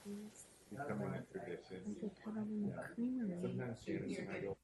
becoming a tradition. Sometimes Janice and I go.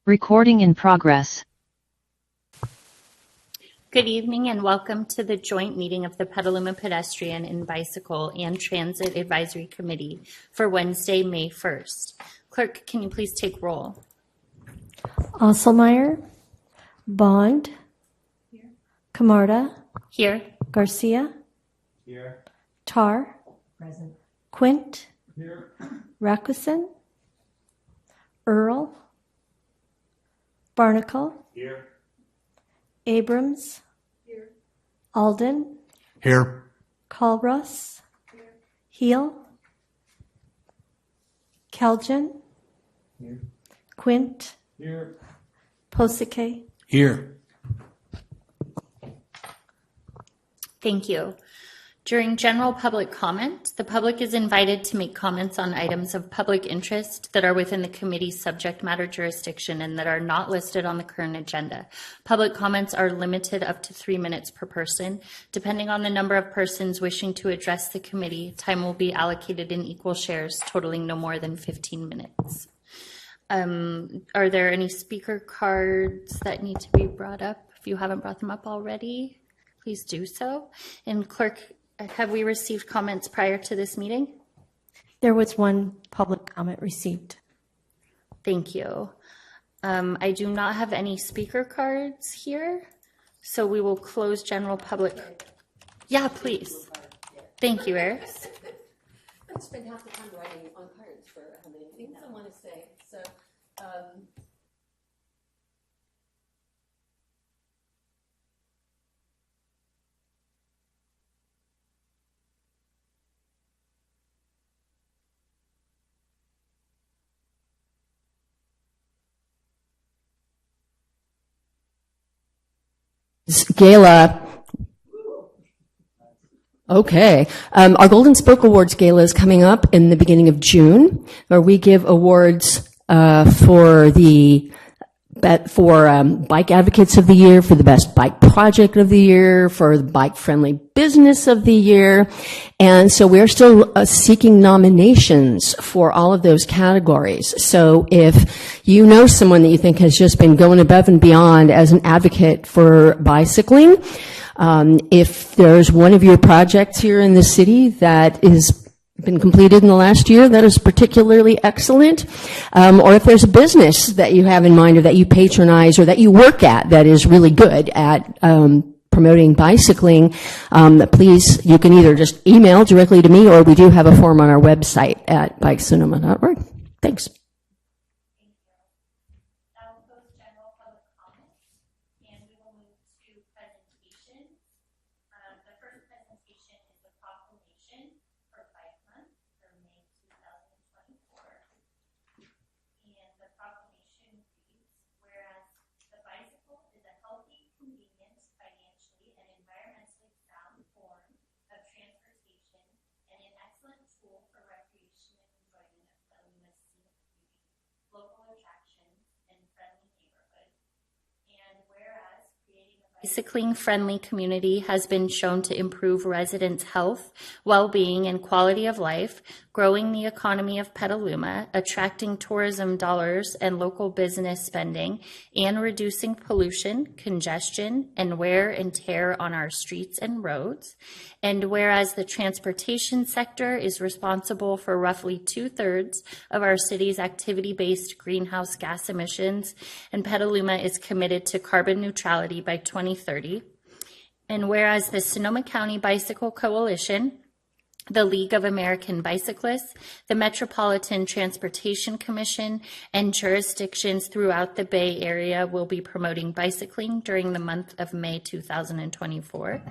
Recording in progress. Good evening and welcome to the joint meeting of the Petaluma Pedestrian and Bicycle and Transit Advisory Committee for Wednesday, May 1st. Clerk, can you please take roll? Osselmeyer, Bond, here. Camarda, here. Garcia, Here. Tar, present. Quint, Here. Rakusen, Earl, Barnacle, Here. Abrams, Here. Alden, Here. Calruss, here. Heel, Kelgen, Here. Quint, Here. Posake, Here. Thank you. During general public comment, the public is invited to make comments on items of public interest that are within the committee's subject matter jurisdiction and that are not listed on the current agenda. Public comments are limited up to 3 minutes per person. Depending on the number of persons wishing to address the committee, time will be allocated in equal shares, totaling no more than 15 minutes. Are there any speaker cards that need to be brought up? If you haven't brought them up already, please do so. And clerk, have we received comments prior to this meeting? there was one public comment received. Thank you. I do not have any speaker cards here, so we will close general public. Yeah, please. Thank you, Eris. I spent half the time writing on cards for how many things I want to say. So, Gala. Okay. Our Golden Spoke Awards Gala is coming up in the beginning of June, where we give awards for Bike Advocates of the Year, for the Best Bike Project of the Year, for the Bike Friendly Business of the Year. And so we're still seeking nominations for all of those categories. So if you know someone that you think has just been going above and beyond as an advocate for bicycling, if there's one of your projects here in the city that is been completed in the last year that is particularly excellent, or if there's a business that you have in mind or that you patronize or that you work at that is really good at promoting bicycling, please, you can either just email directly to me or we do have a form on our website at bikesonoma.org. Thanks. Bicycling-friendly community has been shown to improve residents' health, well-being, and quality of life, growing the economy of Petaluma, attracting tourism dollars and local business spending, and reducing pollution, congestion, and wear and tear on our streets and roads. And whereas the transportation sector is responsible for roughly 2/3 of our city's activity-based greenhouse gas emissions, and Petaluma is committed to carbon neutrality by 2030. And whereas the Sonoma County Bicycle Coalition, the League of American Bicyclists, the Metropolitan Transportation Commission, and jurisdictions throughout the Bay Area will be promoting bicycling during the month of May 2024.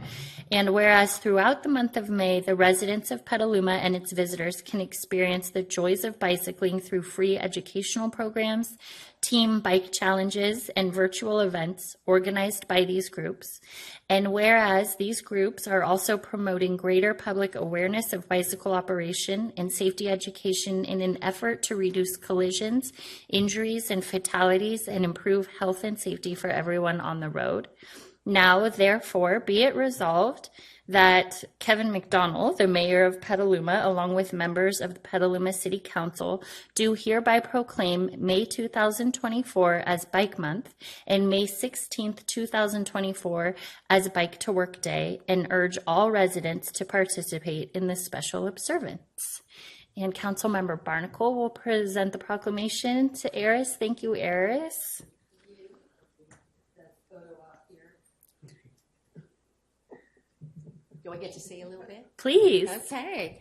And whereas throughout the month of May, the residents of Petaluma and its visitors can experience the joys of bicycling through free educational programs, team bike challenges, and virtual events organized by these groups. And whereas these groups are also promoting greater public awareness of bicycle operation and safety education in an effort to reduce collisions, injuries, and fatalities and improve health and safety for everyone on the road. Now, therefore, be it resolved that Kevin McDonald, the mayor of Petaluma, along with members of the Petaluma City Council, do hereby proclaim May 2024 as Bike Month and May 16th, 2024 as Bike to Work Day, and urge all residents to participate in this special observance. And Councilmember Barnacle will present the proclamation to Eris. Thank you, Eris. do I get to say a little bit? Please. Okay.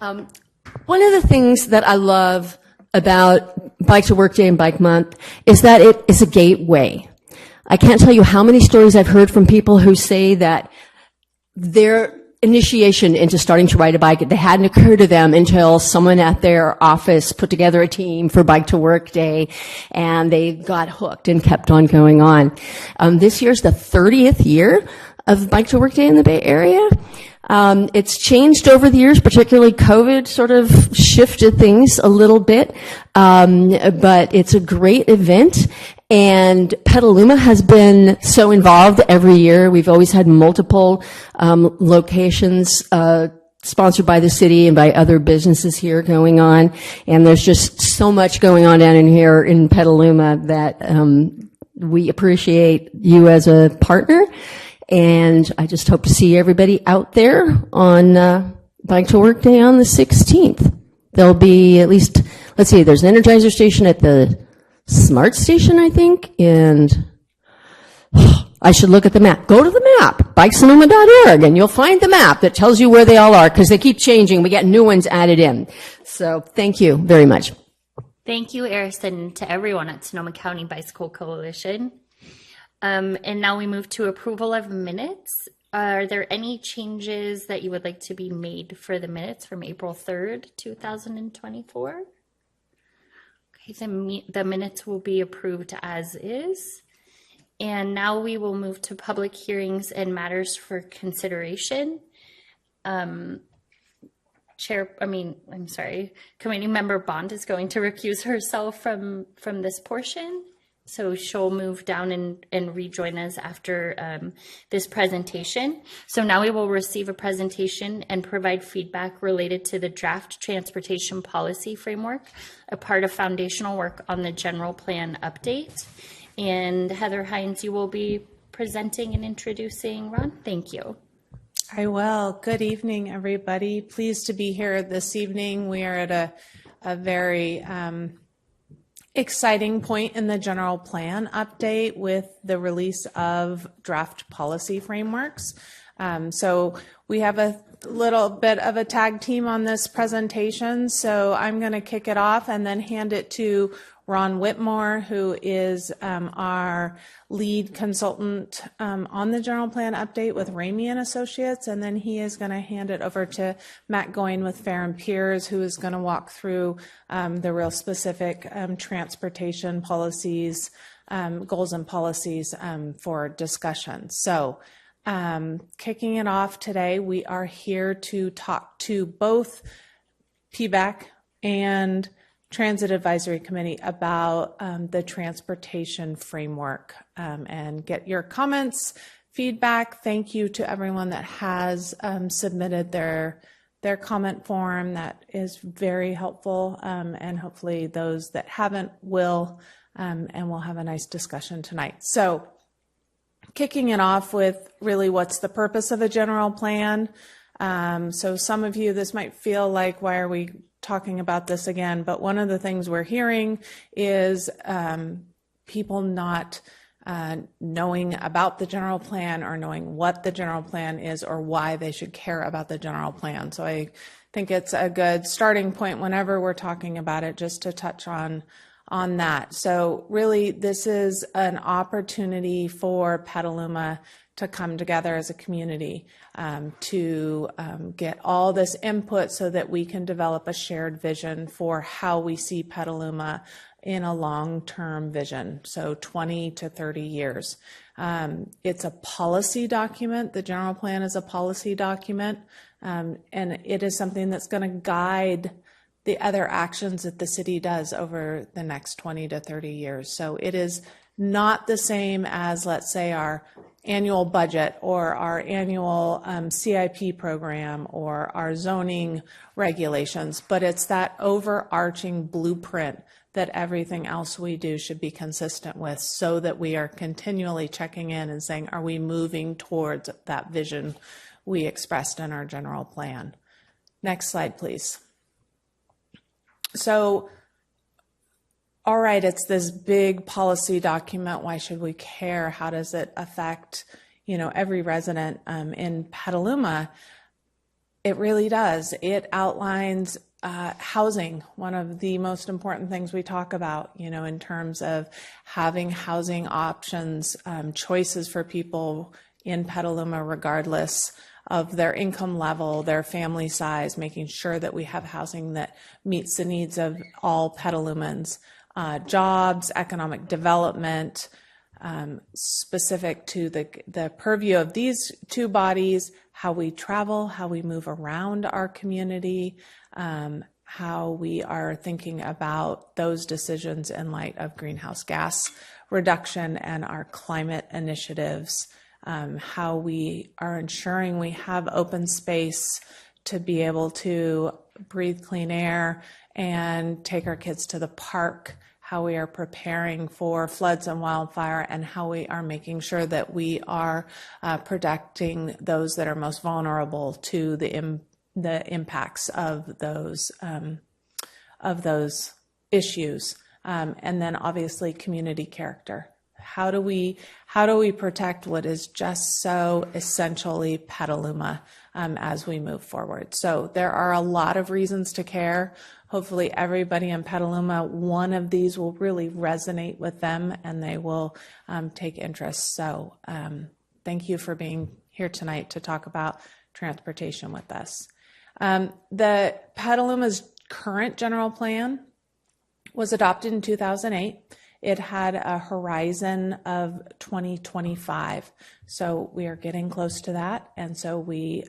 One of the things that I love about Bike to Work Day and Bike Month is that it is a gateway. I can't tell you how many stories I've heard from people who say that initiation into starting to ride a bike. It hadn't occurred to them until someone at their office put together a team for Bike to Work Day, and they got hooked and kept on going on. This year's the 30th year of Bike to Work Day in the Bay Area. It's changed over the years, particularly COVID sort of shifted things a little bit. But it's a great event, and Petaluma has been so involved every year. We've always had multiple, locations, sponsored by the city and by other businesses here going on. And there's just so much going on down in here in Petaluma that, we appreciate you as a partner. And I just hope to see everybody out there on Bike to Work Day on the 16th. There'll be at least, let's see, there's an Energizer station at the Smart Station, I think, and I should look at the map. Go to the map, bikesonoma.org, and you'll find the map that tells you where they all are, because they keep changing. We get new ones added in. So thank you very much. Thank you, Eris, and to everyone at Sonoma County Bicycle Coalition. And now we move to approval of minutes. Are there any changes that you would like to be made for the minutes from April 3rd, 2024? Okay, the minutes will be approved as is. And now we will move to public hearings and matters for consideration. Committee member Bond is going to recuse herself from this portion. So she'll move down and rejoin us after this presentation. So now we will receive a presentation and provide feedback related to the draft transportation policy framework, a part of foundational work on the general plan update. And Heather Hines, you will be presenting and introducing Ron. Thank you. I will. Good evening, everybody. Pleased to be here this evening. We are at a very exciting point in the general plan update with the release of draft policy frameworks. So we have a little bit of a tag team on this presentation. So I'm going to kick it off and then hand it to Ron Whitmore, who is our lead consultant on the general plan update with Ramey and Associates, and then he is going to hand it over to Matt Goyne with Fair and Peers, who is going to walk through the real specific transportation policies, goals and policies for discussion. So kicking it off today, we are here to talk to both PBAC and Transit Advisory Committee about the transportation framework and get your comments, feedback. Thank you to everyone that has submitted their comment form. That is very helpful, and hopefully those that haven't will, and we'll have a nice discussion tonight. So kicking it off with really what's the purpose of a general plan. So some of you, this might feel like, why are we talking about this again? But one of the things we're hearing is people not knowing about the general plan or knowing what the general plan is or why they should care about the general plan. So I think it's a good starting point whenever we're talking about it, just to touch on that. So really, this is an opportunity for Petaluma to come together as a community to get all this input so that we can develop a shared vision for how we see Petaluma in a long-term vision, so 20 to 30 years. It's a policy document. The general plan is a policy document, and it is something that's going to guide the other actions that the city does over the next 20 to 30 years. So it is not the same as, let's say, our annual budget or our annual CIP program or our zoning regulations, but it's that overarching blueprint that everything else we do should be consistent with, so that we are continually checking in and saying, are we moving towards that vision we expressed in our general plan? Next slide, please. So, all right, it's this big policy document. Why should we care? How does it affect, every resident in Petaluma? It really does. It outlines housing, one of the most important things we talk about, in terms of having housing options, choices for people in Petaluma, regardless of their income level, their family size, making sure that we have housing that meets the needs of all Petalumans. Jobs, economic development, specific to the purview of these two bodies, how we travel, how we move around our community, how we are thinking about those decisions in light of greenhouse gas reduction and our climate initiatives, how we are ensuring we have open space to be able to breathe clean air and take our kids to the park, how we are preparing for floods and wildfire, and how we are making sure that we are protecting those that are most vulnerable to the impacts of those issues. And then obviously community character. How do we protect what is just so essentially Petaluma as we move forward? So there are a lot of reasons to care. Hopefully everybody in Petaluma, one of these will really resonate with them and they will take interest. So thank you for being here tonight to talk about transportation with us. The Petaluma's current general plan was adopted in 2008. It had a horizon of 2025. So we are getting close to that. And so we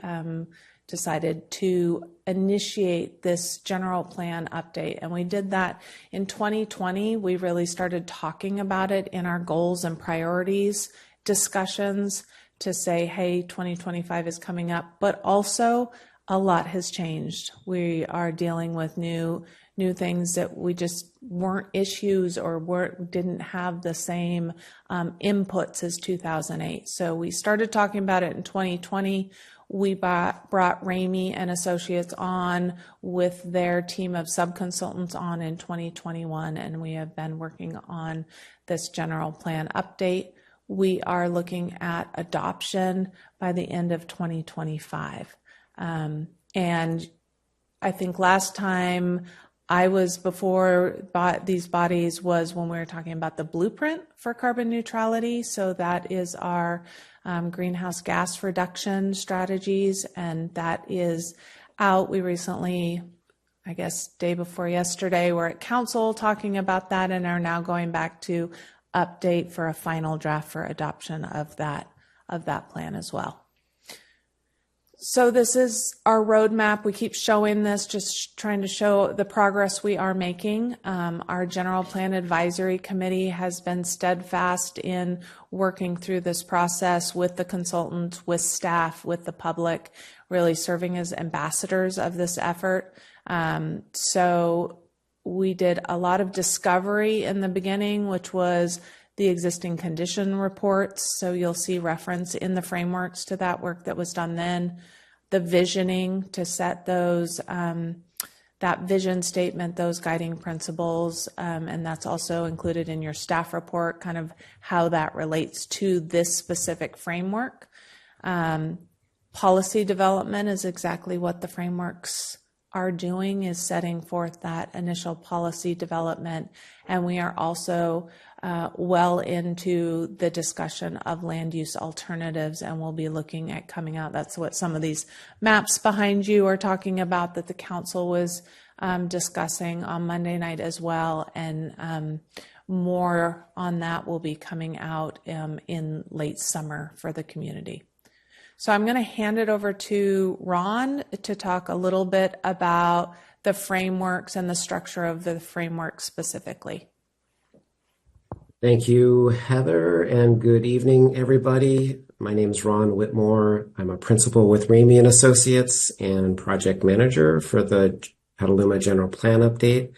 decided to initiate this general plan update. And we did that in 2020. We really started talking about it in our goals and priorities discussions to say, hey, 2025 is coming up, but also a lot has changed. We are dealing with new things that we just weren't issues or didn't have the same inputs as 2008. So we started talking about it in 2020. We brought Ramey and Associates on with their team of subconsultants on in 2021, and we have been working on this general plan update. We are looking at adoption by the end of 2025. And I think last time I was before these bodies was when we were talking about the blueprint for carbon neutrality. So that is our greenhouse gas reduction strategies, and that is out. We recently, I guess day before yesterday, were at council talking about that and are now going back to update for a final draft for adoption of that plan as well. So this is our roadmap. We keep showing this, just trying to show the progress we are making. Our General Plan Advisory Committee has been steadfast in working through this process with the consultants, with staff, with the public, really serving as ambassadors of this effort. So we did a lot of discovery in the beginning, which was the existing condition reports. So you'll see reference in the frameworks to that work that was done then. The visioning to set those, that vision statement, those guiding principles, and that's also included in your staff report, kind of how that relates to this specific framework. Policy development is exactly what the frameworks are doing, is setting forth that initial policy development. And we are also well into the discussion of land use alternatives, and we'll be looking at coming out. That's what some of these maps behind you are talking about that the council was discussing on Monday night as well. And more on that will be coming out in late summer for the community. So I'm going to hand it over to Ron to talk a little bit about the frameworks and the structure of the framework specifically. Thank you, Heather, and good evening, everybody. My name is Ron Whitmore. I'm a principal with Ramey and Associates and project manager for the Petaluma General Plan Update.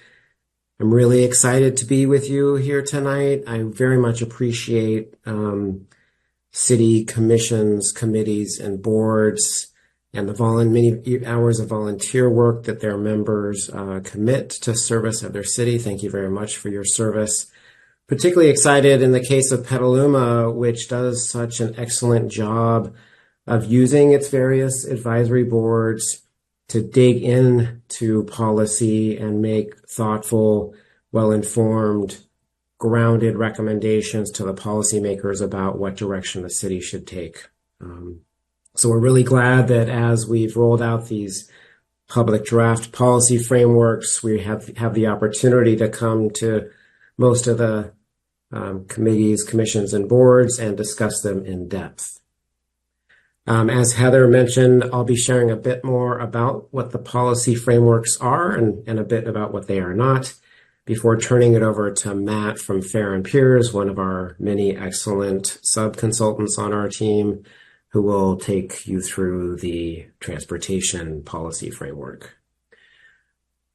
I'm really excited to be with you here tonight. I very much appreciate city commissions, committees, and boards, and the many hours of volunteer work that their members commit to service of their city. Thank you very much for your service. Particularly excited in the case of Petaluma, which does such an excellent job of using its various advisory boards to dig into policy and make thoughtful, well-informed, grounded recommendations to the policymakers about what direction the city should take. So we're really glad that as we've rolled out these public draft policy frameworks, we have the opportunity to come to most of the committees, commissions, and boards and discuss them in depth. As Heather mentioned, I'll be sharing a bit more about what the policy frameworks are and a bit about what they are not before turning it over to Matt from Fair and Peers, one of our many excellent sub-consultants on our team, who will take you through the transportation policy framework.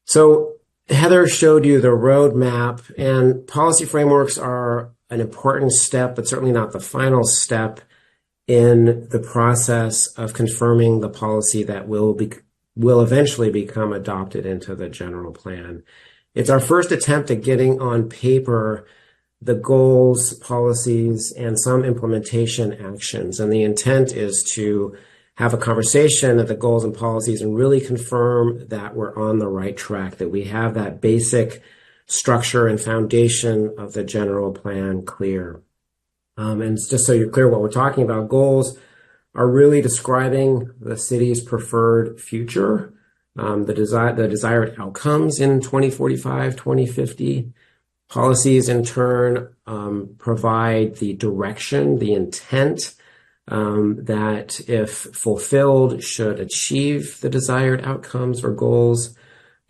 So Heather showed you the roadmap, and policy frameworks are an important step, but certainly not the final step in the process of confirming the policy that will eventually become adopted into the general plan. It's our first attempt at getting on paper the goals, policies, and some implementation actions. And the intent is to have a conversation of the goals and policies and really confirm that we're on the right track, that we have that basic structure and foundation of the general plan clear. And just so you're clear what we're talking about, goals are really describing the city's preferred future, the desired outcomes in 2045, 2050. Policies, in turn, provide the direction, the intent that, if fulfilled, should achieve the desired outcomes or goals.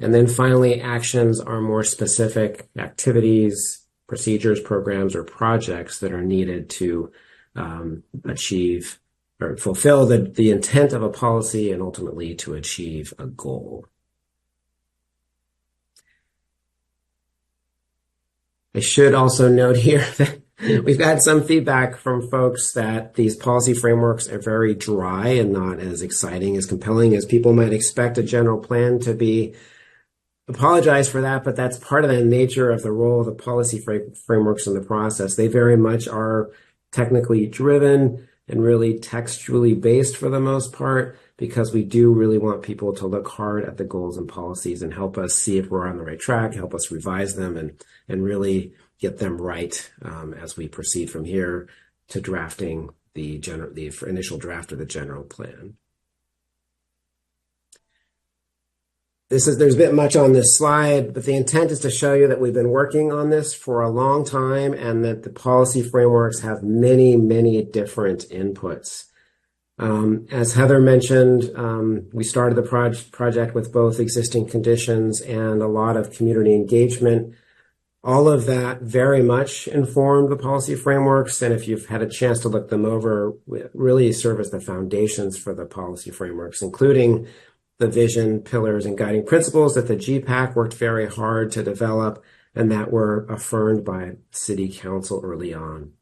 And then finally, actions are more specific activities, procedures, programs, or projects that are needed to achieve or fulfill the intent of a policy and ultimately to achieve a goal. I should also note here that we've had some feedback from folks that these policy frameworks are very dry and not as exciting, as compelling as people might expect a general plan to be. Apologize for that, but that's part of the nature of the role of the policy frameworks in the process. They very much are technically driven and really textually based for the most part, because we do really want people to look hard at the goals and policies and help us see if we're on the right track, help us revise them and really get them right as we proceed from here to drafting the initial draft of the general plan. There's a bit much on this slide, but the intent is to show you that we've been working on this for a long time and that the policy frameworks have many, many different inputs. As Heather mentioned, we started the project with both existing conditions and a lot of community engagement. All of that very much informed the policy frameworks, and if you've had a chance to look them over, really serve as the foundations for the policy frameworks, including the vision, pillars, and guiding principles that the GPAC worked very hard to develop and that were affirmed by City Council early on.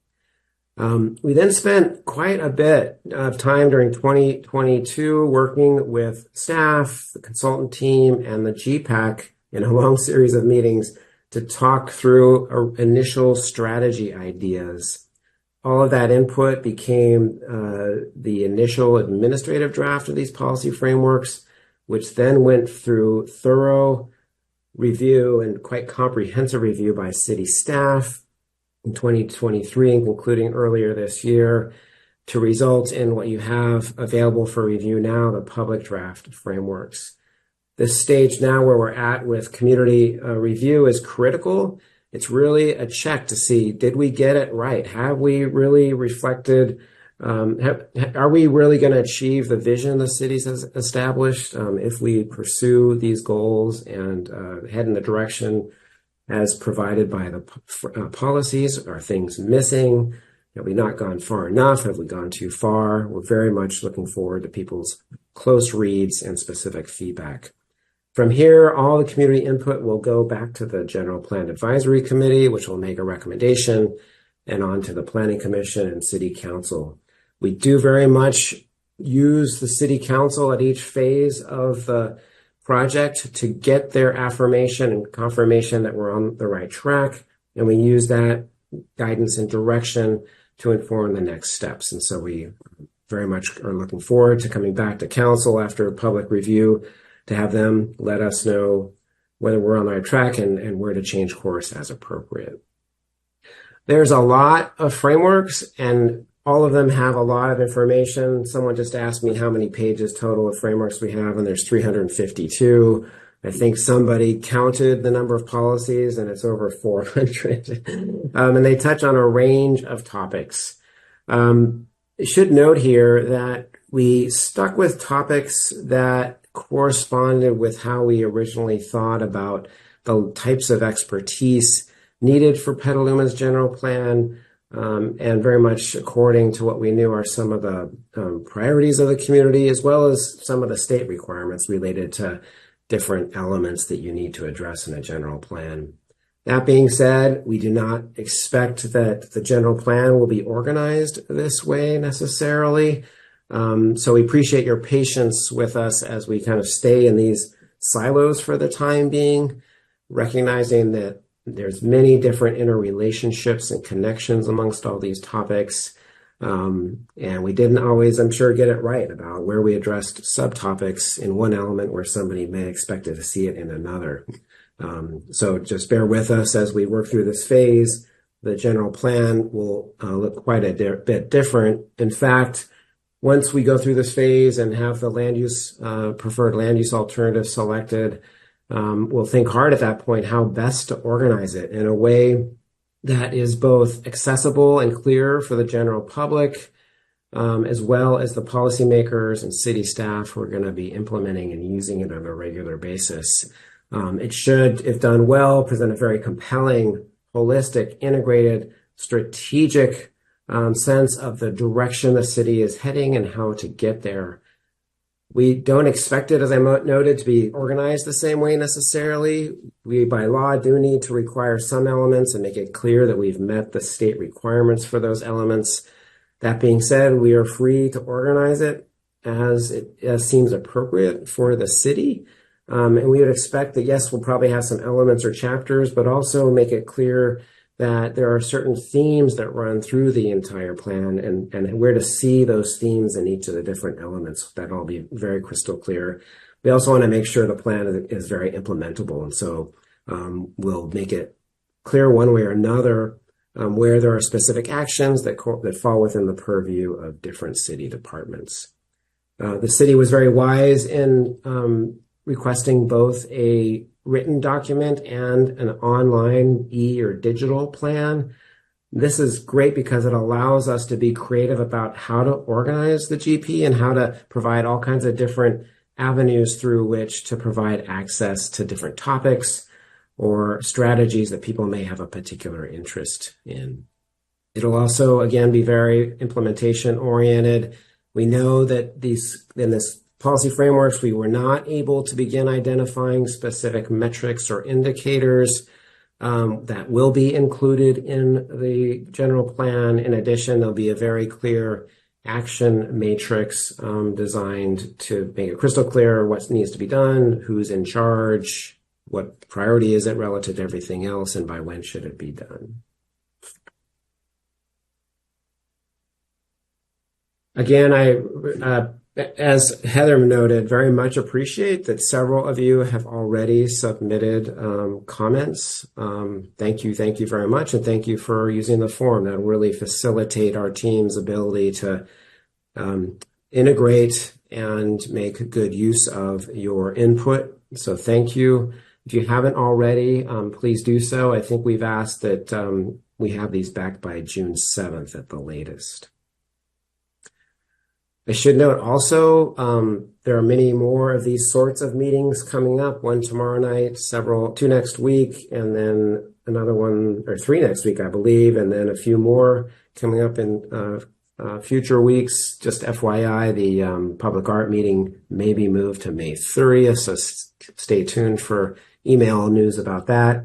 We then spent quite a bit of time during 2022 working with staff, the consultant team, and the GPAC in a long series of meetings to talk through initial strategy ideas. All of that input became the initial administrative draft of these policy frameworks, which then went through thorough review and quite comprehensive review by city staff in 2023 and concluding earlier this year to result in what you have available for review now, the public draft frameworks. This stage now where we're at with community review is critical. It's really a check to see, did we get it right? Have we really reflected, are we really going to achieve the vision the city's has established if we pursue these goals and head in the direction as provided by the policies? Are things missing? Have we not gone far enough? Have we gone too far? We're very much looking forward to people's close reads and specific feedback. From here, all the community input will go back to the General Plan Advisory Committee, which will make a recommendation, and on to the Planning Commission and City Council. We do very much use the City Council at each phase of the project to get their affirmation and confirmation that we're on the right track, and we use that guidance and direction to inform the next steps. And so we very much are looking forward to coming back to Council after public review to have them let us know whether we're on the right track and where to change course as appropriate. There's a lot of frameworks, and All of them have a lot of information. Someone just asked me how many pages total of frameworks we have, and there's 352. I think somebody counted the number of policies, and it's over 400. And they touch on a range of topics. I should note here that we stuck with topics that corresponded with how we originally thought about the types of expertise needed for Petaluma's general plan, and very much according to what we knew are some of the priorities of the community, as well as some of the state requirements related to different elements that you need to address in a general plan. That being said, we do not expect that the general plan will be organized this way necessarily. So we appreciate your patience with us as we kind of stay in these silos for the time being, recognizing that there's many different interrelationships and connections amongst all these topics. And we didn't always, I'm sure, get it right about where we addressed subtopics in one element where somebody may expect to see it in another. So just bear with us as we work through this phase. The general plan will look quite a bit different. In fact, once we go through this phase and have the land use, preferred land use alternative selected, we'll think hard at that point how best to organize it in a way that is both accessible and clear for the general public, as well as the policymakers and city staff who are going to be implementing and using it on a regular basis. It should, if done well, present a very compelling, holistic, integrated, strategic sense of the direction the city is heading and how to get there. We don't expect it, as I noted, to be organized the same way necessarily. We, by law, do need to require some elements and make it clear that we've met the state requirements for those elements. That being said, we are free to organize it as seems appropriate for the city. And we would expect that, yes, we'll probably have some elements or chapters, but also make it clear that there are certain themes that run through the entire plan and where to see those themes in each of the different elements. That'll all be very crystal clear. We also want to make sure the plan is very implementable. And so we'll make it clear one way or another where there are specific actions that fall within the purview of different city departments. The city was very wise in requesting both a written document and an online or digital plan. This is great because it allows us to be creative about how to organize the GP and how to provide all kinds of different avenues through which to provide access to different topics or strategies that people may have a particular interest in. It'll also, again, be very implementation oriented. We know that in this policy frameworks, we were not able to begin identifying specific metrics or indicators that will be included in the general plan. In addition, there'll be a very clear action matrix designed to make it crystal clear what needs to be done, who's in charge, what priority is it relative to everything else, and by when should it be done. Again, as Heather noted, very much appreciate that several of you have already submitted comments. Thank you very much, and thank you for using the forum. That'll really facilitate our team's ability to integrate and make good use of your input. So thank you. If you haven't already, please do so. I think we've asked that we have these back by June 7th at the latest. I should note also, there are many more of these sorts of meetings coming up, one tomorrow night, two next week, and then another one, or 3 next week, I believe, and then a few more coming up in future weeks. Just FYI, the public art meeting may be moved to May 30th, so stay tuned for email news about that.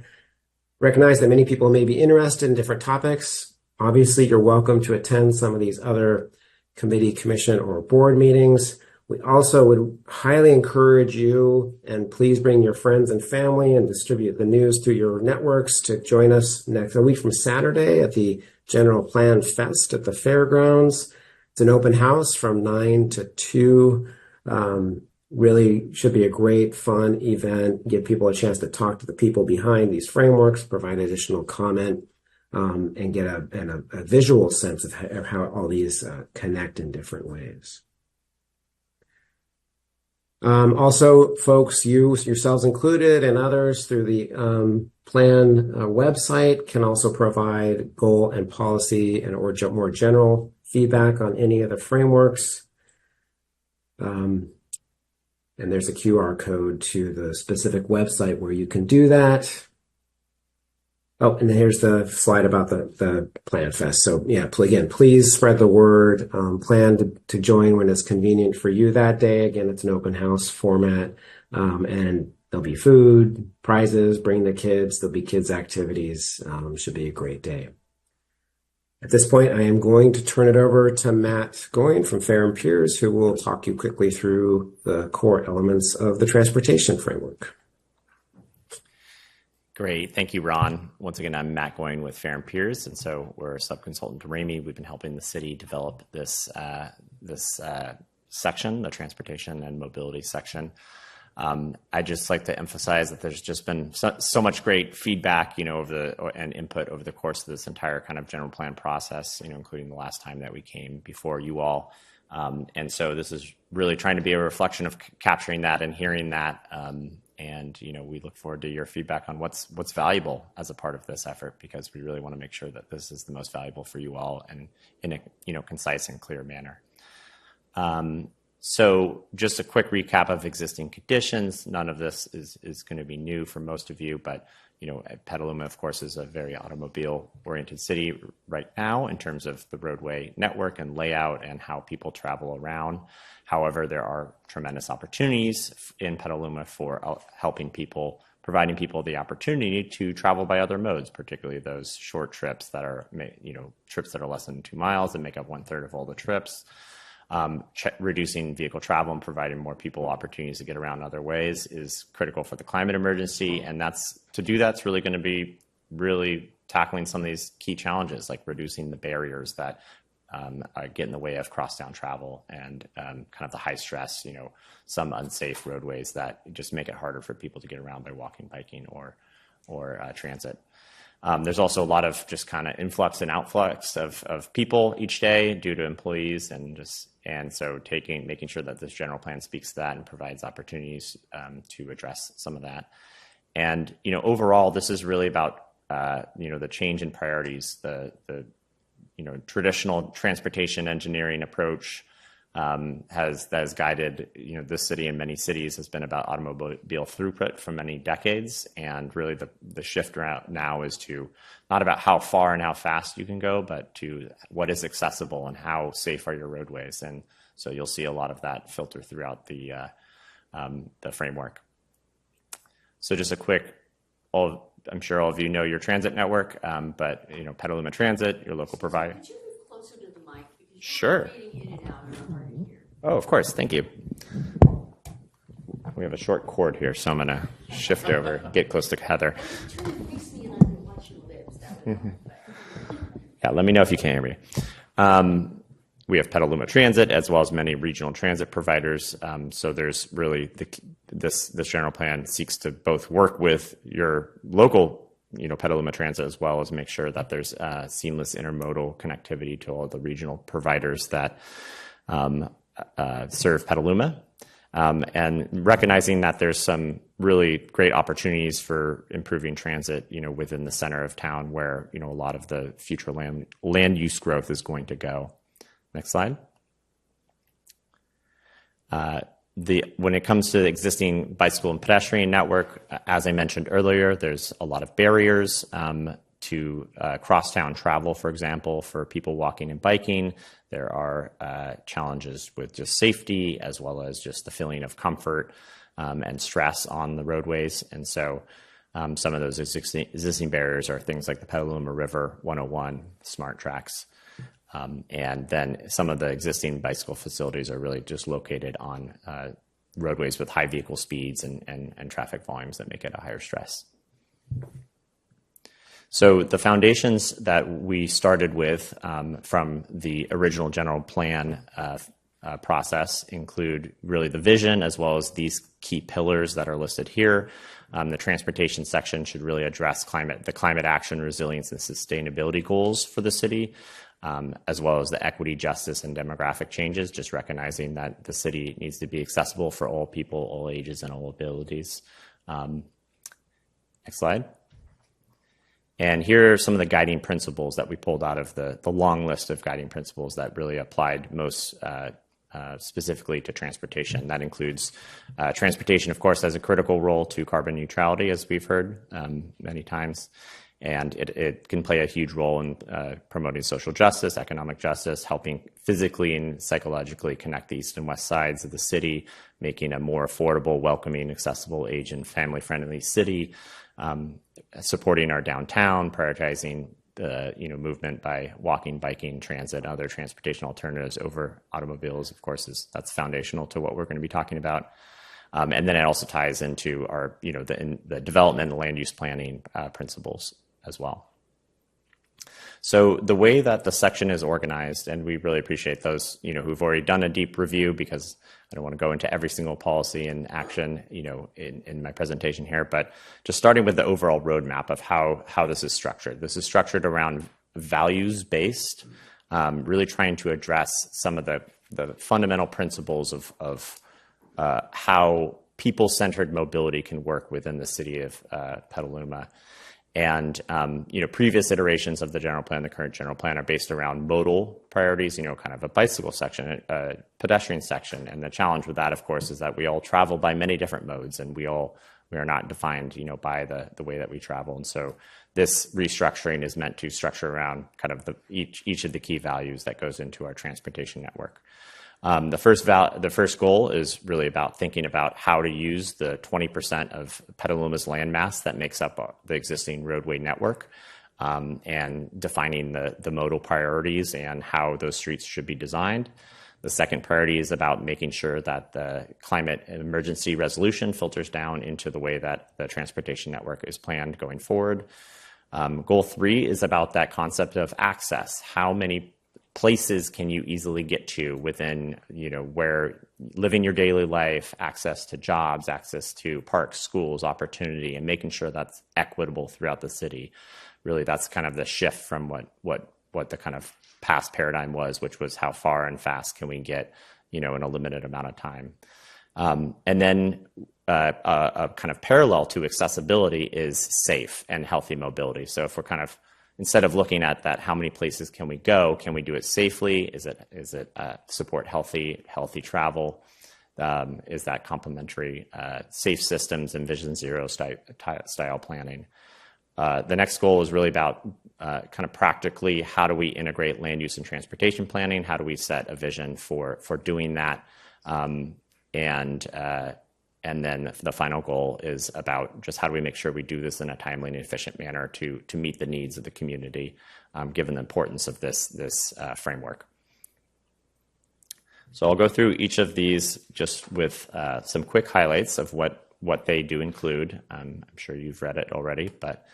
Recognize that many people may be interested in different topics. Obviously, you're welcome to attend some of these other committee, commission, or board meetings. We also would highly encourage you, and please bring your friends and family and distribute the news through your networks to join us next week from Saturday at the General Plan Fest at the fairgrounds. It's an open house from 9 to 2. Really should be a great, fun event. Give people a chance to talk to the people behind these frameworks, provide additional comment. and get a visual sense of how all these connect in different ways. Also, folks, you yourselves included and others through the plan website can also provide goal and policy and or more general feedback on any of the frameworks. And there's a QR code to the specific website where you can do that. Oh, and here's the slide about the Plan Fest. So yeah, again, please spread the word. Plan to join when it's convenient for you that day. Again, it's an open house format, and there'll be food, prizes, bring the kids. There'll be kids activities. Should be a great day. At this point, I am going to turn it over to Matt Goyne from Fair and Peers, who will talk you quickly through the core elements of the transportation framework. Great. Thank you, Ron. Once again, I'm Matt Goyne with Fair and Peers, and so we're a subconsultant to Ramey. We've been helping the city develop this section, the transportation and mobility section. I'd just like to emphasize that there's just been so much great feedback, and input over the course of this entire kind of general plan process, including the last time that we came before you all. And so this is really trying to be a reflection of capturing that and hearing that. And we look forward to your feedback on what's valuable as a part of this effort, because we really want to make sure that this is the most valuable for you all and in a concise and clear manner. So just a quick recap of existing conditions. None of this is going to be new for most of you, but Petaluma, of course, is a very automobile-oriented city right now in terms of the roadway network and layout and how people travel around. However, there are tremendous opportunities in Petaluma for providing people the opportunity to travel by other modes, particularly those short trips that are, trips that are less than 2 miles that make up 1/3 of all the trips. Reducing vehicle travel and providing more people opportunities to get around other ways is critical for the climate emergency. And to do that's really going to be really tackling some of these key challenges, like reducing the barriers that get in the way of crosstown travel and kind of the high stress, some unsafe roadways that just make it harder for people to get around by walking, biking, or transit. There's also a lot of just kind of influx and outflux of people each day due to employees, and so making sure that this general plan speaks to that and provides opportunities to address some of that. And overall, this is really about the change in priorities. The traditional transportation engineering approach that has guided this city and many cities has been about automobile throughput for many decades, and really the shift around now is to not about how far and how fast you can go, but to what is accessible and how safe are your roadways. And so you'll see a lot of that filter throughout the framework. So just a quick, I'm sure all of you know your transit network, but Petaluma Transit, your local provider. Could you move closer to the mic? Because Sure. in and out, it's hard to hear. Oh, of course. Thank you. We have a short cord here, so I'm going to shift over, get close to Heather. Turn and face me and I can watch your lips. That would help. Yeah, let me know if you can't hear me. We have Petaluma Transit as well as many regional transit providers. So there's really this general plan seeks to both work with your local, Petaluma Transit, as well as make sure that there's seamless intermodal connectivity to all the regional providers that serve Petaluma. And recognizing that there's some really great opportunities for improving transit, within the center of town where, a lot of the future land use growth is going to go. Next slide. When it comes to the existing bicycle and pedestrian network, as I mentioned earlier, there's a lot of barriers to crosstown travel, for example, for people walking and biking. There are challenges with just safety, as well as just the feeling of comfort and stress on the roadways. And so some of those existing barriers are things like the Petaluma River 101, smart tracks. And then some of the existing bicycle facilities are really just located on roadways with high vehicle speeds and traffic volumes that make it a higher stress. So the foundations that we started with from the original general plan process include really the vision, as well as these key pillars that are listed here. The transportation section should really address the climate action, resilience, and sustainability goals for the city, as well as the equity, justice, and demographic changes, just recognizing that the city needs to be accessible for all people, all ages, and all abilities. Next slide. And here are some of the guiding principles that we pulled out of the long list of guiding principles that really applied most specifically to transportation. That includes transportation, of course, has a critical role to carbon neutrality, as we've heard many times. And it can play a huge role in promoting social justice, economic justice, helping physically and psychologically connect the east and west sides of the city, making a more affordable, welcoming, accessible, age and family-friendly city, supporting our downtown, prioritizing the movement by walking, biking, transit, and other transportation alternatives over automobiles. Of course, that's foundational to what we're going to be talking about. And then it also ties into our the development and land use planning principles as well. So the way that the section is organized, and we really appreciate those who've already done a deep review, because I don't want to go into every single policy and action in my presentation here, but just starting with the overall roadmap of how this is structured. This is structured around values-based, really trying to address some of the fundamental principles of how people-centered mobility can work within the city of Petaluma. And, previous iterations of the general plan, the current general plan, are based around modal priorities, kind of a bicycle section, a pedestrian section. And the challenge with that, of course, is that we all travel by many different modes, and we are not defined, by the way that we travel. And so this restructuring is meant to structure around kind of each of the key values that goes into our transportation network. The first goal is really about thinking about how to use the 20% of Petaluma's landmass that makes up the existing roadway network, and defining the modal priorities and how those streets should be designed. The second priority is about making sure that the climate emergency resolution filters down into the way that the transportation network is planned going forward. Goal 3 is about that concept of access. How many places can you easily get to within, where living your daily life, access to jobs, access to parks, schools, opportunity, and making sure that's equitable throughout the city. Really, that's kind of the shift from what the kind of past paradigm was, which was how far and fast can we get, in a limited amount of time. And then a kind of parallel to accessibility is safe and healthy mobility. So if we're kind of, instead of looking at that, how many places can we go? Can we do it safely? Is it support healthy travel? Is that complementary safe systems and Vision Zero style planning? The next goal is really about kind of practically how do we integrate land use and transportation planning? How do we set a vision for doing that? And then the final goal is about just how do we make sure we do this in a timely and efficient manner to meet the needs of the community, given the importance of this framework. So I'll go through each of these just with some quick highlights of what they do include. I'm sure you've read it already, but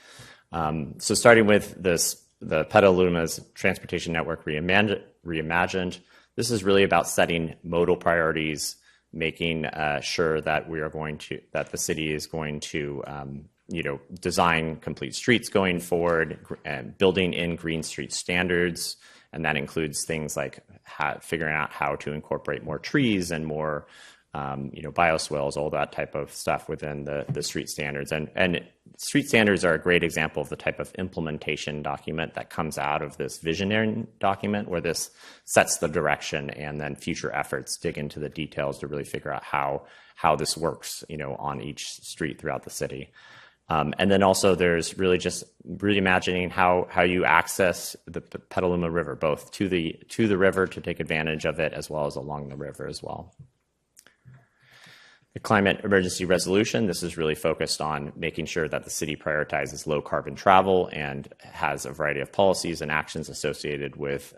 so starting with the Petaluma's Transportation Network Reimagined. This is really about setting modal priorities, making sure that the city is going to, design complete streets going forward, and building in green street standards. And that includes things like figuring out how to incorporate more trees and more, bioswales, all that type of stuff within the street standards. And street standards are a great example of the type of implementation document that comes out of this visionary document, where this sets the direction and then future efforts dig into the details to really figure out how this works, on each street throughout the city. And then also there's really just reimagining how you access the Petaluma River, both to the river to take advantage of it, as well as along the river as well. The climate emergency resolution, this is really focused on making sure that the city prioritizes low carbon travel and has a variety of policies and actions associated with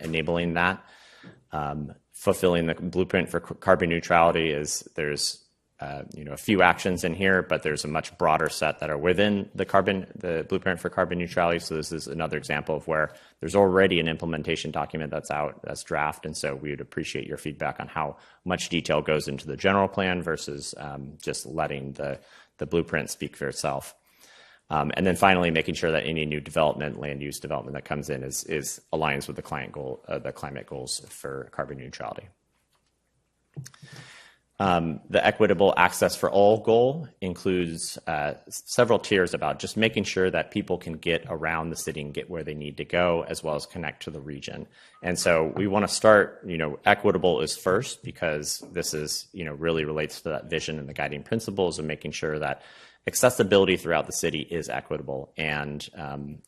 enabling that. Fulfilling the blueprint for carbon neutrality there's a few actions in here, but there's a much broader set that are within the blueprint for carbon neutrality. So this is another example of where there's already an implementation document that's draft. And so we would appreciate your feedback on how much detail goes into the general plan versus just letting the the blueprint speak for itself. And then finally, making sure that any new development, land use development that comes in is aligns with the climate goals for carbon neutrality. The equitable access for all goal includes several tiers about just making sure that people can get around the city and get where they need to go, as well as connect to the region. And so we want to start, equitable is first, because this is, really relates to that vision and the guiding principles of making sure that accessibility throughout the city is equitable, and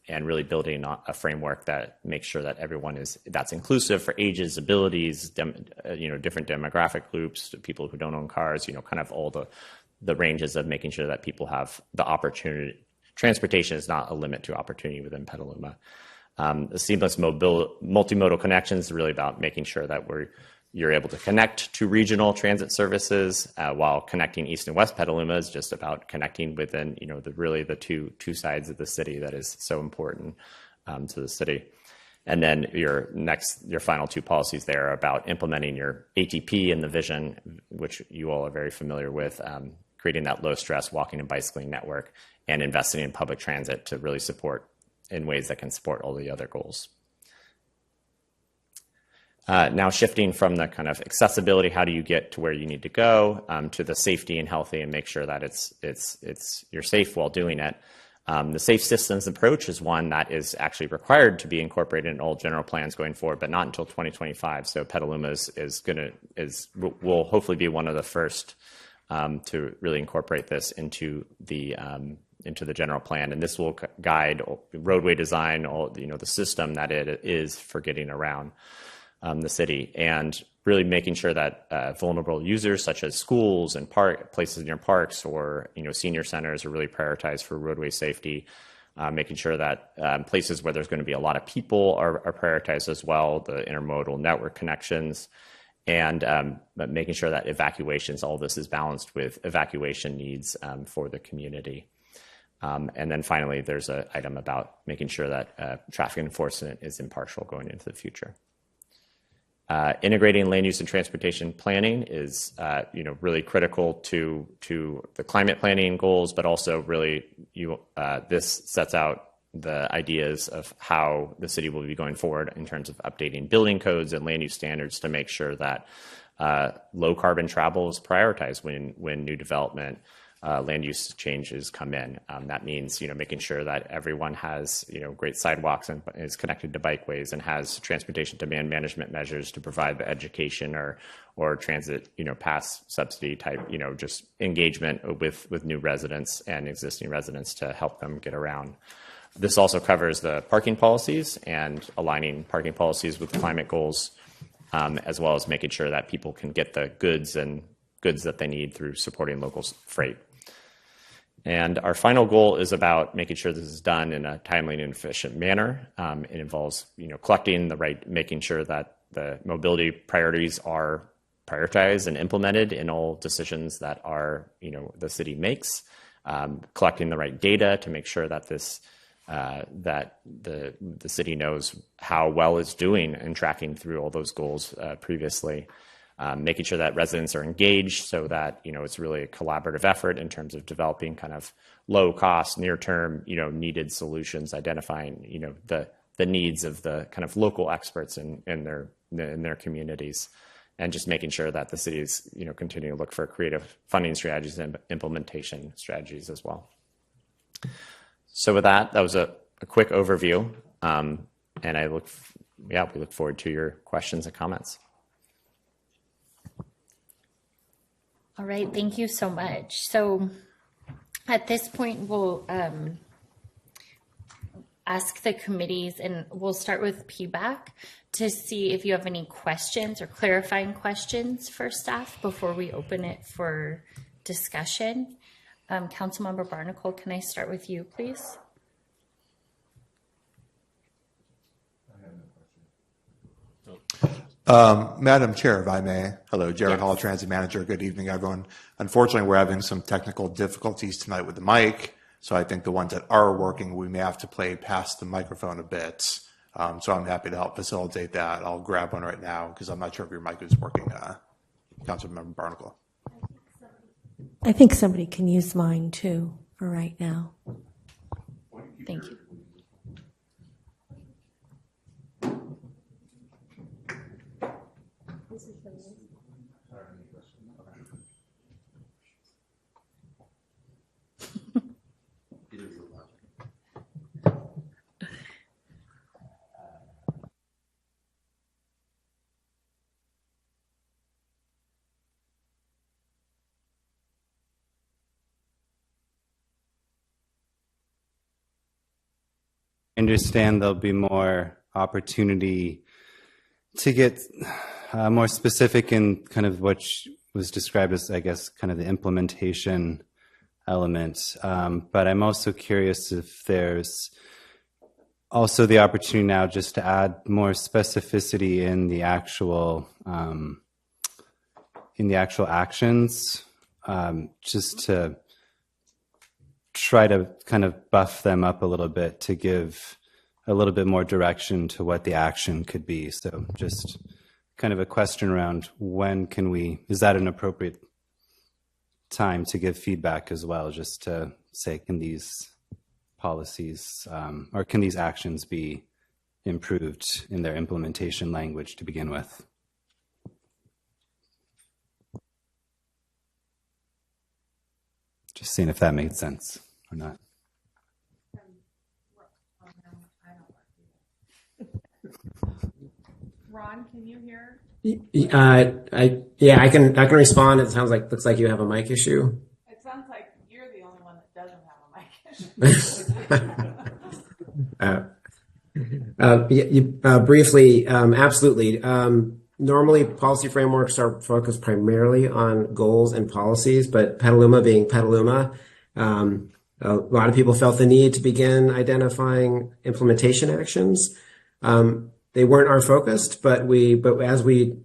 really building a framework that makes sure that everyone that's inclusive for ages, abilities, different demographic groups, people who don't own cars, kind of all the ranges of making sure that people have the opportunity. Transportation is not a limit to opportunity within Petaluma. The seamless multimodal connections is really about making sure that you're able to connect to regional transit services, while connecting East and West Petaluma is just about connecting within, the two sides of the city that is so important to the city. And then your final two policies there are about implementing your ATP and the vision, which you all are very familiar with, creating that low stress walking and bicycling network, and investing in public transit to really support in ways that can support all the other goals. Now shifting from the kind of accessibility, how do you get to where you need to go, to the safety and healthy, and make sure that you're safe while doing it. The safe systems approach is one that is actually required to be incorporated in all general plans going forward, but not until 2025. So Petaluma will hopefully be one of the first to really incorporate this into the general plan, and this will guide roadway design, the system that it is for getting around the city, and really making sure that vulnerable users such as schools and places near parks or senior centers are really prioritized for roadway safety. Making sure that places where there's going to be a lot of people are prioritized as well, the intermodal network connections, and making sure that evacuations, all this is balanced with evacuation needs for the community. And then finally, there's an item about making sure that traffic enforcement is impartial going into the future. Integrating land use and transportation planning is, really critical to the climate planning goals, but also really this sets out the ideas of how the city will be going forward in terms of updating building codes and land use standards to make sure that low carbon travel is prioritized when new development land use changes come in. That means, making sure that everyone has, great sidewalks and is connected to bikeways and has transportation demand management measures to provide the education or transit, pass subsidy type, just engagement with new residents and existing residents to help them get around. This also covers the parking policies and aligning parking policies with climate goals, as well as making sure that people can get the goods that they need through supporting local freight. And our final goal is about making sure this is done in a timely and efficient manner. It involves, collecting making sure that the mobility priorities are prioritized and implemented in all decisions that the city makes. Collecting the right data to make sure that that the city knows how well it's doing and tracking through all those goals previously. Making sure that residents are engaged so that, it's really a collaborative effort in terms of developing kind of low cost, near term, needed solutions, identifying, the needs of the kind of local experts in their communities, and just making sure that the cities, continue to look for creative funding strategies and implementation strategies as well. So with that was a quick overview. And we look forward to your questions and comments. All right, thank you so much. So at this point, we'll ask the committees, and we'll start with PBAC to see if you have any questions or clarifying questions for staff before we open it for discussion. Councilmember Barnacle, can I start with you, please? Madam Chair, if I may. Hello, Jared Hall, Transit Manager. Good evening, everyone. Unfortunately, we're having some technical difficulties tonight with the mic, so I think the ones that are working, we may have to play past the microphone a bit. So I'm happy to help facilitate that. I'll grab one right now because I'm not sure if your mic is working, Councilmember Barnacle. I think somebody can use mine too for right now. Thank you. Understand there'll be more opportunity to get more specific in kind of what was described as, I guess, kind of the implementation element. But I'm also curious if there's also the opportunity now just to add more specificity in the actual actions, just to try to kind of buff them up a little bit to give a little bit more direction to what the action could be. So just kind of a question around when can we, is that an appropriate time to give feedback as well, just to say, can these policies or can these actions be improved in their implementation language to begin with? Just seeing if that made sense or not. Ron, can you hear? I can respond. It looks like you have a mic issue. It sounds like you're the only one that doesn't have a mic issue. Briefly, absolutely. Normally, policy frameworks are focused primarily on goals and policies, but Petaluma being Petaluma, a lot of people felt the need to begin identifying implementation actions. They weren't our focused, but as we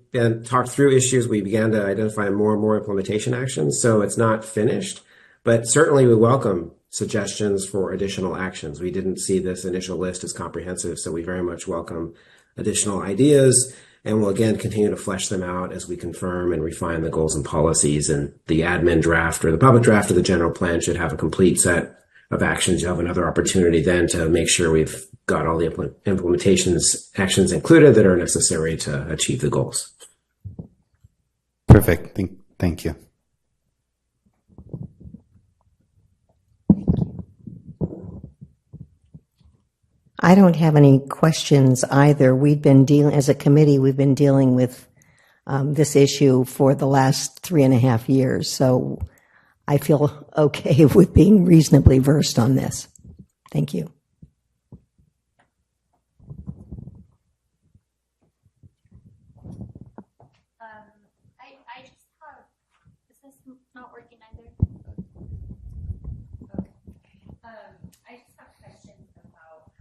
talked through issues, we began to identify more and more implementation actions. So it's not finished, but certainly we welcome suggestions for additional actions. We didn't see this initial list as comprehensive, so we very much welcome additional ideas, and we'll again continue to flesh them out as we confirm and refine the goals and policies. And the admin draft or the public draft of the general plan should have a complete set of actions. You'll have another opportunity then to make sure we've got all the implementations actions included that are necessary to achieve the goals. Perfect. Thank you. I don't have any questions either. We've been dealing, as a committee, we've been dealing with this issue for the last 3.5 years. So I feel okay with being reasonably versed on this. Thank you. I just have, is this not working either? Okay. I just have questions about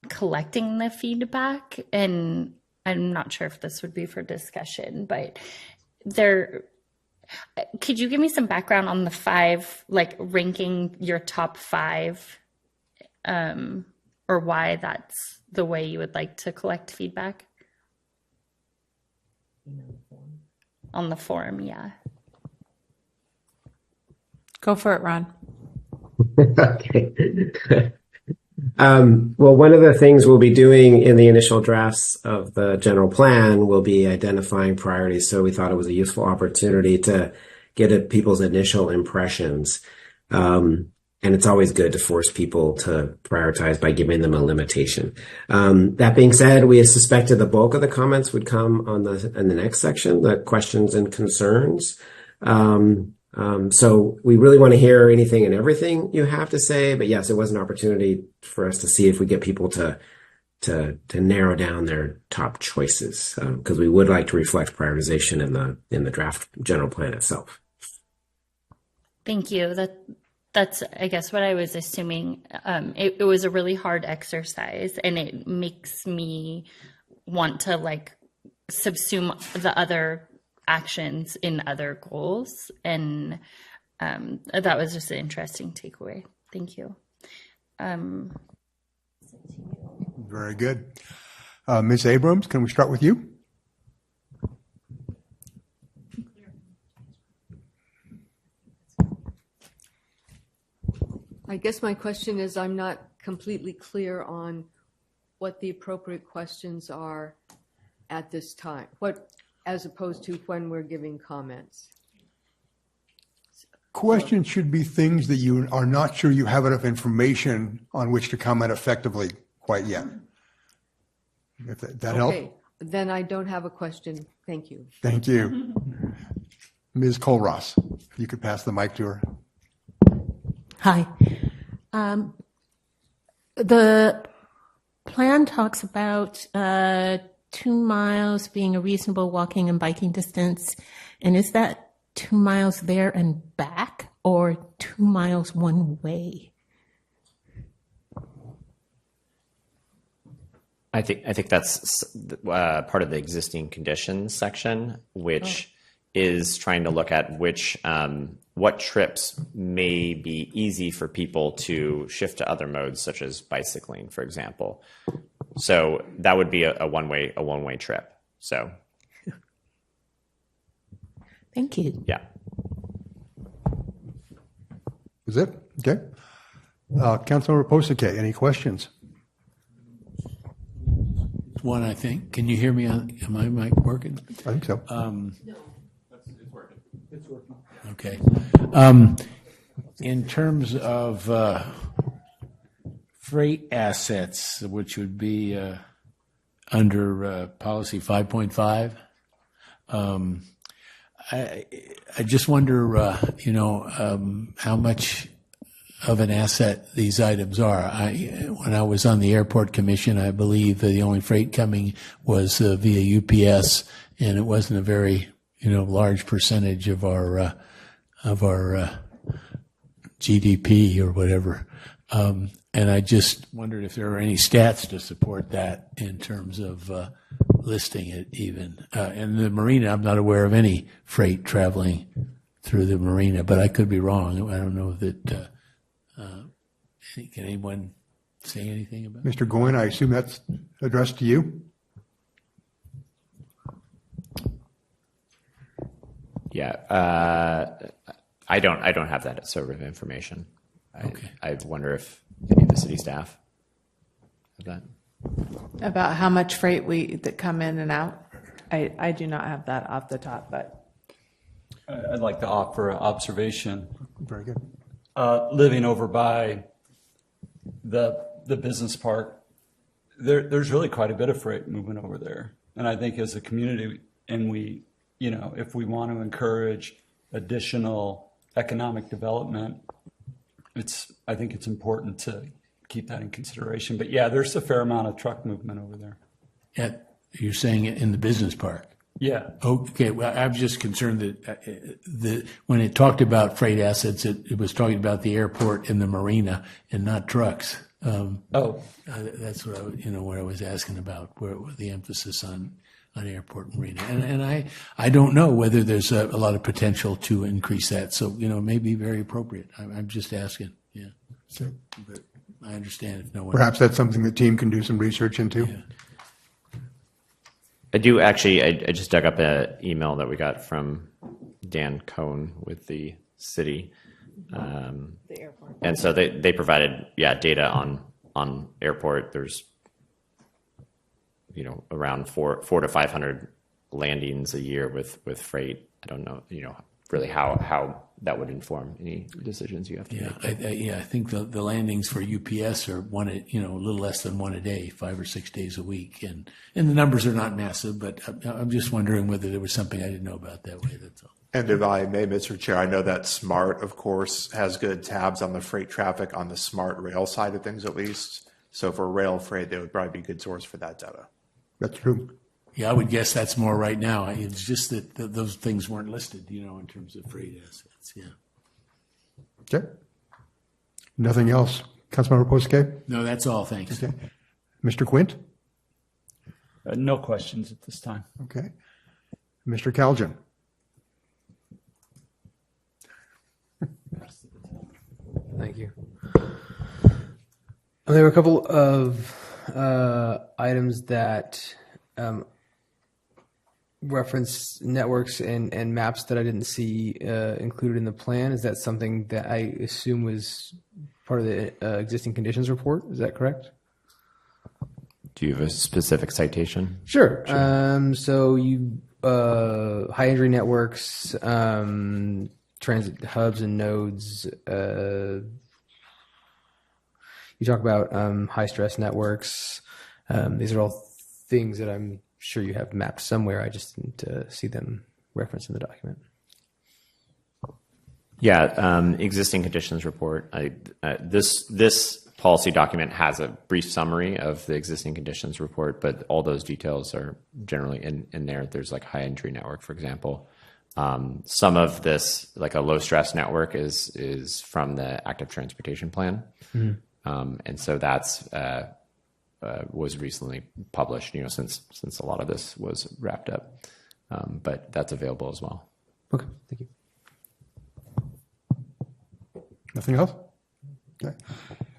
collecting the feedback, and I'm not sure if this would be for discussion, but could you give me some background on the 5, like ranking your top 5, or why that's the way you would like to collect feedback? On the form, yeah. Go for it, Ron. Okay. Well, one of the things we'll be doing in the initial drafts of the general plan will be identifying priorities. So we thought it was a useful opportunity to get at people's initial impressions. And it's always good to force people to prioritize by giving them a limitation. That being said, we suspected the bulk of the comments would come in the next section, the questions and concerns. So we really want to hear anything and everything you have to say, but yes, it was an opportunity for us to see if we get people to narrow down their top choices, because we would like to reflect prioritization in the draft general plan itself. Thank you. That's, I guess, what I was assuming. It was a really hard exercise, and it makes me want to subsume the other actions in other goals, and that was just an interesting takeaway. Thank you. Very good. Ms. Abrams, can we start with you? guess my question is, I'm not completely clear on what the appropriate questions are at this time, as opposed to when we're giving comments. Questions should be things that you are not sure you have enough information on which to comment effectively quite yet. If that helps. Okay, then I don't have a question. Thank you. Thank you. Ms. Colross, if you could pass the mic to her. Hi. The plan talks about 2 miles being a reasonable walking and biking distance. And is that 2 miles there and back, or 2 miles one way? I think that's part of the existing conditions section, which is trying to look at what trips may be easy for people to shift to other modes, such as bicycling, for example. So that would be a one-way trip. So, thank you. Yeah. Is it? Okay. Councilmember Posake, any questions? One, I think. Can you hear me? Am my mic working? I think so. No. It's working. It's working. Okay. In terms of freight assets, which would be under policy 5.5, I just wonder, how much of an asset these items are. When I was on the airport commission, I believe the only freight coming was via UPS, and it wasn't a very, large percentage of our GDP or whatever. And I just wondered if there are any stats to support that in terms of listing it even. And the marina, I'm not aware of any freight traveling through the marina, but I could be wrong. I don't know that. Can anyone say anything about it? Mr. Goin, I assume that's addressed to you? Yeah, I don't have that sort of information. I wonder if any of the city staff have that. About how much freight that come in and out? I do not have that off the top, but. I'd like to offer an observation. Very good. Living over by the business park, there's really quite a bit of freight moving over there. And I think as a community, and we, if we want to encourage additional economic development, I think it's important to keep that in consideration. But yeah, there's a fair amount of truck movement over there. You're saying it in the business park? Yeah. Okay. Well, I'm just concerned that when it talked about freight assets, it was talking about the airport and the marina and not trucks. That's what what I was asking about, where the emphasis on airport and marina. And I don't know whether there's a lot of potential to increase that. So, it may be very appropriate. I'm just asking. Yeah. Okay. But I understand if no one. Perhaps that's something the team can do some research into. Yeah. I do actually, I just dug up an email that we got from Dan Cohn with the city. The airport. And so they provided, data on airport. There's, around 400 to 500 landings a year with freight. I don't know, really how that would inform any decisions you have to make. I think the landings for UPS are a little less than one a day, 5 or 6 days a week, and the numbers are not massive. But I'm just wondering whether there was something I didn't know about that way. That's all. And if I may, Mr. Chair, I know that SMART, of course, has good tabs on the freight traffic on the SMART rail side of things, at least. So for rail freight, they would probably be a good source for that data. That's true. Yeah, I would guess that's more right now. It's just that those things weren't listed, in terms of freight assets. Yeah. Okay. Nothing else. Councilmember Posake? No, that's all. Thanks. Okay. Mr. Quint? No questions at this time. Okay. Mr. Calgin? Thank you. There were a couple of items that reference networks and maps that I didn't see included in the plan. Is that something that I assume was part of the existing conditions report. Is that correct? Do you have a specific citation? Sure. So you high entry networks, transit hubs and nodes. You talk about high stress networks. These are all things that I'm sure you have mapped somewhere. I just didn't see them referenced in the document. Yeah, existing conditions report. This policy document has a brief summary of the existing conditions report, but all those details are generally in there. There's like high entry network, for example. Some of this, like a low stress network, is from the active transportation plan, and so that's was recently published. Since a lot of this was wrapped up, but that's available as well. Okay, thank you. Nothing else? Okay.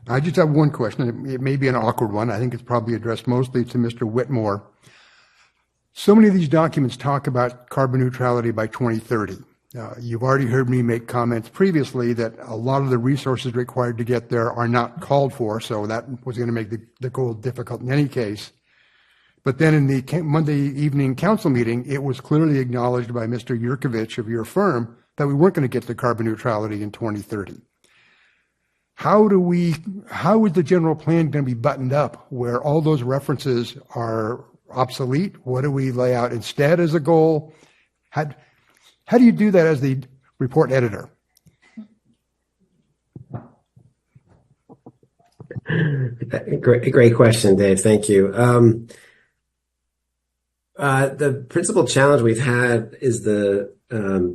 I just have one question. It may be an awkward one. I think it's probably addressed mostly to Mr. Whitmore. So many of these documents talk about carbon neutrality by 2030. You've already heard me make comments previously that a lot of the resources required to get there are not called for, so that was going to make the goal difficult in any case. But then in the Monday evening council meeting, it was clearly acknowledged by Mr. Yurkovich of your firm that we weren't going to get to carbon neutrality in 2030. How is the general plan going to be buttoned up where all those references are obsolete? What do we lay out instead as a goal? How do you do that as the report editor? Great question, Dave. Thank you. The principal challenge we've had is the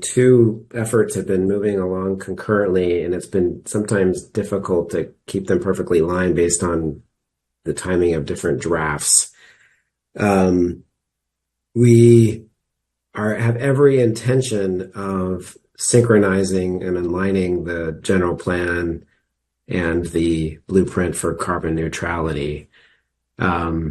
two efforts have been moving along concurrently, and it's been sometimes difficult to keep them perfectly aligned based on the timing of different drafts. We have every intention of synchronizing and aligning the general plan and the blueprint for carbon neutrality. The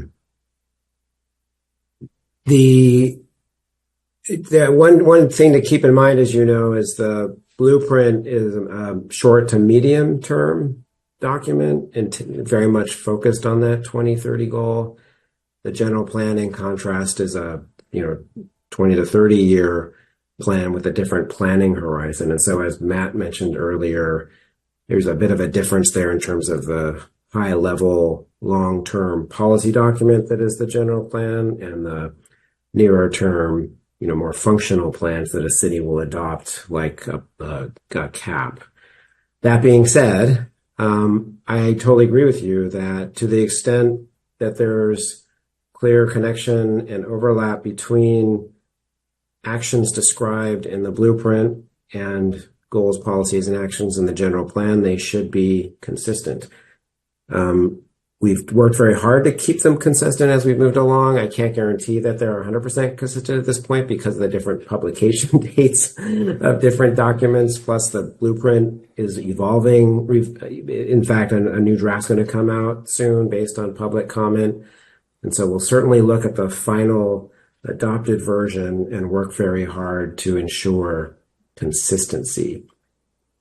one thing to keep in mind, as you know, is the blueprint is a short to medium term document and very much focused on that 2030 goal. The general plan, in contrast, is a 20 to 30 year plan with a different planning horizon. And so, as Matt mentioned earlier, there's a bit of a difference there in terms of the high level long term policy document that is the general plan and the nearer term, more functional plans that a city will adopt, like a CAP. That being said, I totally agree with you that to the extent that there's clear connection and overlap between actions described in the blueprint and goals, policies, and actions in the general plan, they should be consistent. We've worked very hard to keep them consistent as we've moved along. I can't guarantee that they're 100% consistent at this point because of the different publication dates of different documents, plus the blueprint is evolving. In fact, a new draft's going to come out soon based on public comment. And so we'll certainly look at the final adopted version and work very hard to ensure consistency.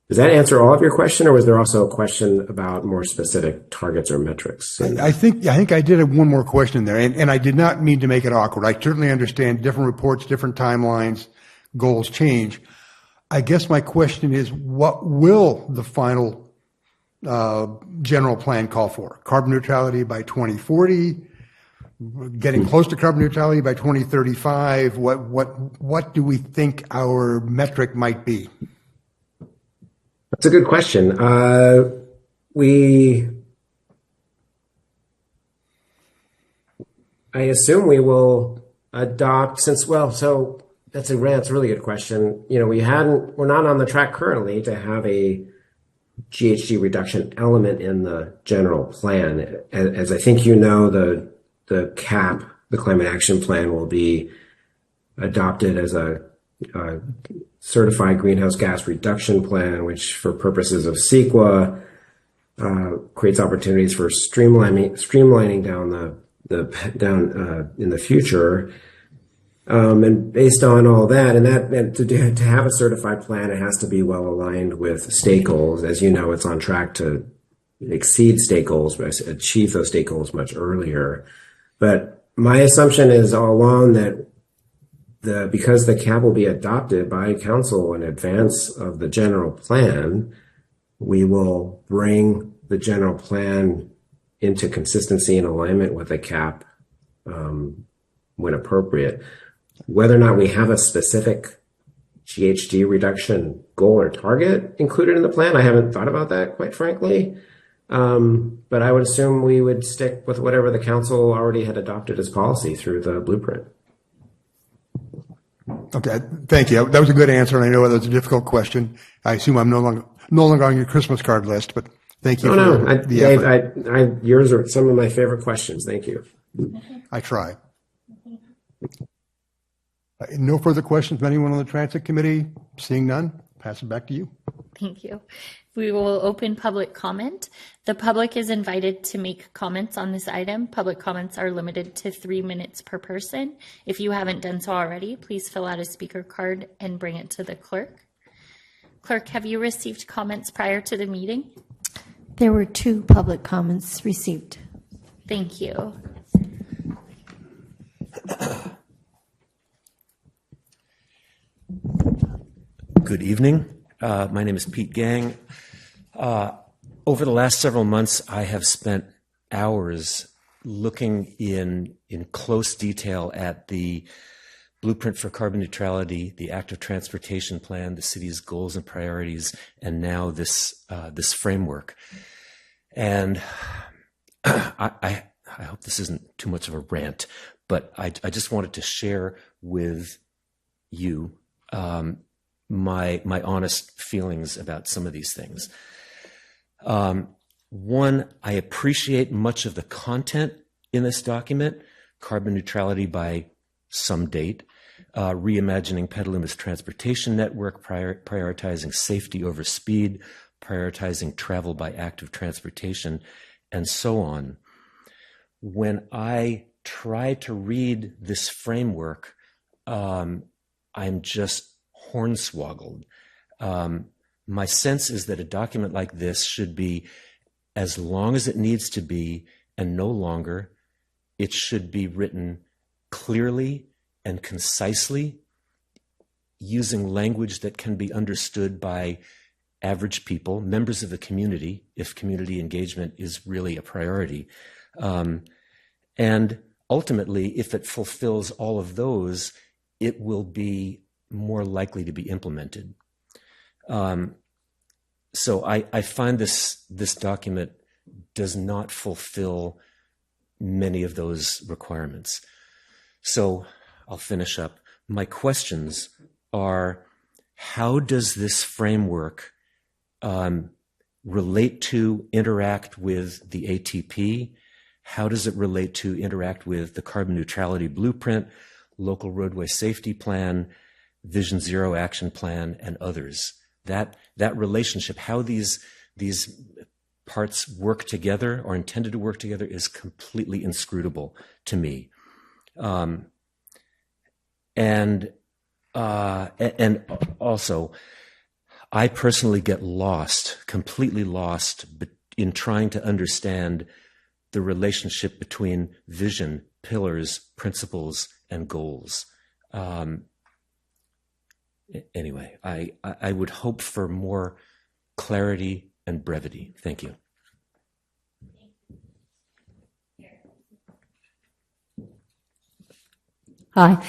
Does that answer all of your question, or was there also a question about more specific targets or metrics? I think I did have one more question there, and I did not mean to make it awkward. I certainly understand different reports, different timelines, goals change. I guess my question is, what will the final general plan call for? Carbon neutrality by 2040? Getting close to carbon neutrality by 2035? What do we think our metric might be? That's a good question. I assume we will adopt so that's a really good question. We're not on the track currently to have a GHG reduction element in the general plan. As I think the CAP, the Climate Action Plan, will be adopted as a certified greenhouse gas reduction plan, which for purposes of CEQA creates opportunities for streamlining down in the future. And based on all that, and to have a certified plan, it has to be well aligned with state goals. As you know, it's on track to exceed state goals, but achieve those state goals much earlier. But my assumption is all along that because the cap will be adopted by council in advance of the general plan, we will bring the general plan into consistency and alignment with the cap when appropriate. Whether or not we have a specific GHG reduction goal or target included in the plan, I haven't thought about that, quite frankly. But I would assume we would stick with whatever the council already had adopted as policy through the blueprint. Okay, thank you. That was a good answer, and I know that was a difficult question. I assume I'm no longer on your Christmas card list, but thank you for the effort. Yours are some of my favorite questions. Thank you. I try. No further questions from anyone on the Transit Committee? Seeing none, pass it back to you. Thank you. We will open public comment. The public is invited to make comments on this item. Public comments are limited to 3 minutes per person. If you haven't done so already, please fill out a speaker card and bring it to the clerk. Clerk, have you received comments prior to the meeting? There were 2 public comments received. Thank you. Good evening. My name is Pete Gang. Over the last several months, I have spent hours looking in close detail at the Blueprint for Carbon Neutrality, the Active Transportation Plan, the city's goals and priorities, and now this framework. And I hope this isn't too much of a rant, but I just wanted to share with you my honest feelings about some of these things. One, I appreciate much of the content in this document: carbon neutrality by some date, reimagining Petaluma's transportation network, prioritizing safety over speed, prioritizing travel by active transportation, and so on. When I try to read this framework, I'm just hornswoggled. My sense is that a document like this should be as long as it needs to be and no longer. It should be written clearly and concisely, using language that can be understood by average people, members of the community, if community engagement is really a priority. And ultimately, if it fulfills all of those, it will be more likely to be implemented. So I find this document does not fulfill many of those requirements. So I'll finish up. My questions are, how does this framework relate to, interact with the ATP? How does it relate to, interact with the Carbon Neutrality Blueprint, Local Roadway Safety Plan, Vision Zero Action Plan, and others? That relationship, how these parts work together or intended to work together, is completely inscrutable to me. And also, I personally get lost, completely lost, in trying to understand the relationship between vision, pillars, principles, and goals. Anyway, I would hope for more clarity and brevity. Thank you. Hi.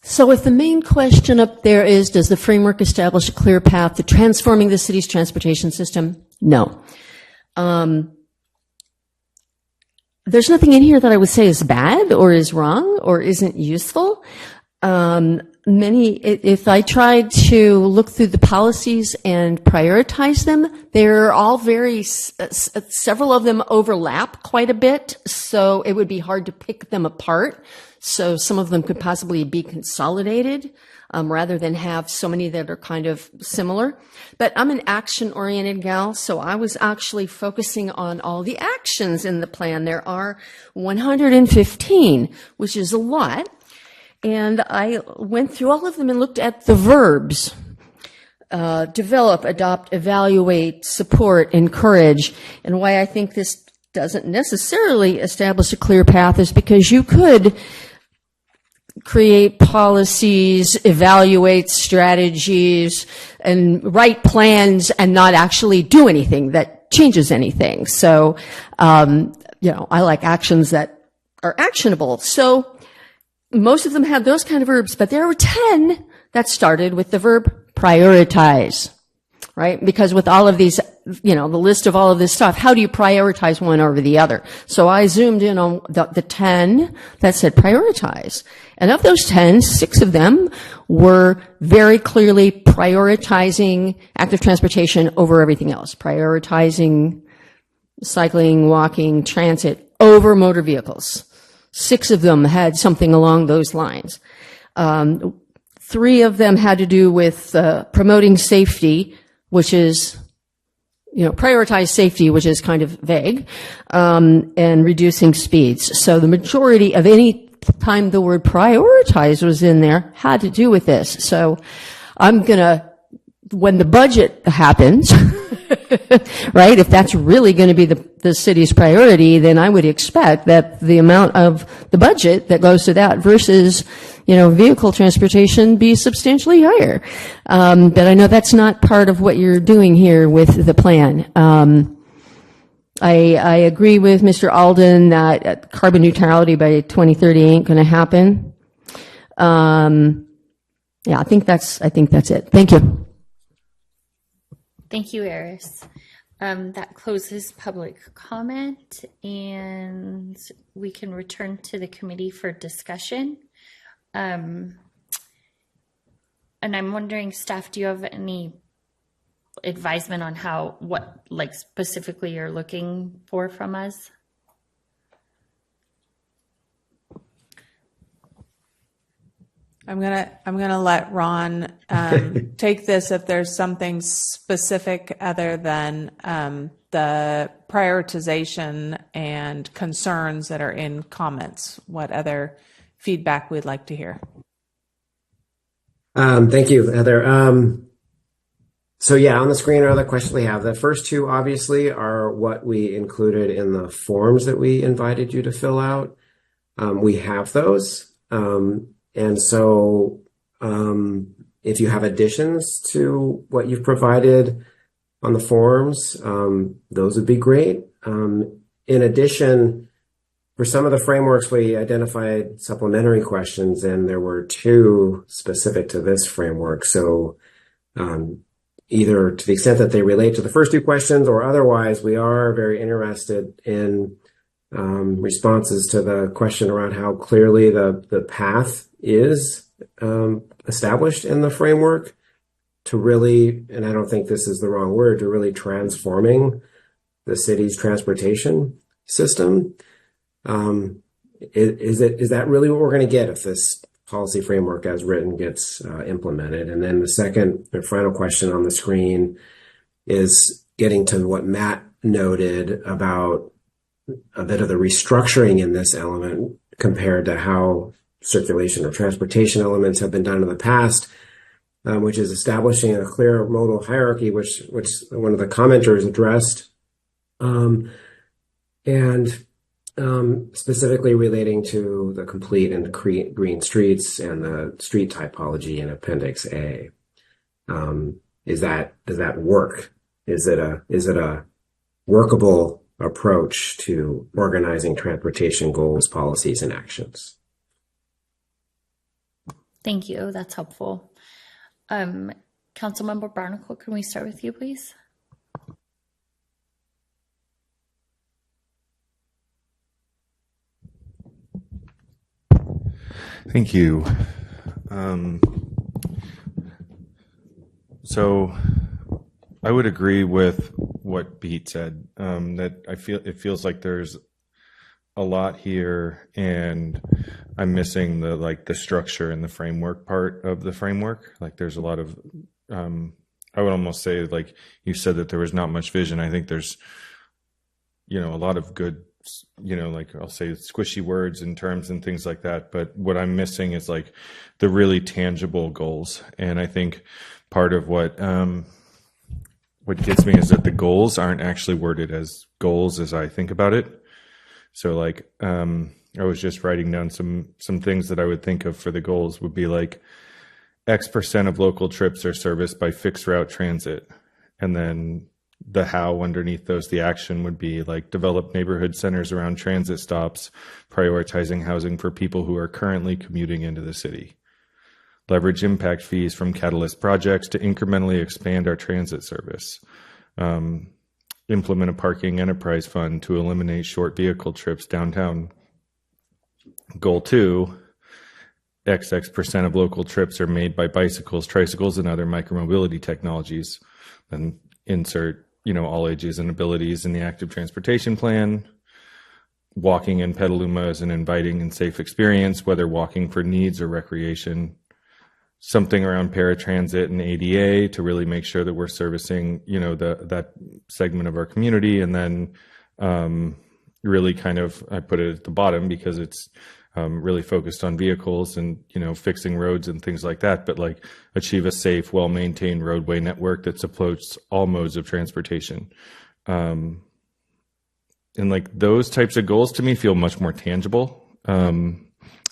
So if the main question up there is, does the framework establish a clear path to transforming the city's transportation system? No. There's nothing in here that I would say is bad or is wrong or isn't useful. If I tried to look through the policies and prioritize them, they're all several of them overlap quite a bit, so it would be hard to pick them apart. So some of them could possibly be consolidated, rather than have so many that are kind of similar. But I'm an action-oriented gal, so I was actually focusing on all the actions in the plan. There are 115, which is a lot. And I went through all of them and looked at the verbs. develop, adopt, evaluate, support, encourage. And why I think this doesn't necessarily establish a clear path is because you could create policies, evaluate strategies, and write plans and not actually do anything that changes anything. So, I like actions that are actionable. So most of them have those kind of verbs, but there were 10 that started with the verb prioritize, right? Because with all of these, the list of all of this stuff, how do you prioritize one over the other? So I zoomed in on the 10 that said prioritize. And of those 10, 6 of them were very clearly prioritizing active transportation over everything else, prioritizing cycling, walking, transit over motor vehicles. 6 of them had something along those lines. 3 of them had to do with promoting safety, which is, prioritize safety, which is kind of vague, and reducing speeds. So the majority of any time the word prioritize was in there had to do with this. So when the budget happens, right, if that's really going to be the city's priority, then I would expect that the amount of the budget that goes to that versus, vehicle transportation be substantially higher. But I know that's not part of what you're doing here with the plan. I agree with Mr. Alden that carbon neutrality by 2030 ain't going to happen. I think that's it. Thank you. Thank you, Eris. That closes public comment, and we can return to the committee for discussion. And I'm wondering, staff, do you have any advisement on what specifically you're looking for from us? I'm gonna let Ron take this if there's something specific other than the prioritization and concerns that are in comments. What other feedback we'd like to hear? Thank you, Heather. So yeah, on the screen are the questions we have. The first 2 obviously are what we included in the forms that we invited you to fill out. We have those. And so if you have additions to what you've provided on the forms, those would be great. In addition, for some of the frameworks, we identified supplementary questions, and there were 2 specific to this framework. So either to the extent that they relate to the first 2 questions or otherwise, we are very interested in responses to the question around how clearly the path is established in the framework to really, and I don't think this is the wrong word, to really transforming the city's transportation system. Is that really what we're going to get if this policy framework as written gets implemented? And then the second or final question on the screen is getting to what Matt noted about a bit of the restructuring in this element compared to how circulation or transportation elements have been done in the past, which is establishing a clear modal hierarchy, which one of the commenters addressed, and specifically relating to the complete and green streets and the street typology in Appendix A. Does that work? Is it a workable approach to organizing transportation goals, policies, and actions? Thank you. That's helpful. Councilmember Barnacle, can we start with you, please? Thank you. So I would agree with what Pete said, that it feels like there's a lot here, and I'm missing the structure and the framework part of the framework. Like there's a lot of, I would almost say, like you said, that there was not much vision. I think there's, a lot of good, like I'll say squishy words and terms and things like that. But what I'm missing is like the really tangible goals. And I think part of what gets me is that the goals aren't actually worded as goals as I think about it. So like, I was just writing down some things that I would think of for the goals would be like X% of local trips are serviced by fixed route transit. And then the how underneath those, the action would be like develop neighborhood centers around transit stops, prioritizing housing for people who are currently commuting into the city. Leverage impact fees from catalyst projects to incrementally expand our transit service. Implement a parking enterprise fund to eliminate short vehicle trips downtown. Goal 2, XX% of local trips are made by bicycles, tricycles, and other micromobility technologies. And insert, all ages and abilities in the active transportation plan. Walking in Petaluma is an inviting and safe experience, whether walking for needs or recreation. Something around paratransit and ADA to really make sure that we're servicing, that segment of our community. And then really kind of, I put it at the bottom because it's really focused on vehicles and, fixing roads and things like that, but like achieve a safe, well-maintained roadway network that supports all modes of transportation. And like those types of goals to me feel much more tangible and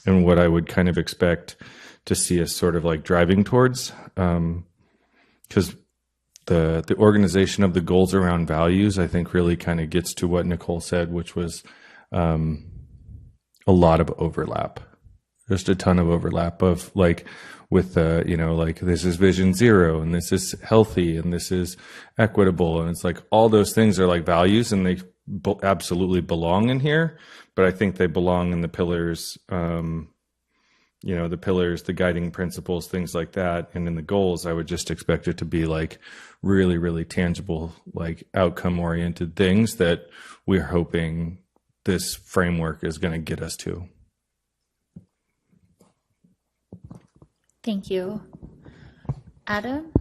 what I would kind of expect to see us sort of like driving towards, because the organization of the goals around values, I think really kind of gets to what Nicole said, which was a lot of overlap, just a ton of overlap of like with like this is vision 0 and this is healthy and this is equitable. And it's like all those things are like values and they absolutely belong in here, but I think they belong in the pillars, the pillars, the guiding principles, things like that. And in the goals, I would just expect it to be like really, really tangible, like outcome oriented things that we're hoping this framework is going to get us to. Thank you. Adam?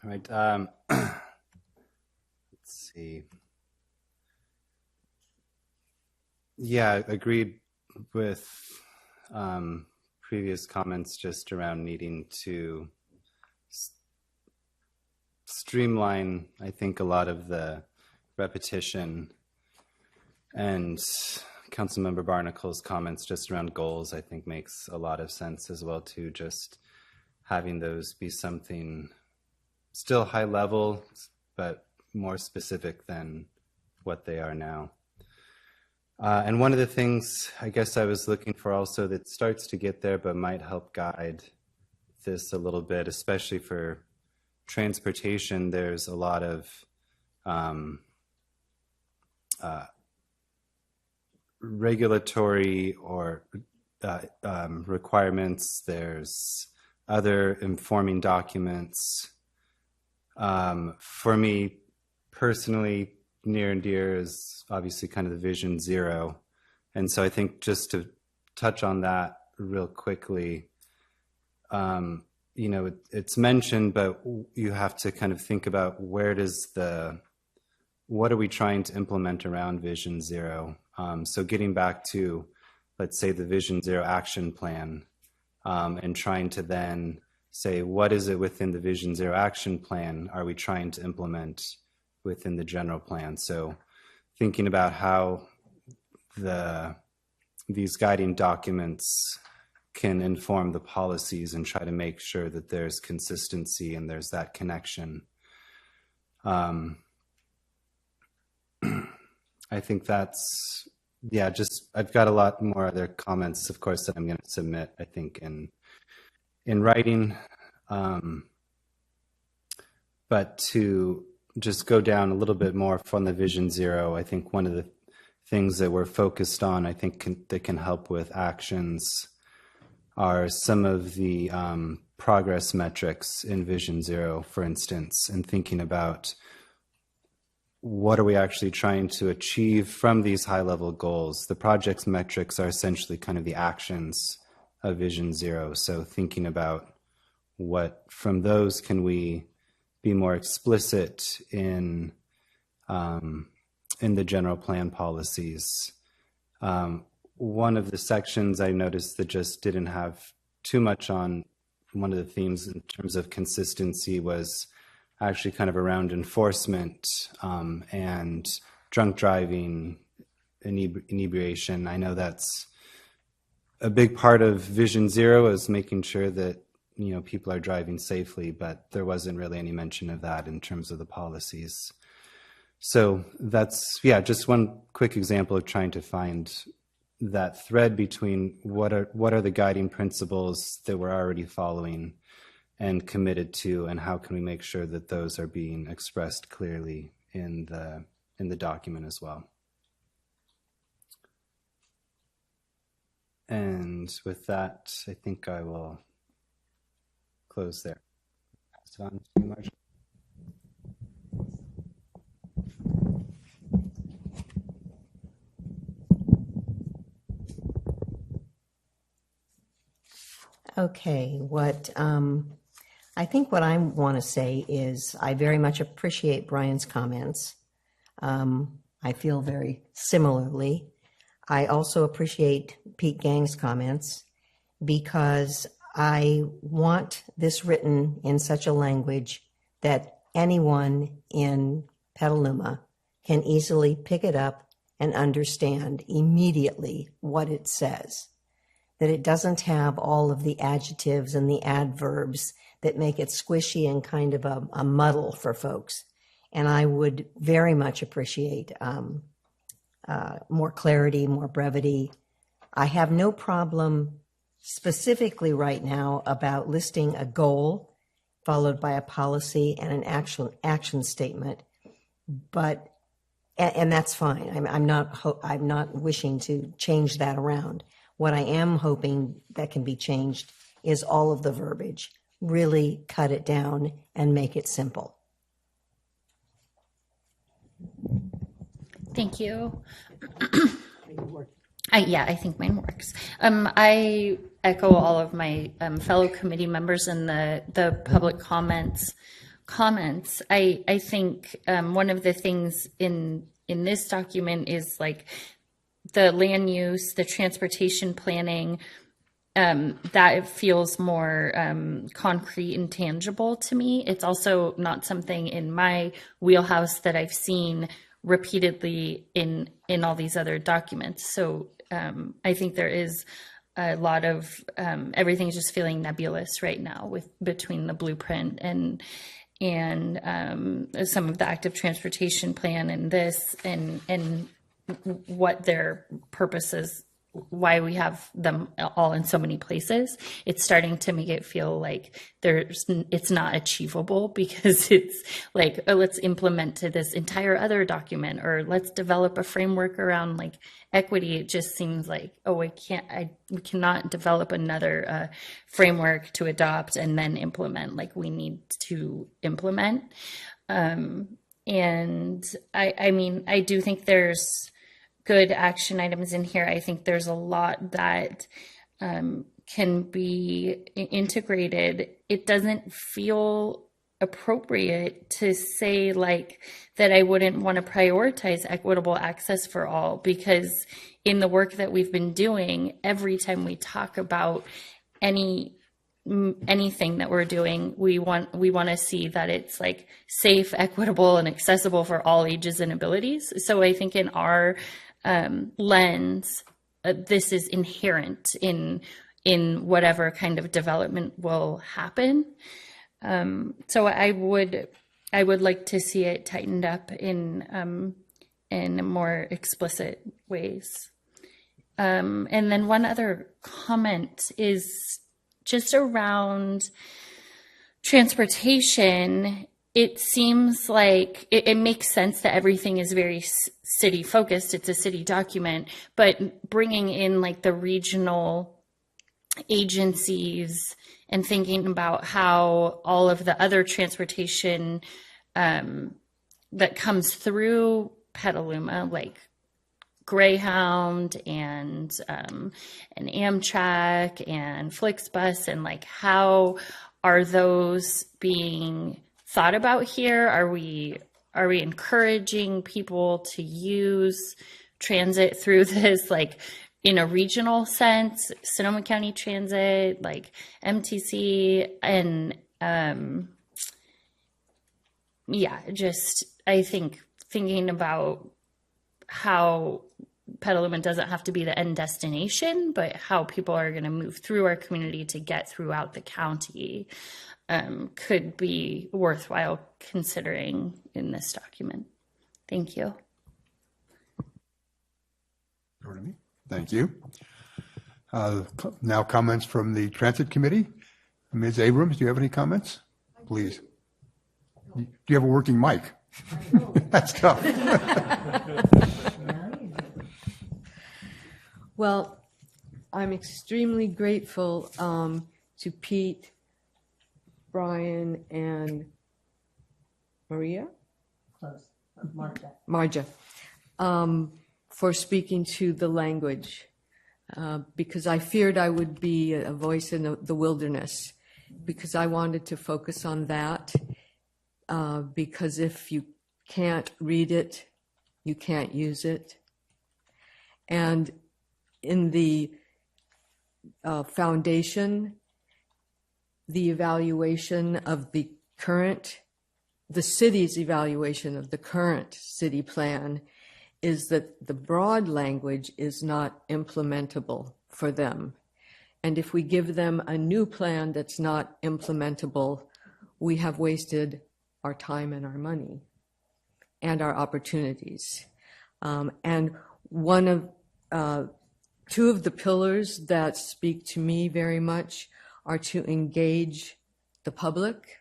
All right. Let's see. Yeah, agreed with previous comments just around needing to streamline, I think, a lot of the repetition, and Councilmember Barnacle's comments just around goals, I think makes a lot of sense as well too, just having those be something still high level, but more specific than what they are now. And one of the things I guess I was looking for also that starts to get there but might help guide this a little bit, especially for transportation, there's a lot of regulatory or requirements. There's other informing documents. For me personally, near and dear is obviously kind of the Vision 0. And so I think just to touch on that real quickly, it's mentioned, but you have to kind of think about what are we trying to implement around Vision 0? So getting back to, let's say, the Vision 0 action plan, and trying to then say, what is it within the Vision 0 action plan are we trying to implement within the general plan? So thinking about how these guiding documents can inform the policies and try to make sure that there's consistency and there's that connection. I think that's, I've got a lot more other comments, of course, that I'm going to submit, I think, in writing. But to just go down a little bit more from the Vision 0, I think one of the things that we're focused on, I think that can help with actions are some of the progress metrics in Vision 0, for instance, and thinking about what are we actually trying to achieve from these high-level goals. The project's metrics are essentially kind of the actions of Vision 0. So thinking about what from those can we be more explicit in the general plan policies. One of the sections I noticed that just didn't have too much on one of the themes in terms of consistency was actually kind of around enforcement and drunk driving, inebriation. I know that's a big part of Vision Zero, is making sure that people are driving safely, but there wasn't really any mention of that in terms of the policies. So that's, just one quick example of trying to find that thread between what are the guiding principles that we're already following and committed to, and how can we make sure that those are being expressed clearly in the document as well. And with that, I think I will close there. Pass it on to you, Marcia. Okay, I think what I want to say is I very much appreciate Brian's comments. I feel very similarly. I also appreciate Pete Gang's comments because I want this written in such a language that anyone in Petaluma can easily pick it up and understand immediately what it says. That it doesn't have all of the adjectives and the adverbs that make it squishy and kind of a muddle for folks. And I would very much appreciate more clarity, more brevity. I have no problem specifically right now about listing a goal followed by a policy and an action statement, but and that's fine. I'm not wishing to change that around. What I am hoping that can be changed is all of the verbiage. Really cut it down and make it simple. Thank you. I think mine works. I echo all of my fellow committee members and the public comments. I think one of the things in this document is like the land use, the transportation planning, that feels more concrete and tangible to me. It's also not something in my wheelhouse that I've seen repeatedly in all these other documents. So I think there is a lot of everything's just feeling nebulous right now between the blueprint and some of the active transportation plan and this and what their purpose is, why we have them all in so many places. It's starting to make it feel like it's not achievable because it's like, oh, let's implement to this entire other document, or let's develop a framework around like equity. It just seems like, oh, we cannot develop another framework to adopt and then implement. Like we need to implement. And I mean, I do think there's good action items in here. I think there's a lot that can be integrated. It doesn't feel appropriate to say like that I wouldn't want to prioritize equitable access for all, because in the work that we've been doing, every time we talk about anything that we're doing, we want to see that it's like safe, equitable, and accessible for all ages and abilities. So I think in our lens, this is inherent in whatever kind of development will happen. So I would like to see it tightened up in more explicit ways. And then one other comment is just around transportation. It seems like it makes sense that everything is very city focused. It's a city document, but bringing in like the regional agencies and thinking about how all of the other transportation that comes through Petaluma, like Greyhound and Amtrak and Flixbus, and like how are those being thought about here? Are we encouraging people to use transit through this, like in a regional sense, Sonoma County Transit, like MTC, and just I think thinking about how Petaluma doesn't have to be the end destination, but how people are going to move through our community to get throughout the county could be worthwhile considering in this document. Thank you. Over to me. Thank you. Now comments from the Transit Committee. Ms. Abrams, do you have any comments? Please. Do you have a working mic? That's tough. Well, I'm extremely grateful to Pete, Brian, and Marja for speaking to the language, because I feared I would be a voice in the wilderness, because I wanted to focus on that, because if you can't read it, you can't use it. And in the foundation, the evaluation of the city's evaluation of the current city plan is that the broad language is not implementable for them. And if we give them a new plan that's not implementable, we have wasted our time and our money and our opportunities. And two of the pillars that speak to me very much are to engage the public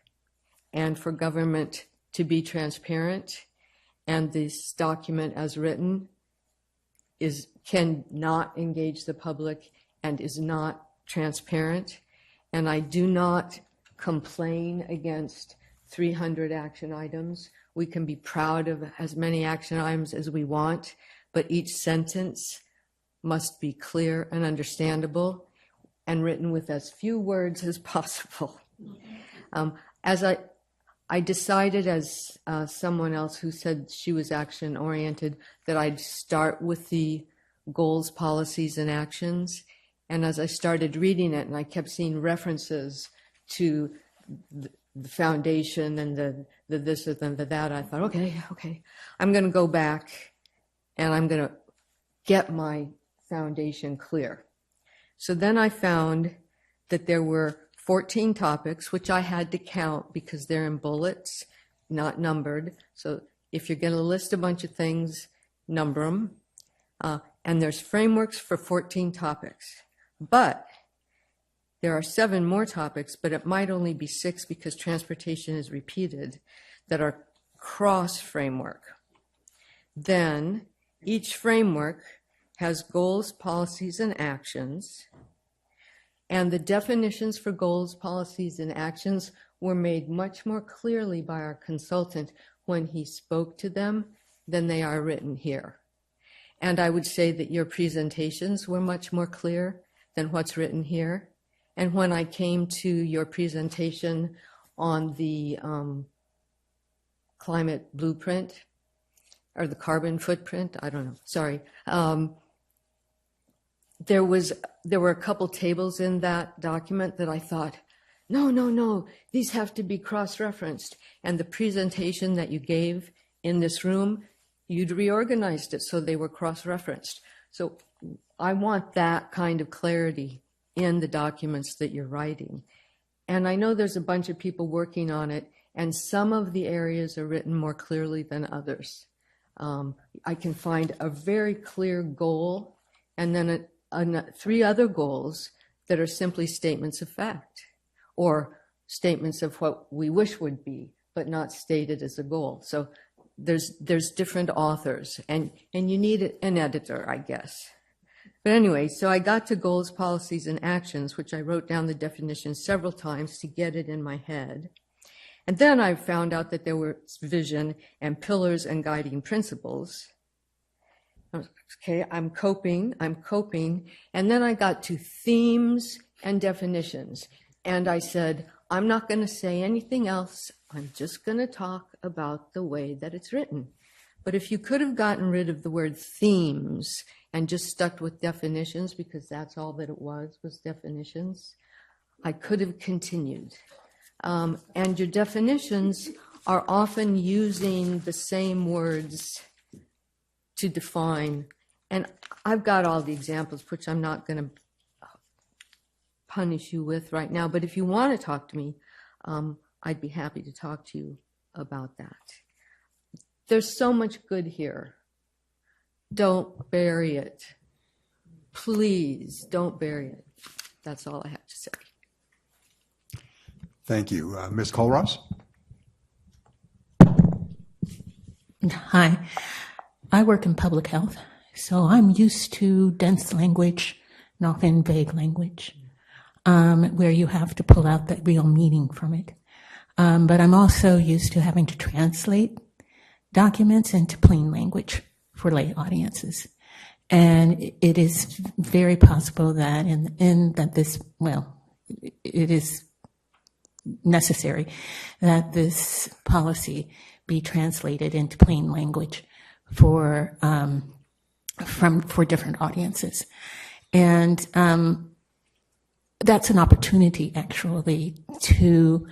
and for government to be transparent. And this document as written cannot engage the public and is not transparent. And I do not complain against 300 action items. We can be proud of as many action items as we want, but each sentence must be clear and understandable and written with as few words as possible. As I decided, as someone else who said she was action-oriented, that I'd start with the goals, policies, and actions. And as I started reading it, and I kept seeing references to the foundation and the this and the that, I thought, okay, I'm going to go back and I'm going to get my foundation clear. So then I found that there were 14 topics, which I had to count because they're in bullets, not numbered. So if you're going to list a bunch of things, number them. And there's frameworks for 14 topics. But there are 7 more topics, but it might only be 6 because transportation is repeated, that are cross-framework. Then each framework has goals, policies, and actions. And the definitions for goals, policies, and actions were made much more clearly by our consultant when he spoke to them than they are written here. And I would say that your presentations were much more clear than what's written here. And when I came to your presentation on the climate blueprint, or the carbon footprint, I don't know, sorry. There were a couple tables in that document that I thought, no, these have to be cross-referenced. And the presentation that you gave in this room, you'd reorganized it so they were cross-referenced. So I want that kind of clarity in the documents that you're writing. And I know there's a bunch of people working on it, and some of the areas are written more clearly than others. I can find a very clear goal and then 3 other goals that are simply statements of fact or statements of what we wish would be, but not stated as a goal. So there's different authors, and you need an editor, I guess. But anyway, so I got to goals, policies, and actions, which I wrote down the definition several times to get it in my head. And then I found out that there were vision and pillars and guiding principles. Okay, I'm coping. And then I got to themes and definitions. And I said, I'm not going to say anything else I'm just going to talk about the way that it's written. But if you could have gotten rid of the word themes and just stuck with definitions, because that's all that it was definitions, I could have continued. And your definitions are often using the same words to define. And I've got all the examples, which I'm not going to punish you with right now. But if you want to talk to me, I'd be happy to talk to you about that. There's so much good here. Don't bury it. Please don't bury it. That's all I have to say. Thank you. Ms. Colross? Hi. I work in public health, so I'm used to dense language and often vague language, where you have to pull out the real meaning from it. But I'm also used to having to translate documents into plain language for lay audiences. And it is very possible that it is necessary that this policy be translated into plain language for different audiences. And that's an opportunity, actually, to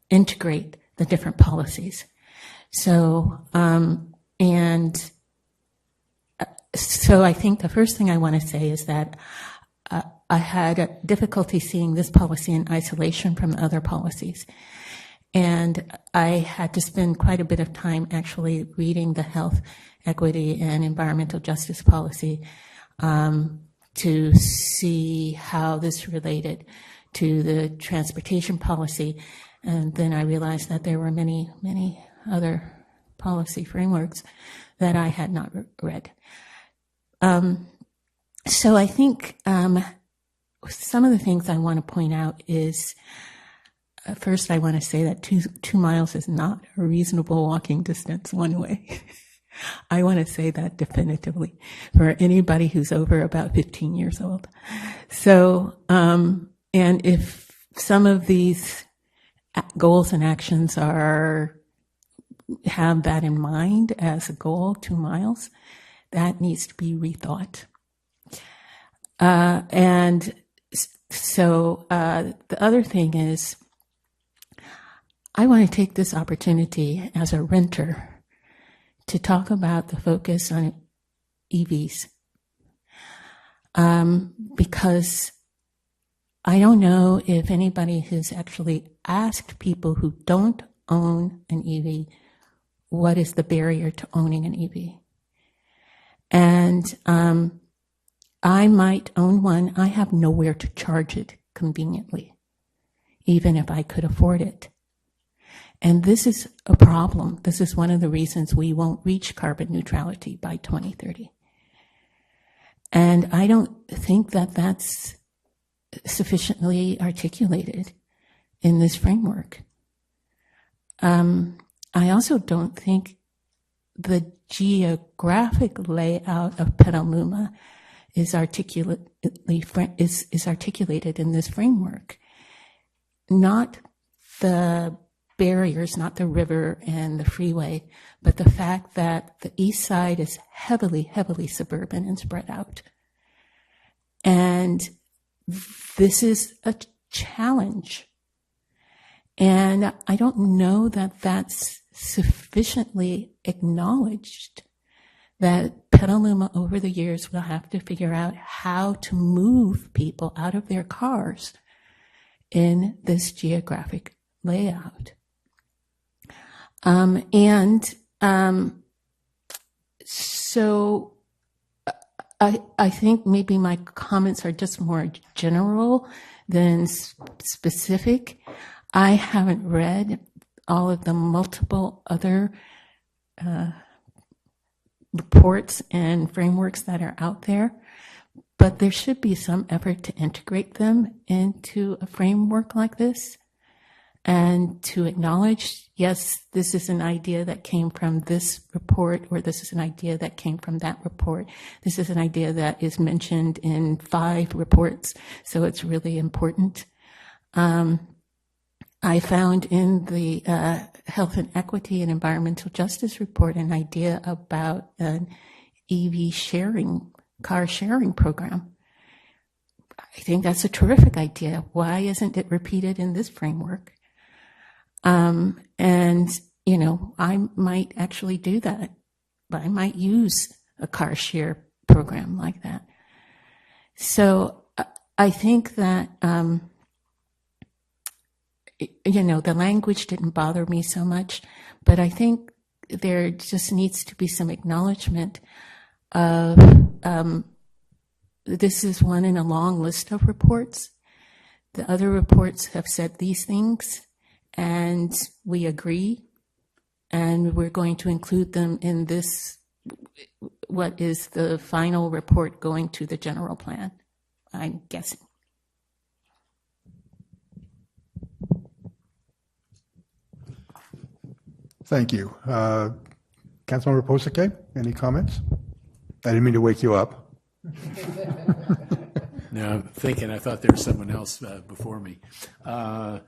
integrate the different policies. So I think the first thing I want to say is that I had a difficulty seeing this policy in isolation from other policies. And I had to spend quite a bit of time actually reading the health, equity, and environmental justice policy to see how this related to the transportation policy. And then I realized that there were many, many other policy frameworks that I had not read. So I think some of the things I want to point out is, first I want to say that 2 miles is not a reasonable walking distance one way. I want to say that definitively for anybody who's over about 15 years old. So, and if some of these goals and actions have that in mind as a goal, 2 miles, that needs to be rethought. And so the other thing is, I want to take this opportunity as a renter to talk about the focus on EVs. Because I don't know if anybody has actually asked people who don't own an EV, what is the barrier to owning an EV? And I might own one. I have nowhere to charge it conveniently, even if I could afford it. And this is a problem. This is one of the reasons we won't reach carbon neutrality by 2030. And I don't think that that's sufficiently articulated in this framework. I also don't think the geographic layout of Petaluma is articulated in this framework. Not the barriers, not the river and the freeway, but the fact that the east side is heavily, heavily suburban and spread out. And this is a challenge. And I don't know that that's sufficiently acknowledged, that Petaluma over the years will have to figure out how to move people out of their cars in this geographic layout. So I think maybe my comments are just more general than specific. I haven't read all of the multiple other reports and frameworks that are out there, but there should be some effort to integrate them into a framework like this and to acknowledge, yes, this is an idea that came from this report, or this is an idea that came from that report. This is an idea that is mentioned in 5 reports, so it's really important. I found in the Health and Equity and Environmental Justice Report an idea about an EV car sharing program. I think that's a terrific idea. Why isn't it repeated in this framework? And, you know, I might actually do that, but I might use a car share program like that. So I think that, you know, the language didn't bother me so much, but I think there just needs to be some acknowledgement of this is one in a long list of reports. The other reports have said these things, and we agree, and we're going to include them in this, what is the final report going to the general plan, I'm guessing. Thank you. Councilmember Posake, any comments? I didn't mean to wake you up. No, I'm thinking, I thought there was someone else before me. I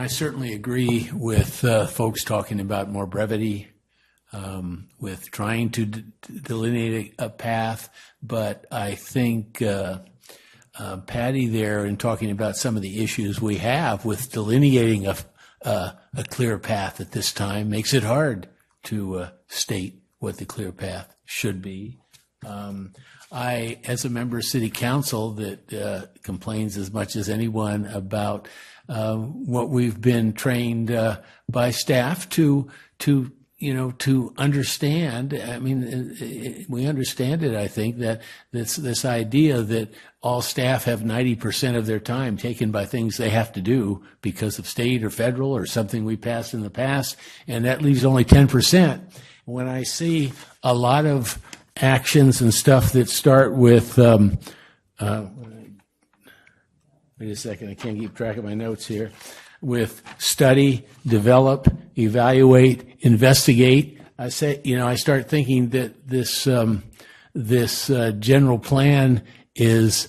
certainly agree with folks talking about more brevity, with trying to delineate a path, but I think Patty there, in talking about some of the issues we have with delineating a clear path at this time, makes it hard to state what the clear path should be. I, as a member of City Council that complains as much as anyone about what we've been trained by staff to understand. I mean, we understand it, I think, that this idea that all staff have 90% of their time taken by things they have to do because of state or federal or something we passed in the past, and that leaves only 10%. When I see a lot of actions and stuff that start with, wait a second, I can't keep track of my notes here, with study, develop, evaluate, investigate, I start thinking that this general plan is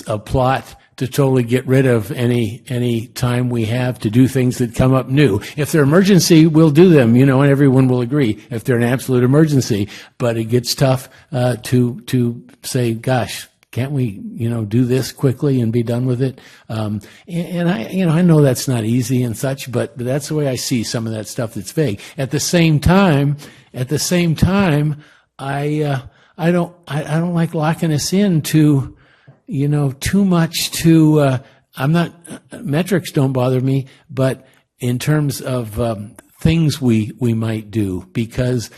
a plot to totally get rid of any time we have to do things that come up new. If they're emergency, we'll do them, and everyone will agree if they're an absolute emergency. But it gets tough to say, gosh, can't we, do this quickly and be done with it? And I know that's not easy and such, but that's the way I see some of that stuff that's vague. At the same time, I don't like locking us into, too much to, metrics don't bother me, but in terms of things we might do, because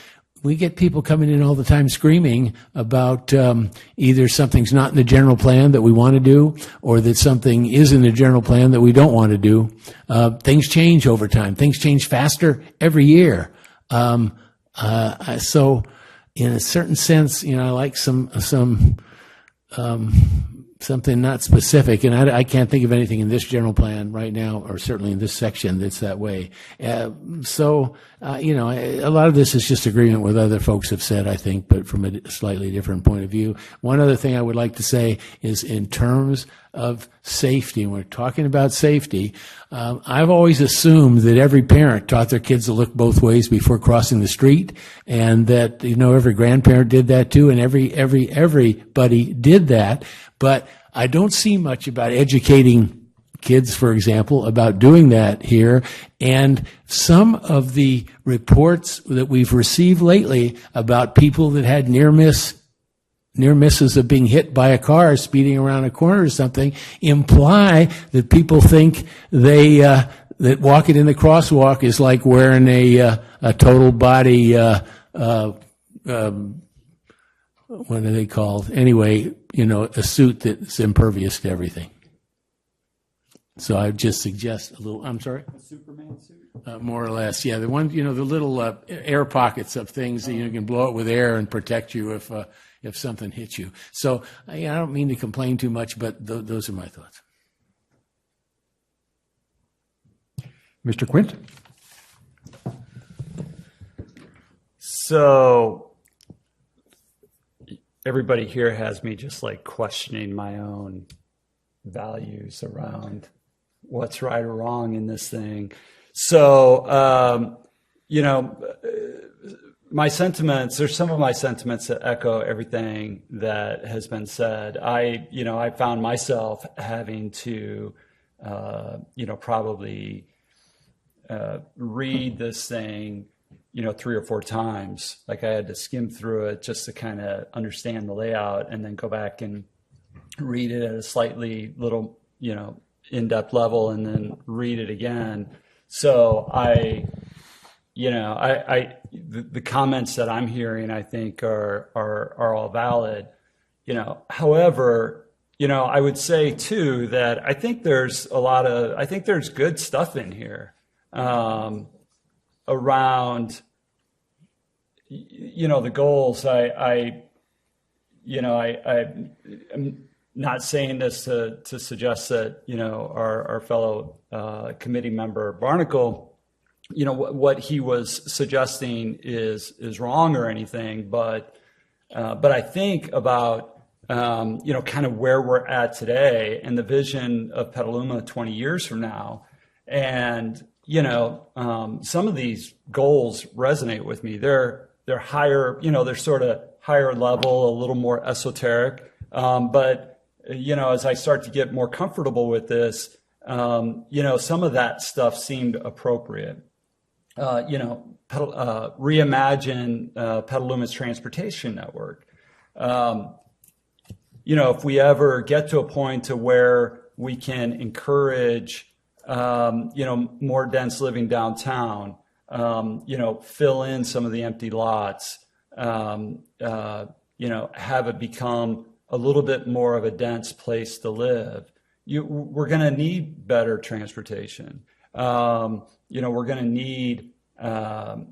we get people coming in all the time screaming about either something's not in the general plan that we want to do, or that something is in the general plan that we don't want to do. Things change over time. Things change faster every year. So in a certain sense, I like something not specific, and I can't think of anything in this general plan right now, or certainly in this section that's that way. A lot of this is just agreement with other folks have said, I think, but from a slightly different point of view. One other thing I would like to say is in terms of safety, and we're talking about safety, I've always assumed that every parent taught their kids to look both ways before crossing the street, and that, every grandparent did that too, and everybody did that. But I don't see much about educating kids, for example, about doing that here. And some of the reports that we've received lately about people that had near misses of being hit by a car speeding around a corner or something imply that people think that walking in the crosswalk is like wearing a total body, what are they called? Anyway, a suit that's impervious to everything. So I would just suggest a little, I'm sorry? A Superman suit? More or less, yeah. The one, the little air pockets of things that you can blow it with air and protect you if something hits you. So I don't mean to complain too much, but those are my thoughts. Mr. Quint? So everybody here has me just like questioning my own values around what's right or wrong in this thing. So, my sentiments, there's some of my sentiments that echo everything that has been said. I found myself having to, probably read this thing, 3 or 4 times. Like I had to skim through it just to kind of understand the layout and then go back and read it at a slightly little, in-depth level and then read it again. So the comments that I'm hearing, I think are all valid. However, I would say too that I think there's good stuff in here around, the goals. I'm not saying this to suggest that, our fellow committee member Barnacle, what he was suggesting is wrong or anything, but I think about, kind of where we're at today and the vision of Petaluma 20 years from now. And, some of these goals resonate with me. They're higher, they're sort of higher level, a little more esoteric. But, as I start to get more comfortable with this, some of that stuff seemed appropriate. Reimagine Petaluma's transportation network. If we ever get to a point to where we can encourage, more dense living downtown, fill in some of the empty lots, have it become a little bit more of a dense place to live. We're going to need better transportation. We're going to need, our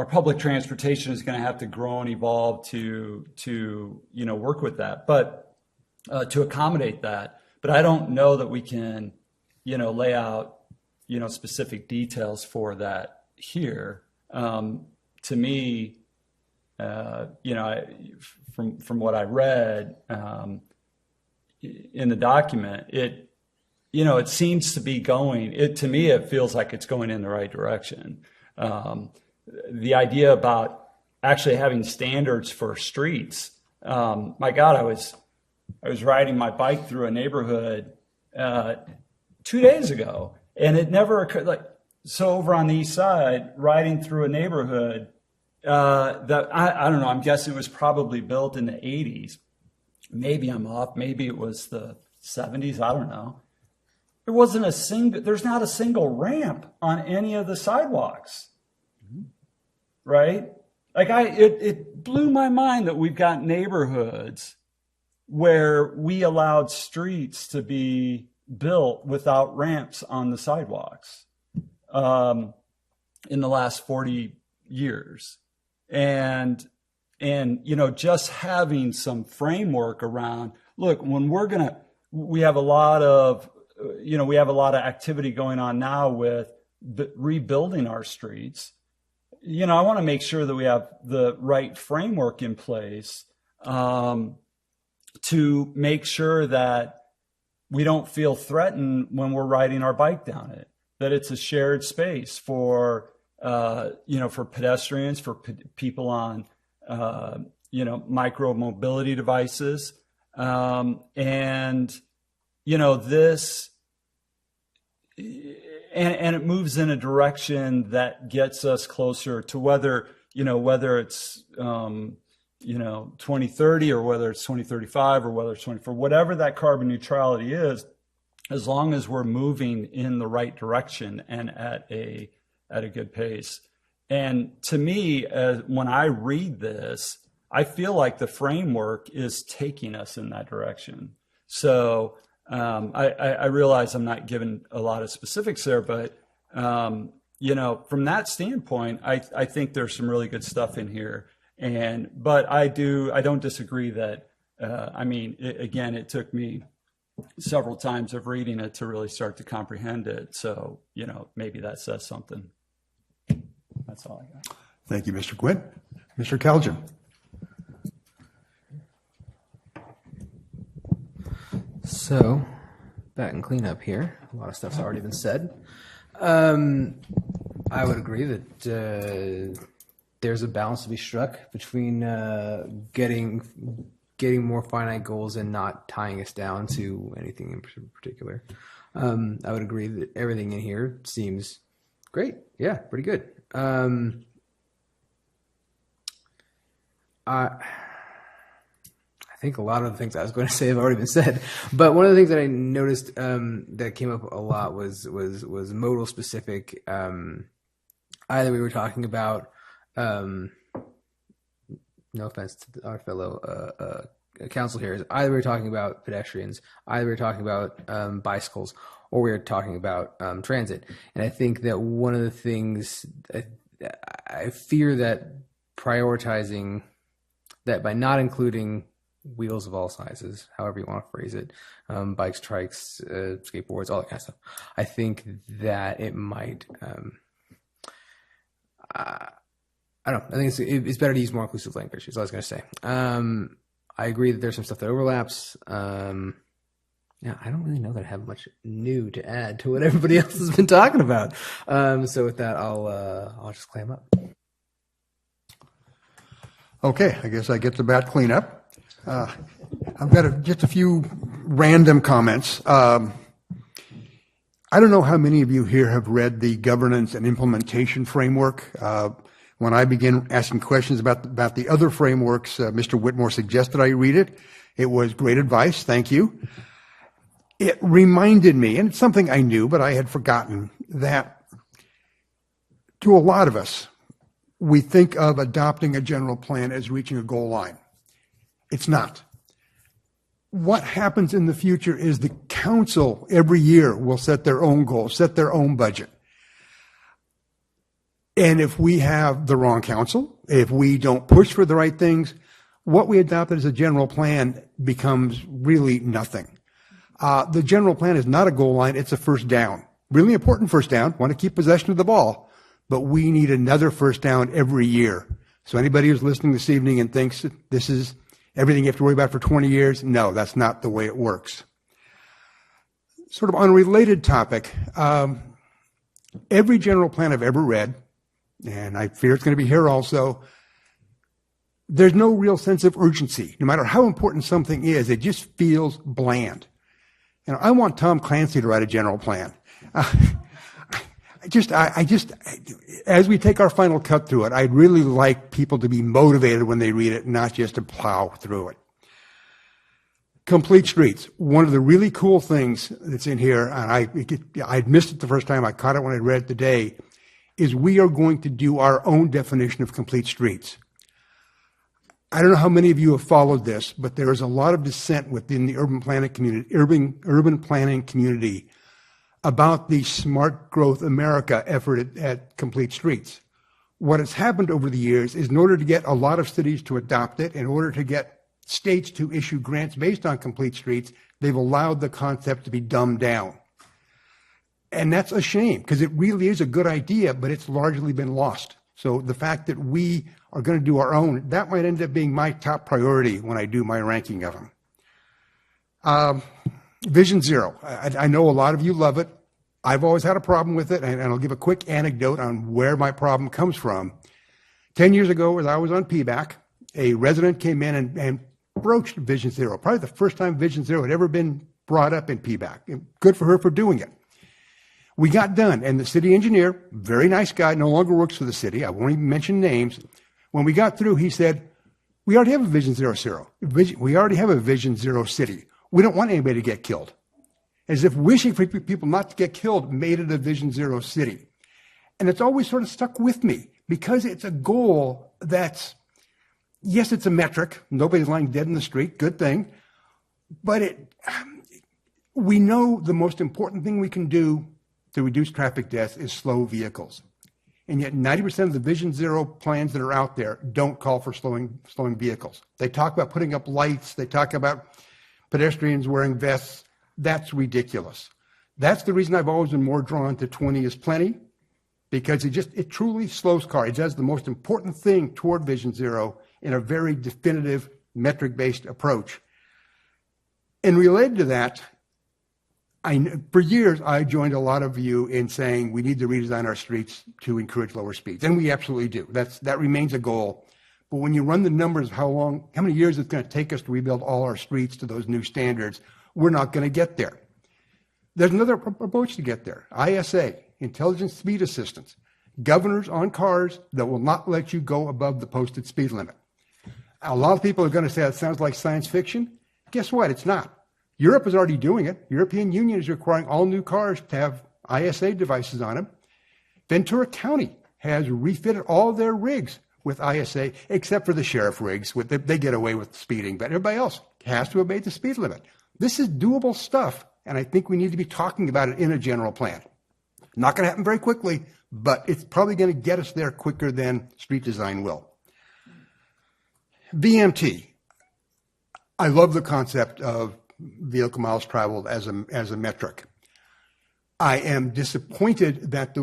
public transportation is going to have to grow and evolve to work with that, but to accommodate that. But I don't know that we can, lay out, specific details for that here. To me, from what I read in the document, it seems to be going. To me, it feels like it's going in the right direction. The idea about actually having standards for streets. My God, I was riding my bike through a neighborhood 2 days ago, and it never occurred. So over on the east side, riding through a neighborhood that I don't know. I'm guessing it was probably built in the 80s. Maybe I'm off. Maybe it was the 70s. I don't know. There's not a single ramp on any of the sidewalks. Right? It blew my mind that we've got neighborhoods where we allowed streets to be built without ramps on the sidewalks in the last 40 years. And just having some framework around, look, when we have a lot of activity going on now with rebuilding our streets. I want to make sure that we have the right framework in place to make sure that we don't feel threatened when we're riding our bike down it, that it's a shared space for pedestrians, for people on, micro mobility devices. This, and it moves in a direction that gets us closer to whether it's, 2030 or whether it's 2035 or whether it's 2040, whatever that carbon neutrality is, as long as we're moving in the right direction and at a good pace. And to me, when I read this, I feel like the framework is taking us in that direction. So I realize I'm not giving a lot of specifics there, but from that standpoint, I think there's some really good stuff in here. But I don't disagree that. It took me several times of reading it to really start to comprehend it. So maybe that says something. That's all I got. Thank you, Mr. Quinn. Mr. Kelgen. So, back and clean up here. A lot of stuff's already been said. I would agree that there's a balance to be struck between getting more finite goals and not tying us down to anything in particular. I would agree that everything in here seems great. Yeah, pretty good. I think a lot of the things I was going to say have already been said, but one of the things that I noticed that came up a lot was modal specific. Either we were talking about, no offense to our fellow council here, either we were talking about pedestrians, either we were talking about bicycles, or we were talking about transit. And I think that one of the things I fear that prioritizing that by not including wheels of all sizes, however you want to phrase it, bikes, trikes, skateboards, all that kind of stuff, I think that it might, I don't know, I think it's better to use more inclusive language, is all I was going to say. I agree that there's some stuff that overlaps. Yeah, I don't really know that I have much new to add to what everybody else has been talking about. So with that, I'll just clam up. Okay, I guess I get the bat cleanup. I've got just a few random comments. I don't know how many of you here have read the governance and implementation framework. When I began asking questions about the other frameworks, Mr. Whitmore suggested I read it. It was great advice. Thank you. It reminded me, and it's something I knew, but I had forgotten, that to a lot of us, we think of adopting a general plan as reaching a goal line. It's not. What happens in the future is the council every year will set their own goals, set their own budget. And if we have the wrong council, if we don't push for the right things, what we adopted as a general plan becomes really nothing. The general plan is not a goal line, it's a first down. Really important first down, want to keep possession of the ball, but we need another first down every year. So anybody who's listening this evening and thinks that this is everything you have to worry about for 20 years, no, that's not the way it works. Sort of unrelated topic, every general plan I've ever read, and I fear it's going to be here also, there's no real sense of urgency. No matter how important something is, it just feels bland. You know, I want Tom Clancy to write a general plan. As we take our final cut through it, I'd really like people to be motivated when they read it, not just to plow through it. Complete streets. One of the really cool things that's in here, and I'd missed it the first time, I caught it when I read it today, is we are going to do our own definition of complete streets. I don't know how many of you have followed this, but there is a lot of dissent within the urban planning community about the Smart Growth America effort at complete streets. What has happened over the years is in order to get a lot of cities to adopt it, in order to get states to issue grants based on complete streets, they've allowed the concept to be dumbed down. And that's a shame, because it really is a good idea, but it's largely been lost. So the fact that we are going to do our own, that might end up being my top priority when I do my ranking of them. Vision Zero. I know a lot of you love it. I've always had a problem with it, and I'll give a quick anecdote on where my problem comes from. 10 years ago, as I was on PBAC, a resident came in and broached Vision Zero. Probably the first time Vision Zero had ever been brought up in PBAC. Good for her for doing it. We got done, and the city engineer, very nice guy, no longer works for the city. I won't even mention names. When we got through, he said, we already have a Vision Zero. We already have a Vision Zero city. We don't want anybody to get killed. As if wishing for people not to get killed made it a Vision Zero city. And it's always sort of stuck with me because it's a goal that's, yes, it's a metric. Nobody's lying dead in the street. Good thing. But we know the most important thing we can do to reduce traffic deaths is slow vehicles. And yet 90% of the Vision Zero plans that are out there don't call for slowing vehicles. They talk about putting up lights. They talk about pedestrians wearing vests. That's ridiculous. That's the reason I've always been more drawn to 20 is plenty, because it truly slows cars. It does the most important thing toward Vision Zero in a very definitive metric-based approach. And related to that, for years, I joined a lot of you in saying we need to redesign our streets to encourage lower speeds, and we absolutely do. That remains a goal. But when you run the numbers of how many years it's going to take us to rebuild all our streets to those new standards, we're not going to get there. There's another approach to get there. ISA, Intelligent Speed Assistance, governors on cars that will not let you go above the posted speed limit. A lot of people are going to say that sounds like science fiction. Guess what? It's not. Europe is already doing it. European Union is requiring all new cars to have ISA devices on them. Ventura County has refitted all their rigs with ISA, except for the sheriff rigs. They get away with speeding, but everybody else has to obey the speed limit. This is doable stuff, and I think we need to be talking about it in a general plan. Not going to happen very quickly, but it's probably going to get us there quicker than street design will. VMT. I love the concept of vehicle miles traveled as a metric. I am disappointed that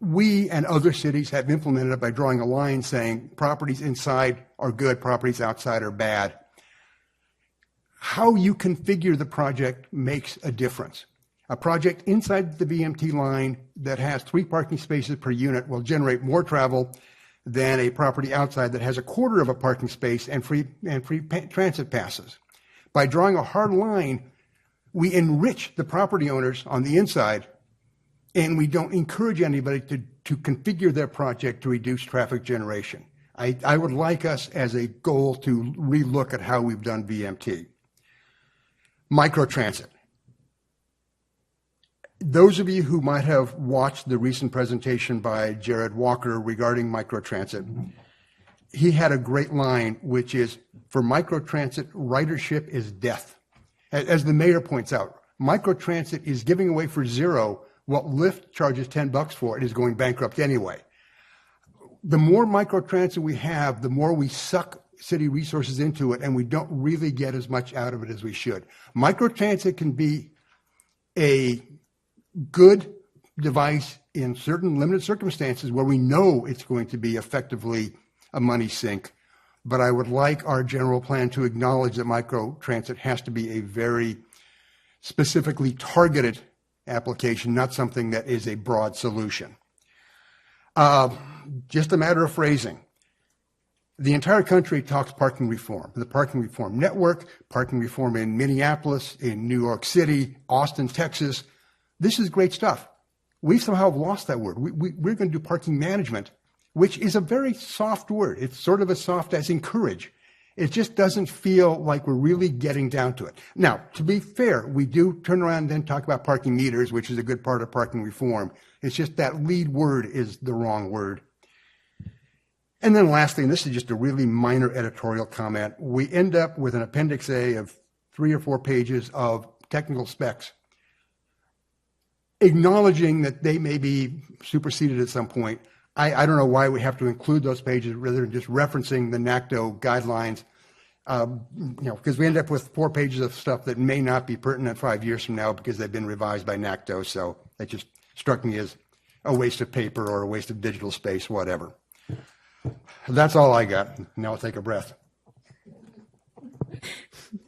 we and other cities have implemented it by drawing a line saying properties inside are good, properties outside are bad. How you configure the project makes a difference. A project inside the VMT line that has 3 parking spaces per unit will generate more travel than a property outside that has a quarter of a parking space and free transit passes. By drawing a hard line, we enrich the property owners on the inside, and we don't encourage anybody to configure their project to reduce traffic generation. I would like us as a goal to relook at how we've done VMT. Microtransit. Those of you who might have watched the recent presentation by Jared Walker regarding microtransit, he had a great line, which is, for microtransit, ridership is death. As the mayor points out, microtransit is giving away for zero what Lyft charges $10 for. It is going bankrupt anyway. The more microtransit we have, the more we suck city resources into it, and we don't really get as much out of it as we should. Microtransit can be a good device in certain limited circumstances where we know it's going to be effectively a money sink. But I would like our general plan to acknowledge that microtransit has to be a very specifically targeted application, not something that is a broad solution. Just a matter of phrasing. The entire country talks parking reform, the parking reform network, parking reform in Minneapolis, in New York City, Austin, Texas. This is great stuff. We somehow have lost that word. We're going to do parking management, which is a very soft word. It's sort of as soft as encourage. It just doesn't feel like we're really getting down to it. Now, to be fair, we do turn around and then talk about parking meters, which is a good part of parking reform. It's just that lead word is the wrong word. And then lastly, and this is just a really minor editorial comment, we end up with an Appendix A of 3 or 4 pages of technical specs, acknowledging that they may be superseded at some point. I don't know why we have to include those pages rather than just referencing the NACDO guidelines, because we end up with 4 pages of stuff that may not be pertinent 5 years from now because they've been revised by NACDO. So that just struck me as a waste of paper or a waste of digital space, whatever. That's all I got. Now I'll take a breath.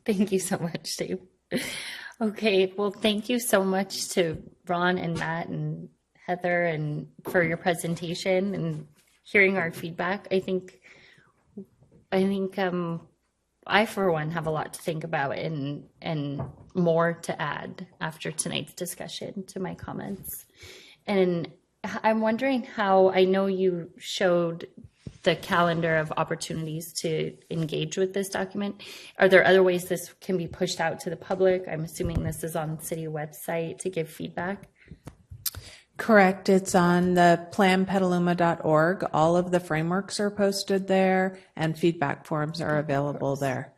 Thank you so much, Dave. Okay, well, thank you so much to Ron and Matt and Heather and for your presentation and hearing our feedback. I think I for one have a lot to think about and more to add after tonight's discussion to my comments. And I'm wondering how, I know you showed the calendar of opportunities to engage with this document. Are there other ways this can be pushed out to the public? I'm assuming this is on the city website to give feedback. Correct. It's on the planpetaluma.org. All of the frameworks are posted there and feedback forms are available there.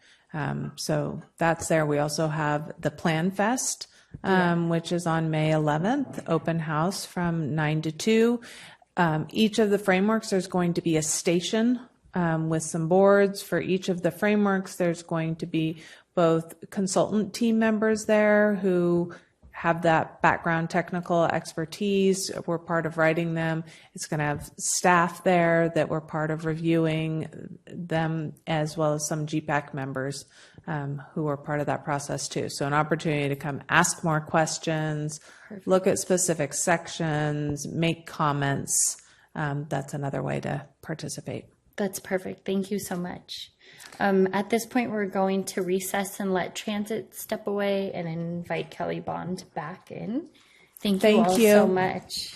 So that's there. We also have the Plan Fest, which is on May 11th, open house from 9 to 2. Each of the frameworks, there's going to be a station with some boards. For each of the frameworks, there's going to be both consultant team members there who have that background technical expertise. We're part of writing them. It's going to have staff there that were part of reviewing them, as well as some GPAC members who were part of that process too. So an opportunity to come ask more questions, look at specific sections, make comments. That's another way to participate. That's perfect. Thank you so much. At this point, we're going to recess and let transit step away and invite Kelly Bond back in. Thank you all so much.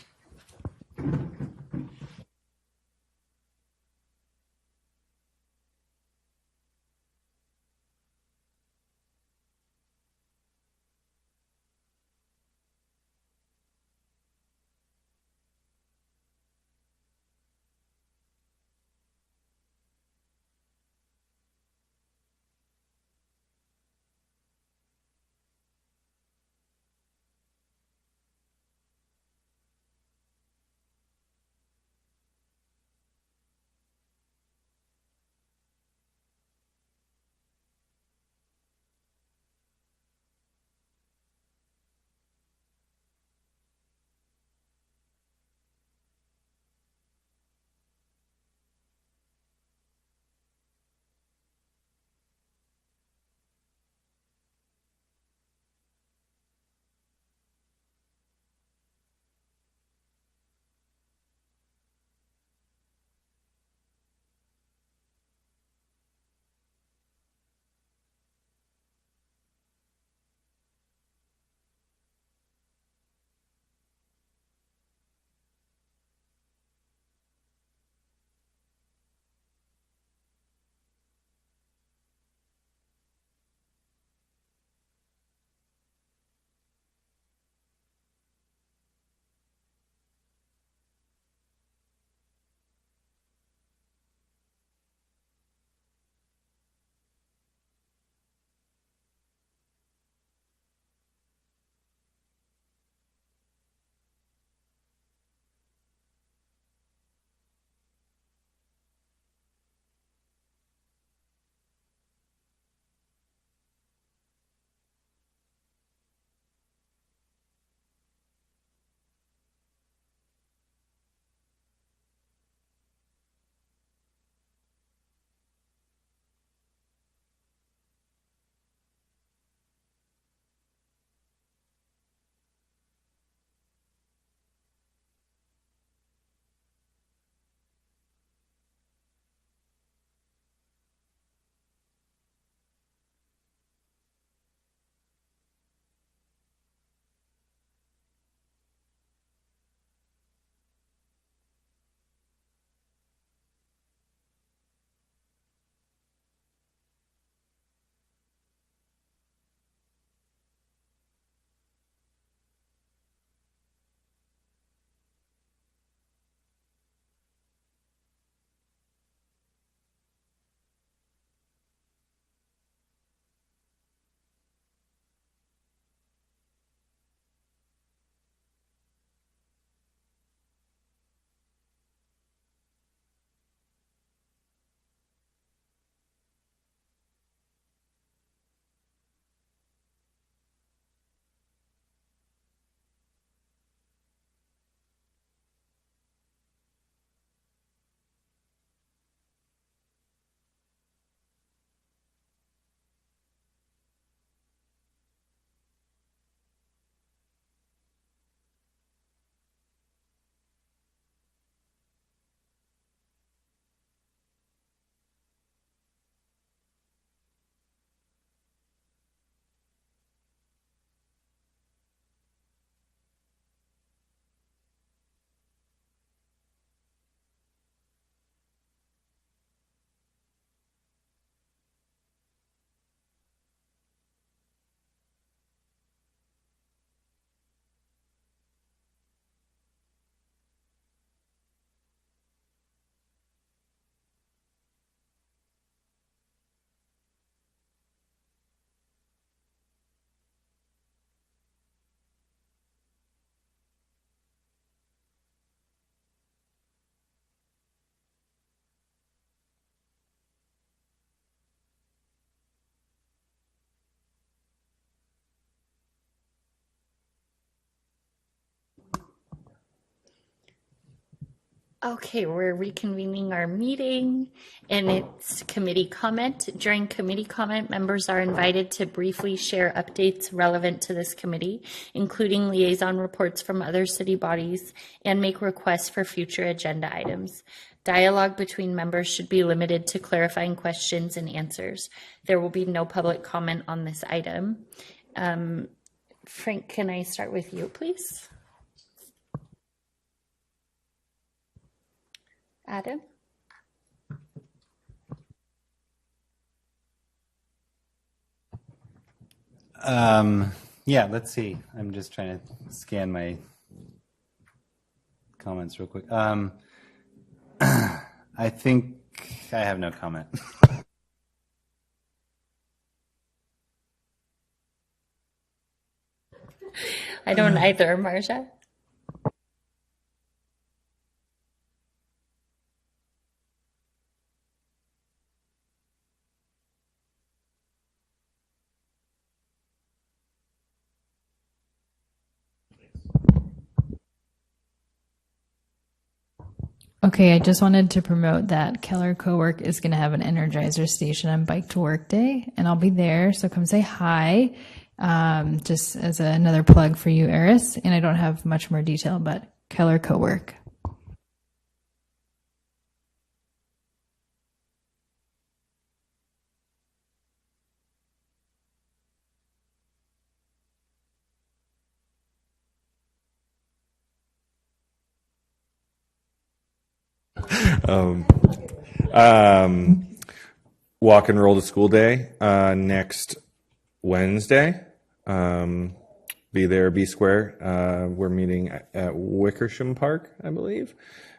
Okay, we're reconvening our meeting and it's committee comment. During committee comment, members are invited to briefly share updates relevant to this committee, including liaison reports from other city bodies, and make requests for future agenda items. Dialogue between members should be limited to clarifying questions and answers. There will be no public comment on this item. Frank, can I start with you, please? Adam? Yeah, let's see. I'm just trying to scan my comments real quick. I think I have no comment. I don't either, Marcia. Okay, I just wanted to promote that Keller Cowork is going to have an Energizer station on Bike to Work Day, and I'll be there, so come say hi, just as another plug for you, Eris. And I don't have much more detail, but Keller Cowork. Walk and roll to school day next Wednesday. Be there, be square. We're meeting at Wickersham Park, I believe,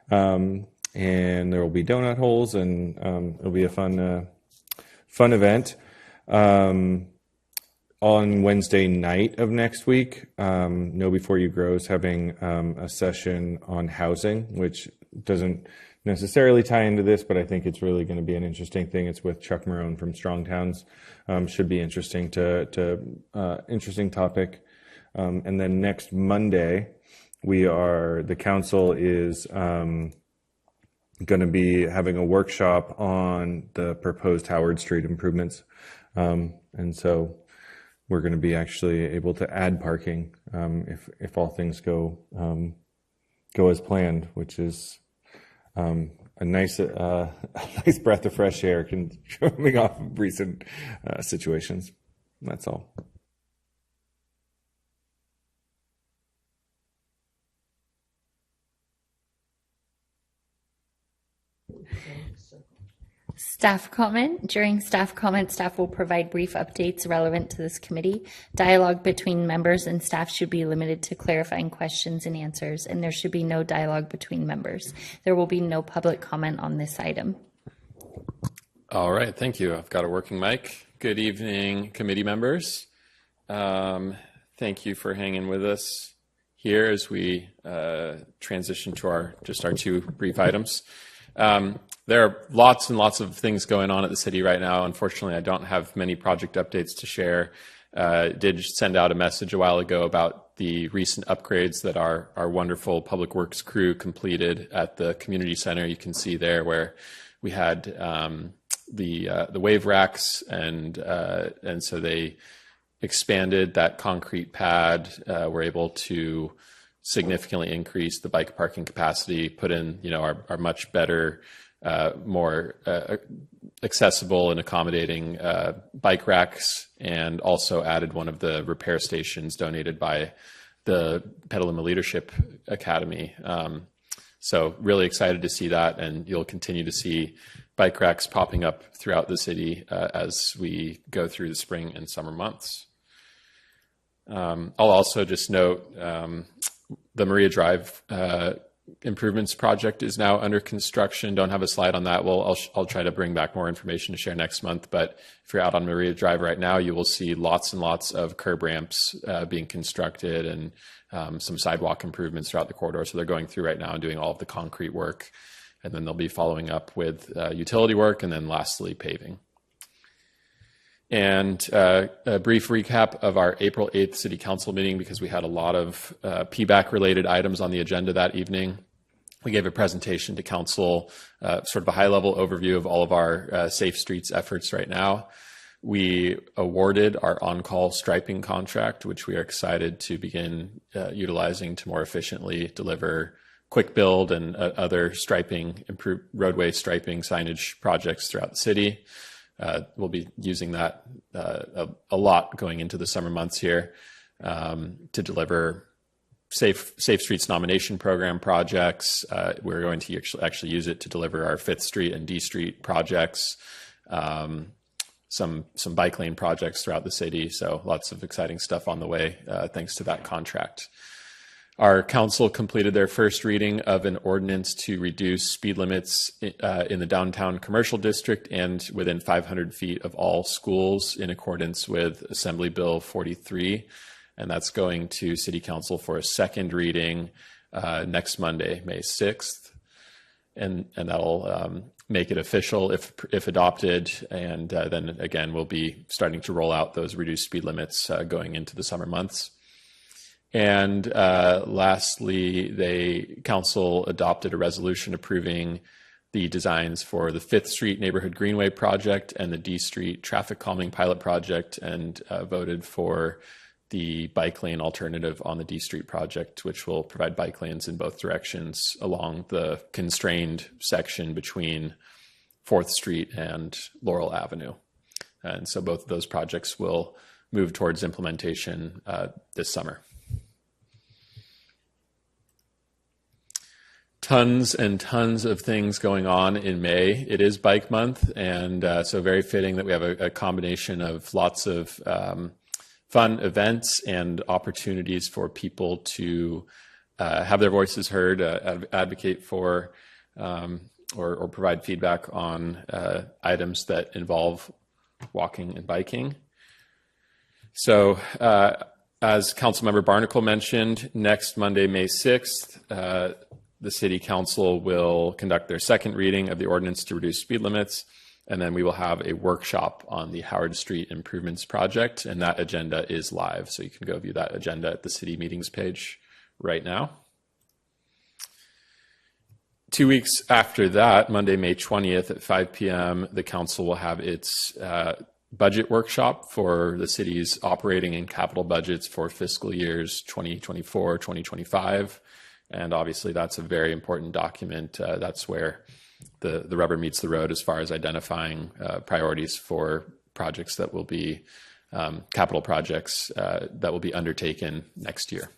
and there will be donut holes, and it'll be a fun event. On Wednesday night of next week, Know Before You Grow is having a session on housing, which doesn't necessarily tie into this, but I think it's really going to be an interesting thing. It's with Chuck Marone from Strong Towns. Should be interesting interesting topic. And then next Monday, the council is going to be having a workshop on the proposed Howard Street improvements. And so we're going to be actually able to add parking if all things go as planned, which is a nice breath of fresh air coming off of recent situations. That's all. Staff comment. During staff comment, staff will provide brief updates relevant to this committee. Dialogue between members and staff should be limited to clarifying questions and answers, and there should be no dialogue between members. There will be no public comment on this item. All right, thank you. I've got a working mic. Good evening, committee members. Thank you for hanging with us here as we transition to our two brief items. There are lots and lots of things going on at the city right now. Unfortunately, I don't have many project updates to share. Did send out a message a while ago about the recent upgrades that our wonderful public works crew completed at the community center. You can see there where we had the wave racks, and so they expanded that concrete pad. We're able to significantly increase the bike parking capacity, put in our much better, more accessible and accommodating bike racks, and also added one of the repair stations donated by the Petaluma Leadership Academy. So really excited to see that, and you'll continue to see bike racks popping up throughout the city as we go through the spring and summer months. I'll also just note the Maria Drive improvements project is now under construction. Don't have a slide on that. I'll try to bring back more information to share next month. But if you're out on Maria Drive right now, you will see lots and lots of curb ramps being constructed, and some sidewalk improvements throughout the corridor. So they're going through right now and doing all of the concrete work. And then they'll be following up with utility work, and then lastly, paving. And a brief recap of our April 8th City Council meeting, because we had a lot of PBAC related items on the agenda that evening. we gave a presentation to council, sort of a high-level overview of all of our Safe Streets efforts right now. We awarded our on-call striping contract, which we are excited to begin utilizing to more efficiently deliver quick build and other striping, improved roadway striping signage projects throughout the city. We'll be using that a lot going into the summer months here to deliver Safe Streets nomination program projects. We're going to actually use it to deliver our 5th Street and D Street projects, some bike lane projects throughout the city. So lots of exciting stuff on the way thanks to that contract. Our council completed their first reading of an ordinance to reduce speed limits in the downtown commercial district and within 500 feet of all schools in accordance with Assembly Bill 43. And that's going to City Council for a second reading next Monday, May 6th. And that'll make it official if adopted. And then again, we'll be starting to roll out those reduced speed limits going into the summer months. And lastly, the council adopted a resolution approving the designs for the 5th Street Neighborhood Greenway project and the D Street Traffic Calming Pilot project, and voted for the bike lane alternative on the D Street project, which will provide bike lanes in both directions along the constrained section between 4th Street and Laurel Avenue. And so both of those projects will move towards implementation this summer. Tons and tons of things going on in May. It is Bike Month, and so very fitting that we have a combination of lots of fun events and opportunities for people to have their voices heard, advocate for, or provide feedback on items that involve walking and biking. So as Councilmember Barnacle mentioned, next Monday, May 6th, the City Council will conduct their second reading of the ordinance to reduce speed limits, and then we will have a workshop on the Howard Street Improvements Project, and that agenda is live, so you can go view that agenda at the City Meetings page right now. 2 weeks after that, Monday, May 20th at 5 p.m., the Council will have its budget workshop for the city's operating and capital budgets for fiscal years 2024, 2025. And obviously that's a very important document. That's where the rubber meets the road as far as identifying priorities for projects that will be capital projects that will be undertaken next year.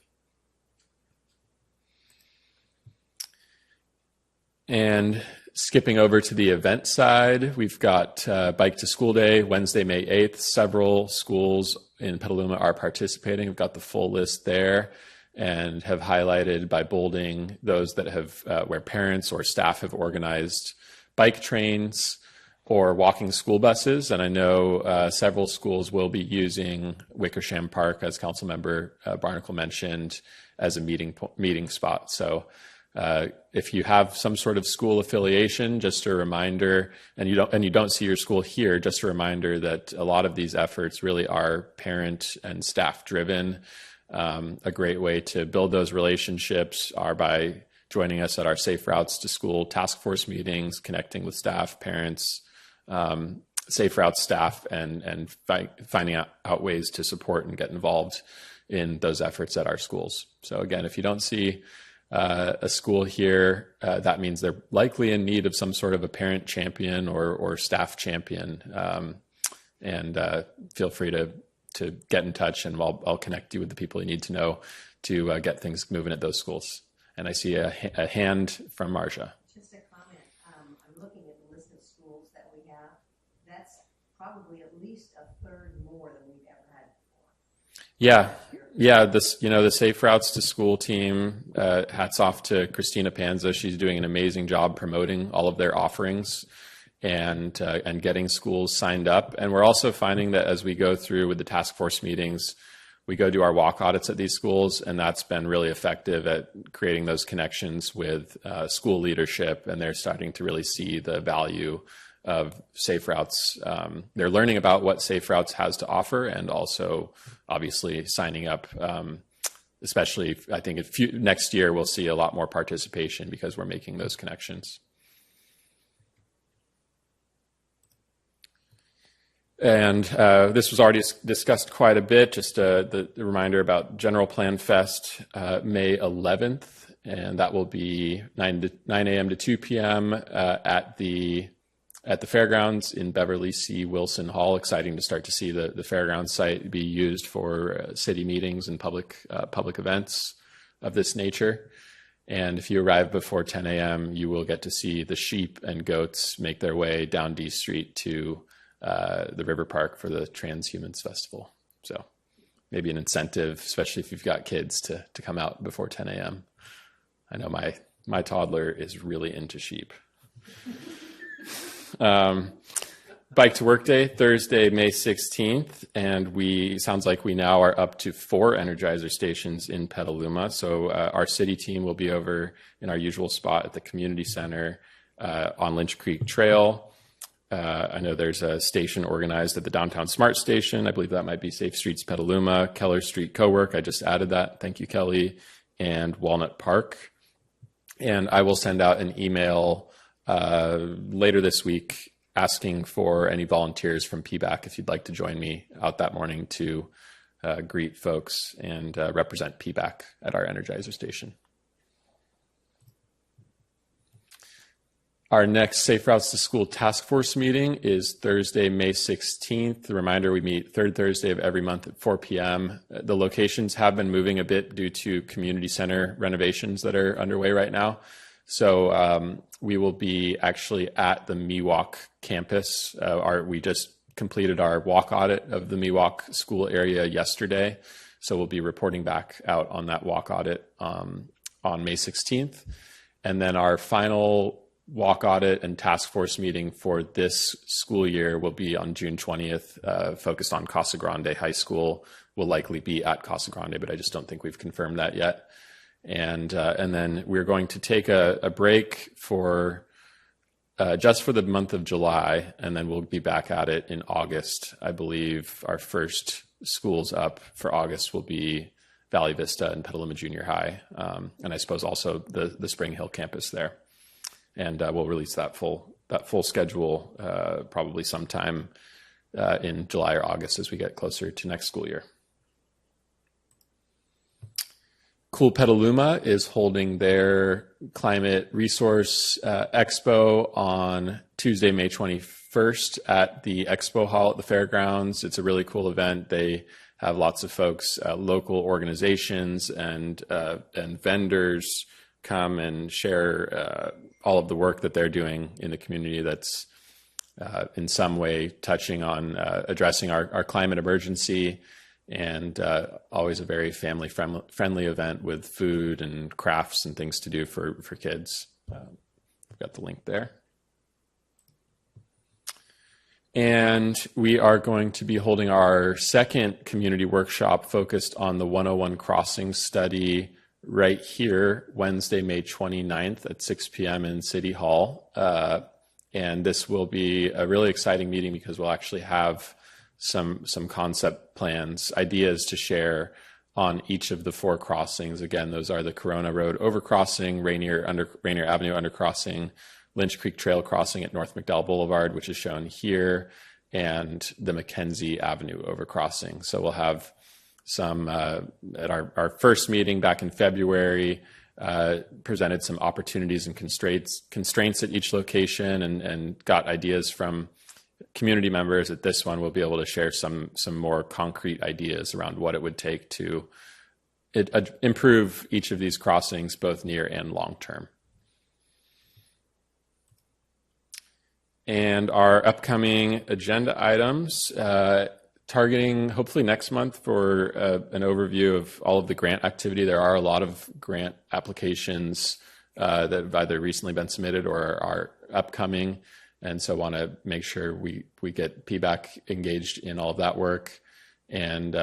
And skipping over to the event side, we've got Bike to School Day, Wednesday, May 8th. Several schools in Petaluma are participating. We've got the full list there, and have highlighted by bolding those that have where parents or staff have organized bike trains or walking school buses. And I know several schools will be using Wickersham Park, as Councilmember Barnacle mentioned, as a meeting spot. So if you have some sort of school affiliation, just a reminder, and you don't see your school here, just a reminder that a lot of these efforts really are parent and staff driven. A great way to build those relationships are by joining us at our Safe Routes to School task force meetings, connecting with staff, parents, Safe Routes staff, and finding out ways to support and get involved in those efforts at our schools. So again, if you don't see a school here, that means they're likely in need of some sort of a parent champion or staff champion. And feel free to get in touch, and I'll connect you with the people you need to know to get things moving at those schools. And I see a hand from Marcia. Just a comment. I'm looking at the list of schools that we have. That's probably at least a third more than we've ever had before. Yeah. The Safe Routes to School team, hats off to Christina Panza. She's doing an amazing job promoting all of their offerings and getting schools signed up. And we're also finding that as we go through with the task force meetings, we go do our walk audits at these schools, and that's been really effective at creating those connections with school leadership, and they're starting to really see the value of Safe Routes. They're learning about what Safe Routes has to offer, and also obviously signing up especially I think next year we'll see a lot more participation because we're making those connections. And this was already discussed quite a bit, just the reminder about General Plan Fest, May 11th, and that will be 9 a.m. to 2 p.m. At the fairgrounds in Beverly C. Wilson Hall. Exciting to start to see the fairgrounds site be used for city meetings and public events of this nature. And if you arrive before 10 a.m., you will get to see the sheep and goats make their way down D Street to the River Park for the Transhumans Festival. So maybe an incentive, especially if you've got kids, to come out before 10 a.m. I know my toddler is really into sheep. Bike to Work Day, Thursday, May 16th, and sounds like we now are up to 4 Energizer stations in Petaluma. So our city team will be over in our usual spot at the community center on Lynch Creek Trail. I know there's a station organized at the Downtown Smart Station. I believe that might be Safe Streets Petaluma, Keller Street Co-work. I just added that. Thank you, Kelly. And Walnut Park. And I will send out an email later this week asking for any volunteers from PBAC if you'd like to join me out that morning to greet folks and represent PBAC at our Energizer station. Our next Safe Routes to School Task Force meeting is Thursday, May 16th. The reminder, we meet third Thursday of every month at 4 p.m. The locations have been moving a bit due to community center renovations that are underway right now. So we will be actually at the Miwok campus. We just completed our walk audit of the Miwok school area yesterday. So we'll be reporting back out on that walk audit on May 16th. And then our final walk audit and task force meeting for this school year will be on June 20th, focused on Casa Grande High School. Will likely be at Casa Grande, but I just don't think we've confirmed that yet. And then we're going to take a break for just for the month of July, and then we'll be back at it in August. I believe our first schools up for August will be Valley Vista and Petaluma Junior High, and I suppose also the Spring Hill campus there. And we'll release that full schedule probably sometime in July or August as we get closer to next school year. Cool Petaluma is holding their Climate Resource Expo on Tuesday, May 21st at the Expo Hall at the fairgrounds. It's a really cool event. They have lots of folks, local organizations and vendors come and share all of the work that they're doing in the community that's in some way touching on addressing our climate emergency, and always a very family-friendly event with food and crafts and things to do for kids. We've got the link there. And we are going to be holding our second community workshop focused on the 101 Crossing study right here, Wednesday, May 29th at 6 p.m. in City Hall. And this will be a really exciting meeting because we'll actually have some concept plans, ideas to share on each of the 4 crossings. Again, those are the Corona Road overcrossing, Rainier Avenue undercrossing, Lynch Creek Trail crossing at North McDowell Boulevard, which is shown here, and the Mackenzie Avenue overcrossing. So we'll have some, at our first meeting back in February, presented some opportunities and constraints at each location and got ideas from community members. At this one, we'll be able to share some more concrete ideas around what it would take to improve each of these crossings, both near and long term. And our upcoming agenda items, targeting hopefully next month for an overview of all of the grant activity. There are a lot of grant applications that have either recently been submitted or are upcoming. And so want to make sure we get PBAC engaged in all of that work, and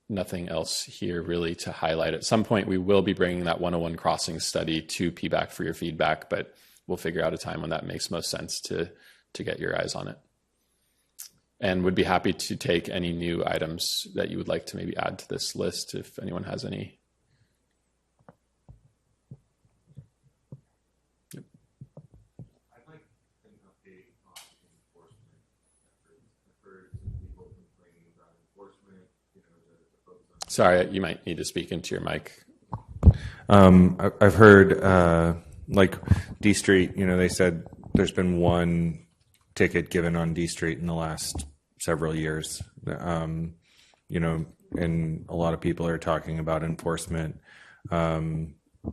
nothing else here really to highlight. At some point, we will be bringing that 101 Crossing study to PBAC for your feedback, but we'll figure out a time when that makes most sense to get your eyes on it. And would be happy to take any new items that you would like to maybe add to this list if anyone has any Sorry, you might need to speak into your mic. I've heard, like D Street, they said there's been one ticket given on D Street in the last several years. And a lot of people are talking about enforcement,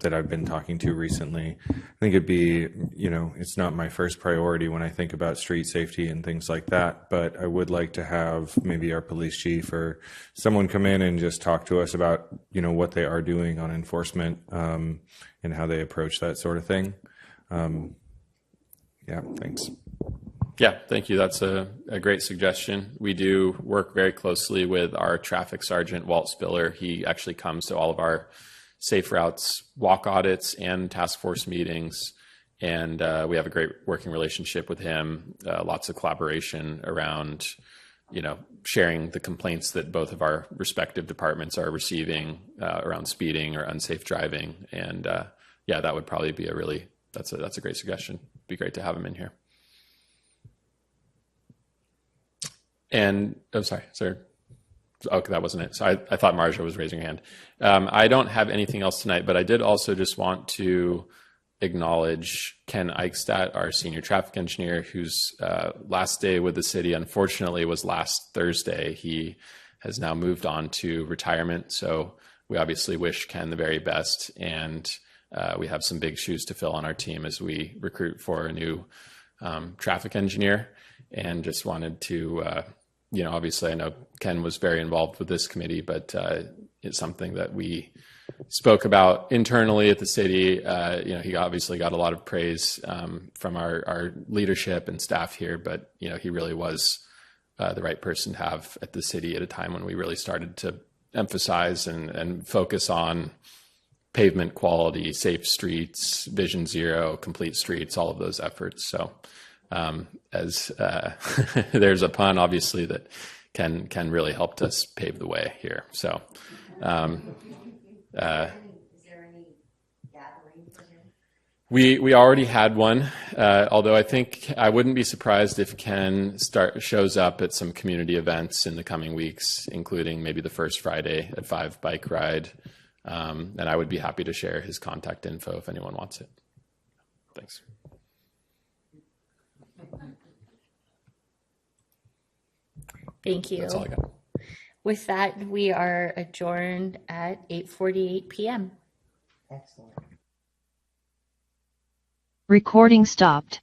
that I've been talking to recently. I think it'd be, it's not my first priority when I think about street safety and things like that, but I would like to have maybe our police chief or someone come in and just talk to us about, what they are doing on enforcement, and how they approach that sort of thing. Yeah, thanks. Yeah, thank you. That's a great suggestion. We do work very closely with our traffic sergeant, Walt Spiller. He actually comes to all of our safe routes walk audits and task force meetings, and we have a great working relationship with him. Lots of collaboration around sharing the complaints that both of our respective departments are receiving around speeding or unsafe driving. And that would probably be that's a great suggestion. It'd be great to have him in here. And sorry. Okay, that wasn't it. So I thought Marja was raising her hand. I don't have anything else tonight, but I did also just want to acknowledge Ken Eichstadt, our senior traffic engineer, whose last day with the city, unfortunately, was last Thursday. He has now moved on to retirement. So we obviously wish Ken the very best. And we have some big shoes to fill on our team as we recruit for a new traffic engineer. And just wanted to... obviously I know Ken was very involved with this committee, but it's something that we spoke about internally at the city. He obviously got a lot of praise from our leadership and staff here, but he really was the right person to have at the city at a time when we really started to emphasize and focus on pavement quality, safe streets, Vision Zero, complete streets, all of those efforts. So as there's a pun, obviously, that Ken really helped us pave the way here. So, is there any gathering for him? We already had one, although I think I wouldn't be surprised if Ken shows up at some community events in the coming weeks, including maybe the first Friday at 5 bike ride, and I would be happy to share his contact info if anyone wants it. Thanks. Thank you. That's all I got. With that, we are adjourned at 8:48 p.m. Excellent. Recording stopped.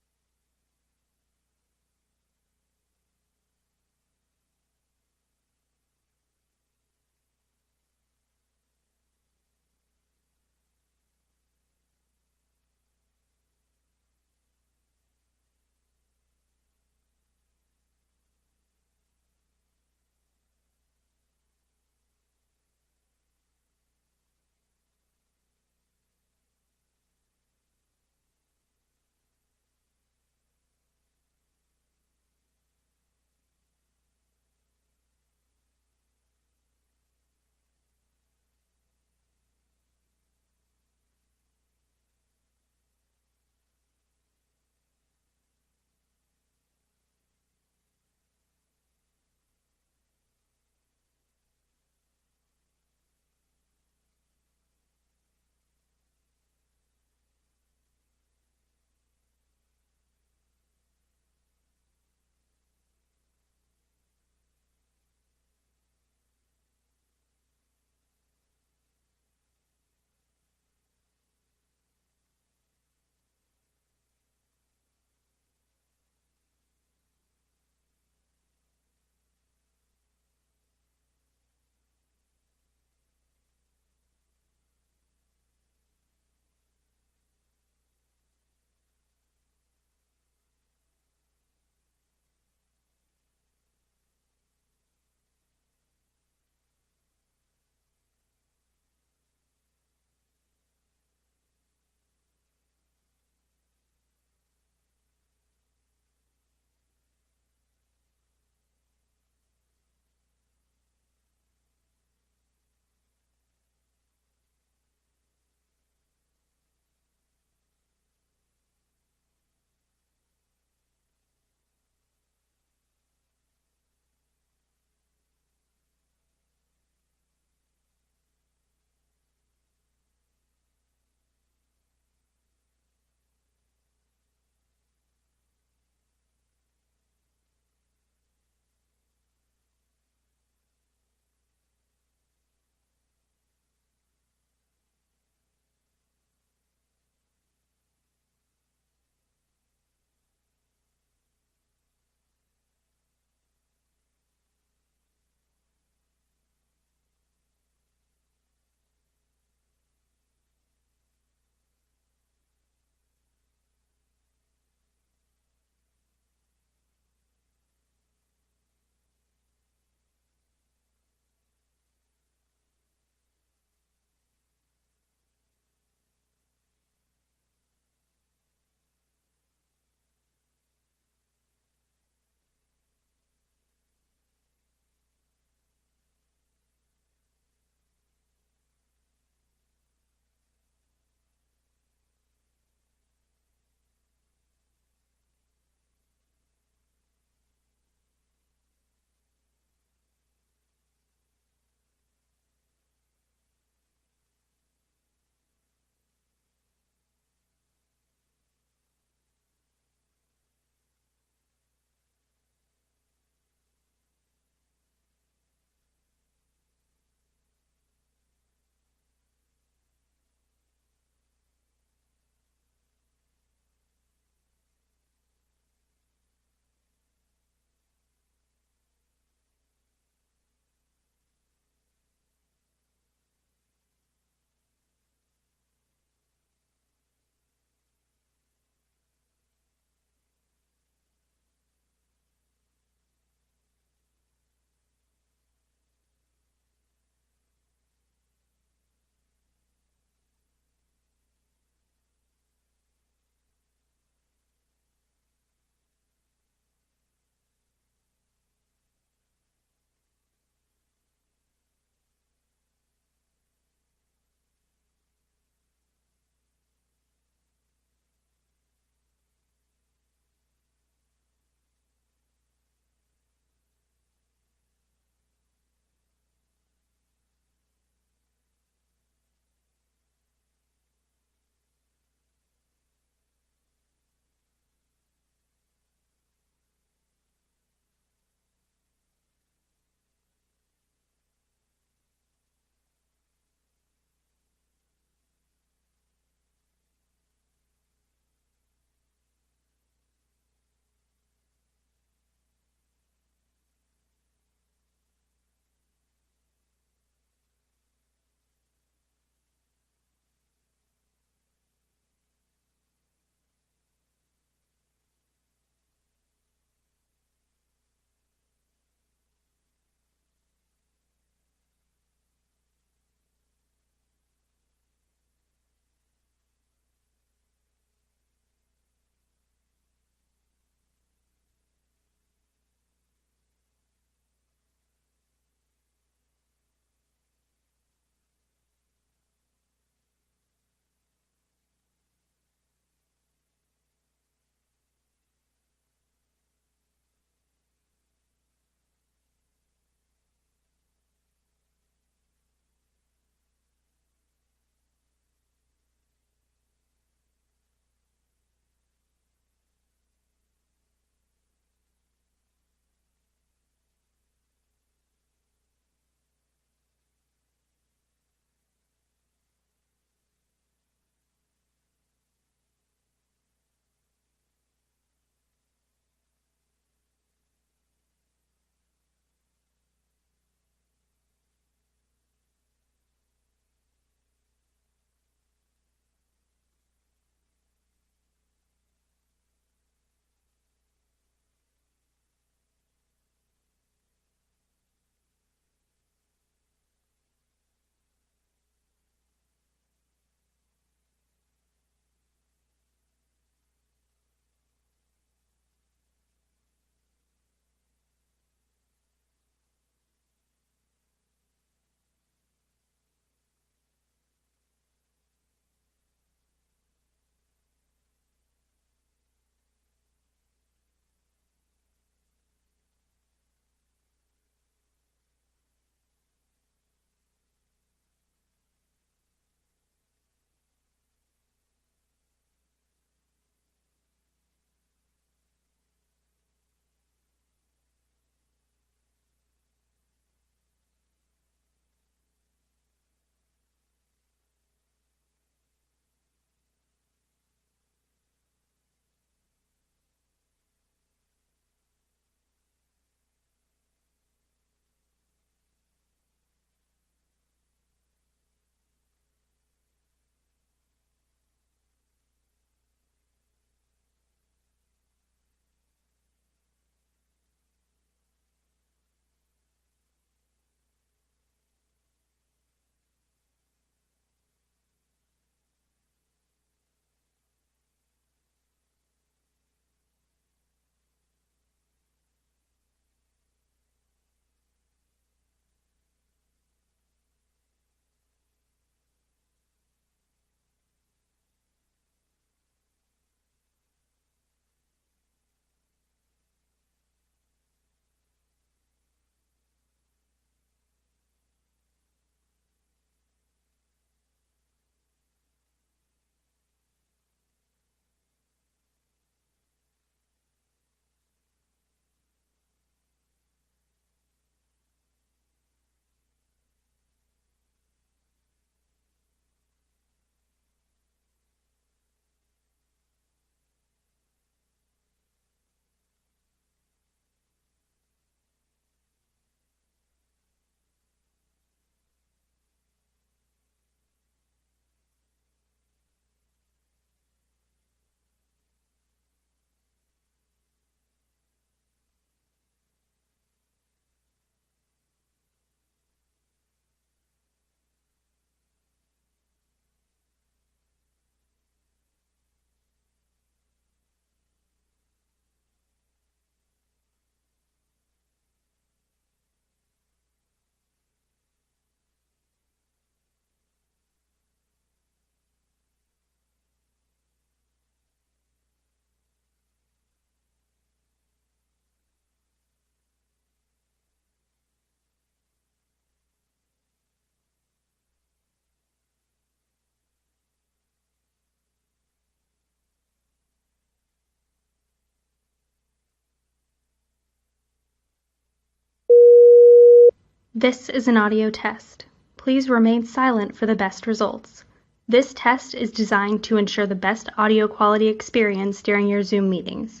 This is an audio test. Please remain silent for the best results. This test is designed to ensure the best audio quality experience during your Zoom meetings.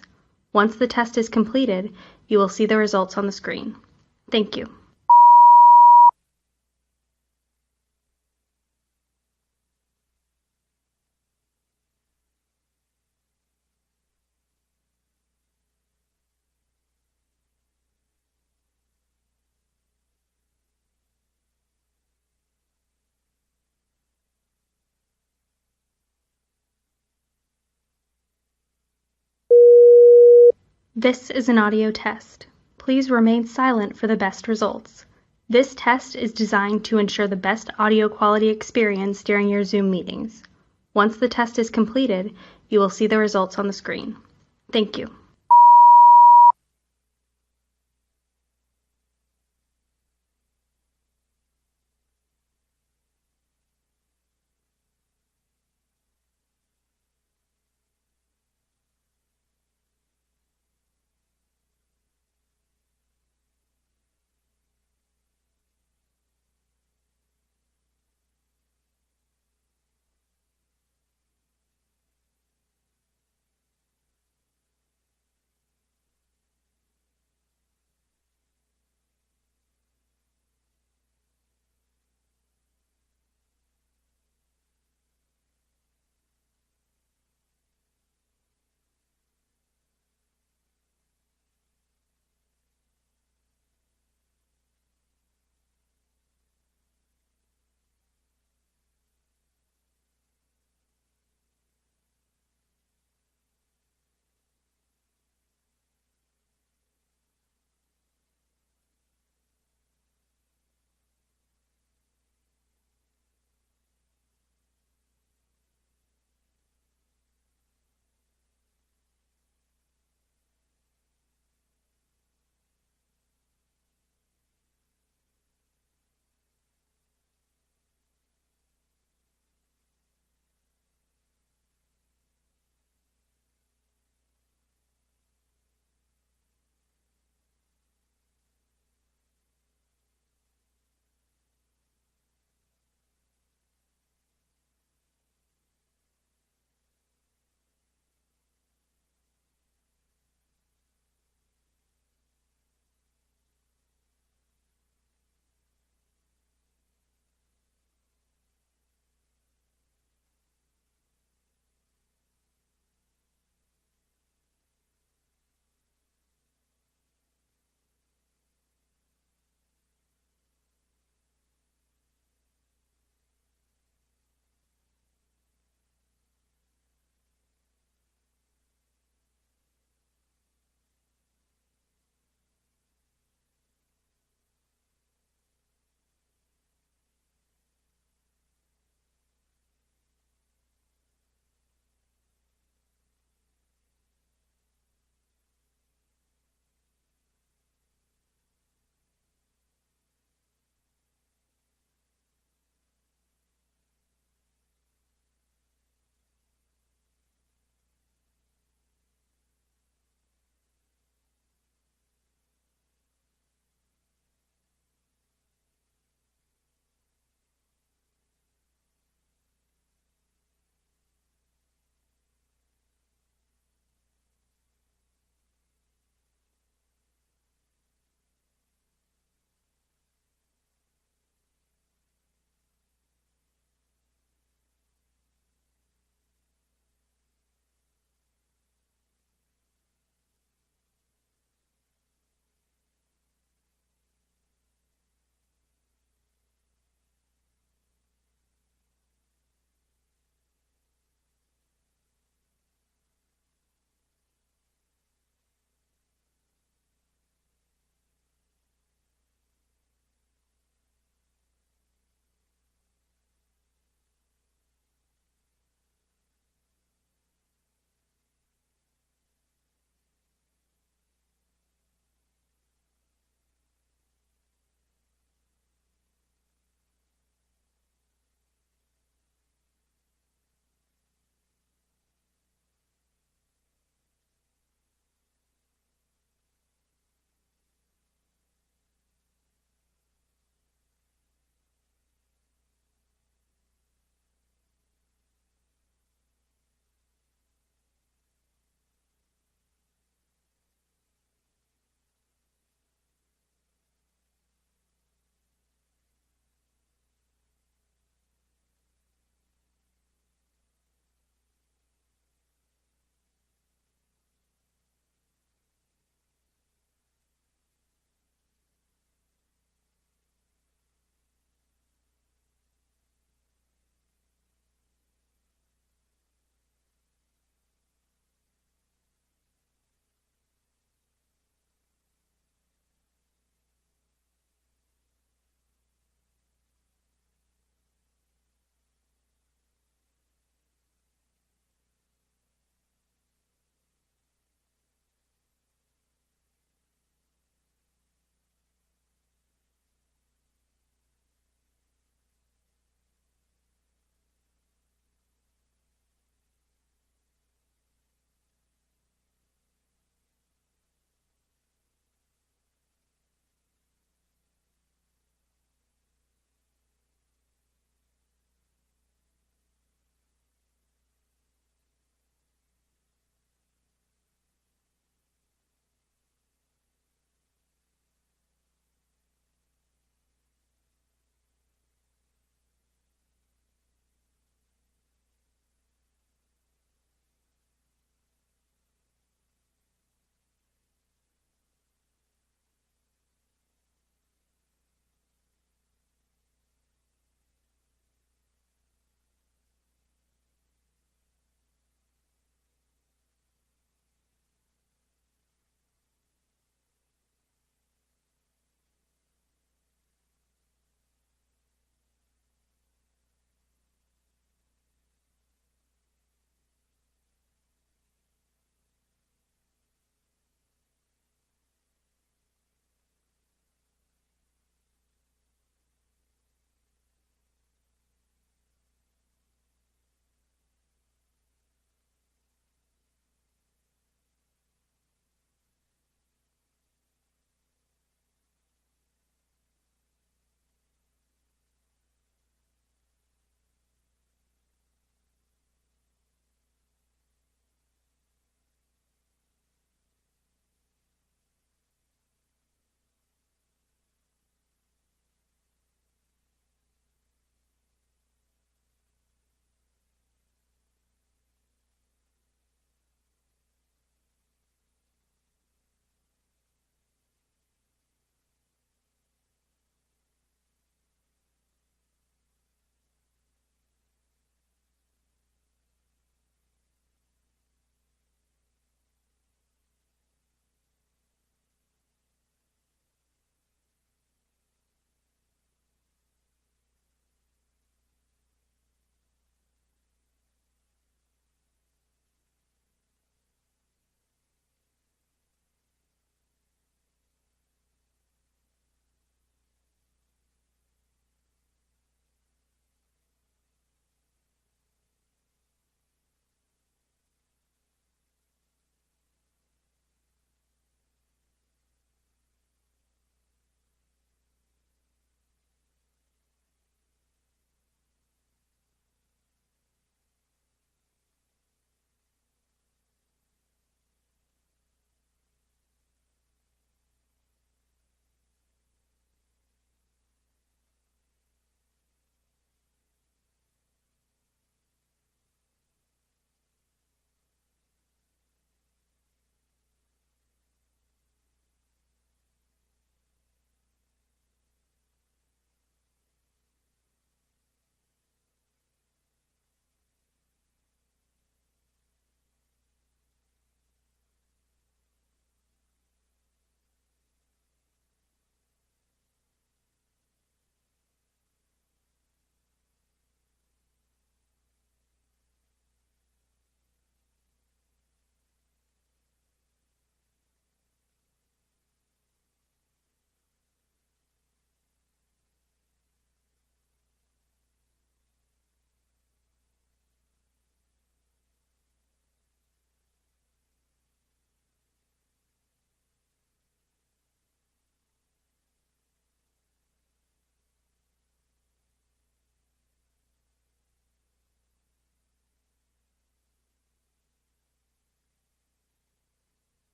Once the test is completed, you will see the results on the screen. Thank you. This is an audio test. Please remain silent for the best results. This test is designed to ensure the best audio quality experience during your Zoom meetings. Once the test is completed, you will see the results on the screen. Thank you.